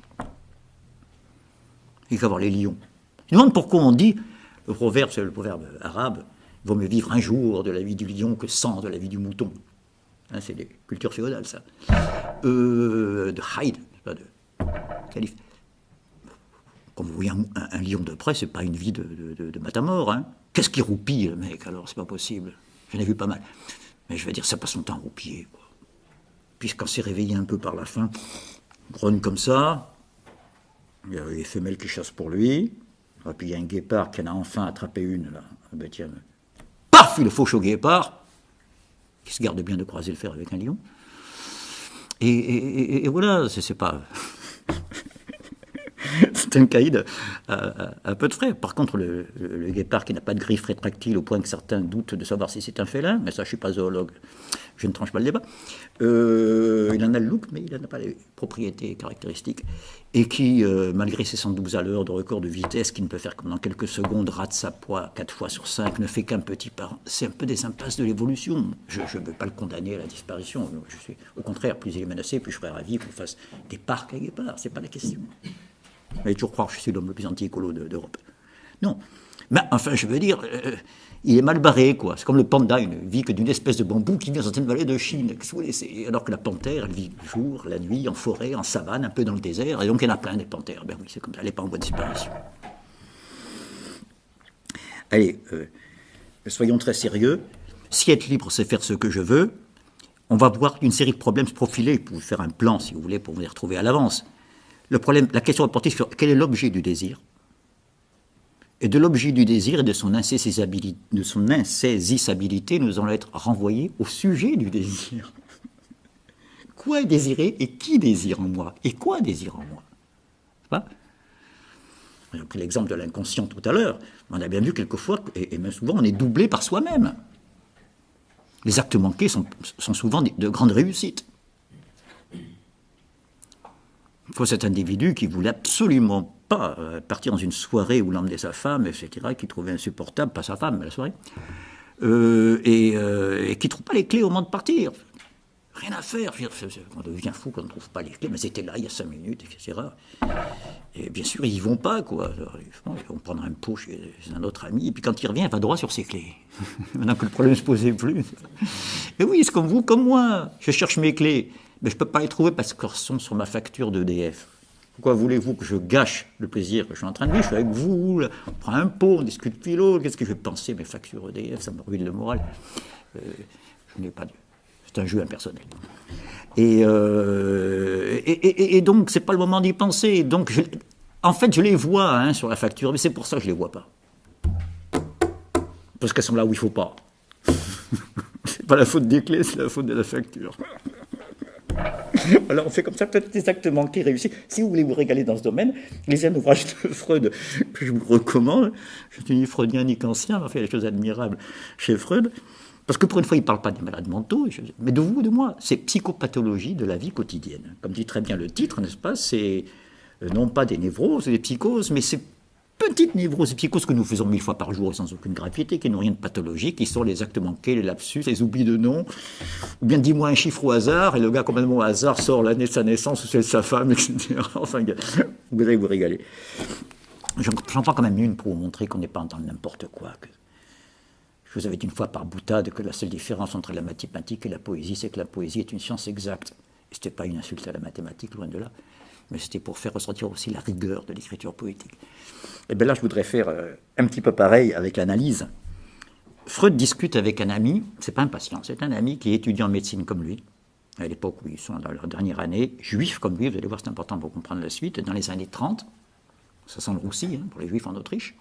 Il faut avoir les lions. Je me demande pourquoi on dit, le proverbe, c'est le proverbe arabe, il vaut mieux vivre un jour de la vie du lion que 100 de la vie du mouton. Hein, c'est des cultures féodales, ça. De Haïd, de calife. Quand vous voyez un lion de près, c'est pas une vie de matamor. Hein. Qu'est-ce qu'il roupille, le mec, alors? C'est pas possible. J'en ai vu pas mal. Mais je veux dire, ça passe son temps à roupiller, quoi. Puis quand c'est réveillé un peu par la faim, grogne comme ça. Il y a les femelles qui chassent pour lui. Et puis il y a un guépard qui en a enfin attrapé une, là. Ah ben tiens, paf, il le fauche au guépard, qui se garde bien de croiser le fer avec un lion. Et voilà, c'est pas... C'est un caïd à peu de frais. Par contre, le guépard qui n'a pas de griffes rétractiles au point que certains doutent de savoir si c'est un félin, mais ça, je ne suis pas zoologue, je ne tranche pas le débat. Il en a le look, mais il n'en a pas les propriétés caractéristiques. Et qui, malgré ses 112 à l'heure de record de vitesse, qui ne peut faire que dans quelques secondes, rate sa proie 4 fois sur 5, ne fait qu'un petit pas. C'est un peu des impasses de l'évolution. Je ne veux pas le condamner à la disparition. Je suis, au contraire, plus il est menacé, plus je serais ravi qu'on fasse des parcs à guépards. Ce n'est pas la question. Vous allez toujours croire que je suis l'homme le plus anti-écolo d'Europe. Non. Mais enfin, je veux dire, il est mal barré, quoi. C'est comme le panda, il ne vit que d'une espèce de bambou qui vit dans certaines vallées de Chine. Alors que la panthère, elle vit le jour, la nuit, en forêt, en savane, un peu dans le désert. Et donc, il y en a plein des panthères. Ben oui, c'est comme ça, elle n'est pas en voie de disparition. Allez, soyons très sérieux. Si être libre, c'est faire ce que je veux, on va voir une série de problèmes se profiler. Vous pouvez faire un plan, si vous voulez, pour vous les retrouver à l'avance. Le problème, la question est portée sur quel est l'objet du désir. Et de l'objet du désir et de son insaisissabilité, nous allons être renvoyés au sujet du désir. Quoi est désiré et qui désire en moi? Et quoi désire en moi? On a pris l'exemple de l'inconscient tout à l'heure. On a bien vu quelquefois, et même souvent, on est doublé par soi-même. Les actes manqués sont souvent de grandes réussites. Il faut cet individu qui voulait absolument pas partir dans une soirée où l'emmenait sa femme, etc., qui trouvait insupportable, pas sa femme, mais la soirée, et qui ne trouve pas les clés au moment de partir. Rien à faire. On devient fou quand on ne trouve pas les clés, mais c'était là il y a 5 minutes, etc. Et bien sûr, ils n'y vont pas, quoi. Ils vont prendre un pot chez un autre ami, et puis quand il revient, il va droit sur ses clés. Maintenant que le problème ne se posait plus. Et oui, c'est comme vous, comme moi. Je cherche mes clés, mais je ne peux pas les trouver parce qu'elles sont sur ma facture d'EDF. Pourquoi voulez-vous que je gâche le plaisir que je suis en train de vivre? Je suis avec vous, là, on prend un pot, on discute philo, qu'est-ce que je vais penser? Mes factures EDF, ça me ruine le moral. Je n'ai pas de... C'est un jeu impersonnel. Et donc, c'est pas le moment d'y penser. Donc, en fait, je les vois sur la facture, mais c'est pour ça que je les vois pas. Parce qu'elles sont là où il faut pas. C'est pas la faute des clés, c'est la faute de la facture. Alors on fait comme ça, peut-être des actes manqués réussis. Si vous voulez vous régaler dans ce domaine, lisez un ouvrage de Freud que je vous recommande. Je ne suis ni freudien ni kantien, mais on fait des choses admirables chez Freud. Parce que pour une fois, il ne parle pas des malades mentaux, mais de vous, de moi. C'est psychopathologie de la vie quotidienne. Comme dit très bien le titre, n'est-ce pas? C'est non pas des névroses, des psychoses, mais ces petites névroses et psychoses que nous faisons 1000 fois par jour sans aucune gravité, qui n'ont rien de pathologique, qui sont les actes manqués, les lapsus, les oublis de nom. Ou bien dis-moi un chiffre au hasard, et le gars complètement au hasard sort l'année de sa naissance ou celle de sa femme, etc. Enfin, vous allez vous régaler. J'en prends quand même une pour vous montrer qu'on n'est pas dans n'importe quoi. Je vous avais dit une fois par boutade que la seule différence entre la mathématique et la poésie, c'est que la poésie est une science exacte. Et ce n'était pas une insulte à la mathématique, loin de là, mais c'était pour faire ressentir aussi la rigueur de l'écriture poétique. Et bien là, je voudrais faire un petit peu pareil avec l'analyse. Freud discute avec un ami, c'est pas un patient, c'est un ami qui est étudiant en médecine comme lui, à l'époque où ils sont dans leur dernière année, juif comme lui, vous allez voir, c'est important pour comprendre la suite, dans les années 30, ça sent le roussi pour les juifs en Autriche.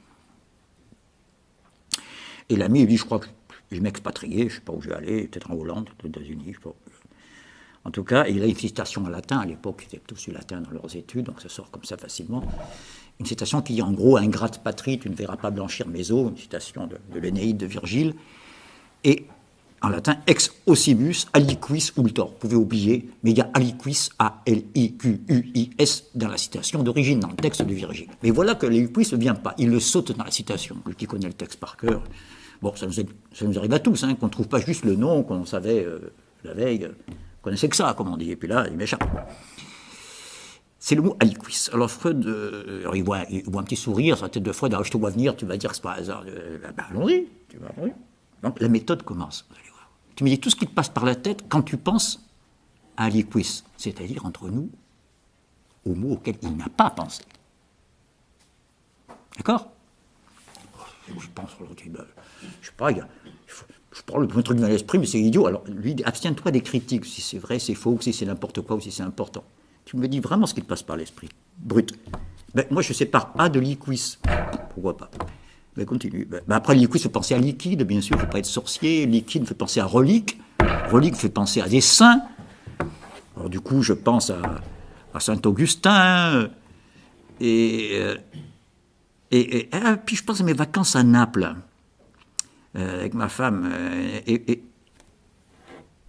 Et l'ami, il dit, je crois que je vais m'expatrier, je ne sais pas où je vais aller, peut-être en Hollande, aux États-Unis, je sais pas. En tout cas, il a une citation en latin, à l'époque, ils étaient tous du latin dans leurs études, donc ça sort comme ça facilement. Une citation qui, en gros, ingrate patrie, tu ne verras pas blanchir mes os, une citation de l'Énéide de Virgile. Et en latin, ex ossibus aliquis ultor. Vous pouvez oublier, mais il y a aliquis, A-L-I-Q-U-I-S, dans la citation d'origine, dans le texte de Virgile. Mais voilà que l'aliquis ne vient pas, il le saute dans la citation. Lui qui connaît le texte par cœur. Bon, ça nous arrive à tous, qu'on ne trouve pas juste le nom qu'on savait la veille, on connaissait que ça, comme on dit, et puis là, il m'échappe. C'est le mot aliquis. Alors Freud, il voit un petit sourire sur la tête de Freud, alors je te vois venir, tu vas dire que c'est pas hasard. Allons-y, tu vas allons-y. Donc la méthode commence. Vous allez voir. Tu me dis tout ce qui te passe par la tête quand tu penses à aliquis, c'est-à-dire entre nous, au mot auquel il n'a pas pensé. D'accord? Je pense, je sais pas, je parle le premier truc dans l'esprit, mais c'est idiot. Alors, lui, abstiens-toi des critiques, si c'est vrai, c'est faux, ou si c'est n'importe quoi, ou si c'est important. Tu me dis vraiment ce qui te passe par l'esprit, brut. Ben, moi, je sépare A de liquis. Pourquoi pas? Ben, continue. Ben, après, liquis fait penser à liquide, bien sûr, il ne faut pas être sorcier. Liquide fait penser à relique. Relique fait penser à des saints. Alors, du coup, je pense à Saint-Augustin. Puis je pense à mes vacances à Naples, avec ma femme. Et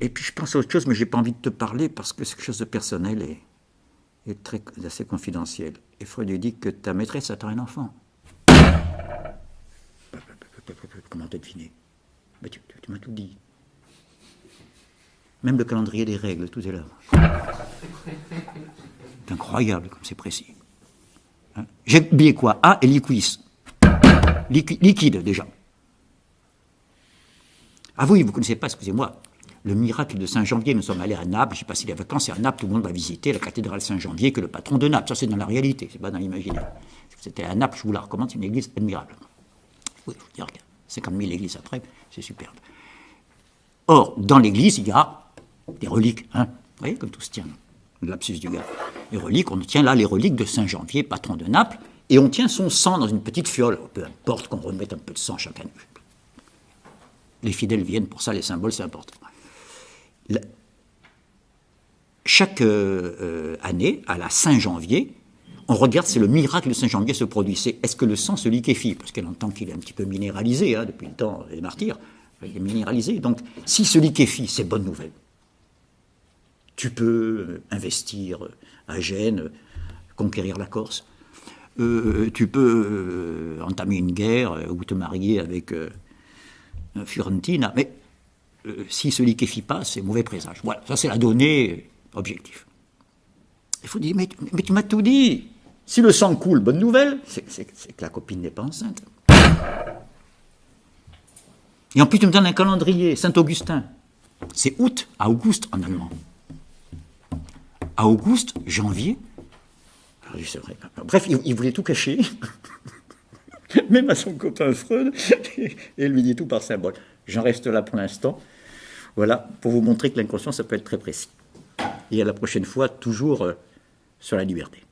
puis je pense à autre chose, mais je n'ai pas envie de te parler parce que c'est quelque chose de personnel et assez confidentiel. Et Freud lui dit que ta maîtresse attend un enfant. Comment t'as deviné? Ben, tu m'as tout dit. Même le calendrier des règles, tout est là. C'est incroyable comme c'est précis. J'ai oublié quoi? A et liquis. Liquide, déjà. Ah oui, vous ne connaissez pas, excusez-moi, le miracle de Saint-Janvier. Nous sommes allés à Naples, j'ai passé les vacances, et à Naples, tout le monde va visiter la cathédrale Saint-Janvier, qui est le patron de Naples. Ça, c'est dans la réalité, c'est pas dans l'imaginaire. C'était à Naples, je vous la recommande, c'est une église admirable. Oui, je vous dire, 50 000 églises après, c'est superbe. Or, dans l'église, il y a des reliques, vous voyez, comme tout se tient. lapsus du gars. Les reliques, on tient là les reliques de Saint Janvier, patron de Naples, et on tient son sang dans une petite fiole. Peu importe qu'on remette un peu de sang chaque année. Les fidèles viennent pour ça, les symboles, c'est important. Chaque année, à la Saint-Janvier, on regarde si le miracle de Saint-Janvier se produit. C'est est-ce que le sang se liquéfie? Parce qu'elle entend qu'il est un petit peu minéralisé, depuis le temps des martyrs. Il est minéralisé. Donc, s'il se liquéfie, c'est bonne nouvelle. Tu peux investir à Gênes, conquérir la Corse. Tu peux entamer une guerre ou te marier avec Fiorentina. Mais s'il ne se liquéfie pas, c'est mauvais présage. Voilà, ça c'est la donnée objective. Il faut dire, mais tu m'as tout dit. Si le sang coule, bonne nouvelle, c'est que la copine n'est pas enceinte. Et en plus, tu me donnes un calendrier, Saint-Augustin. C'est août, à Auguste en allemand. À Auguste, janvier. Alors, c'est vrai. Bref, il voulait tout cacher, même à son copain Freud, et il lui dit tout par symbole. J'en reste là pour l'instant. Voilà, pour vous montrer que l'inconscient, ça peut être très précis. Et à la prochaine fois, toujours sur la liberté.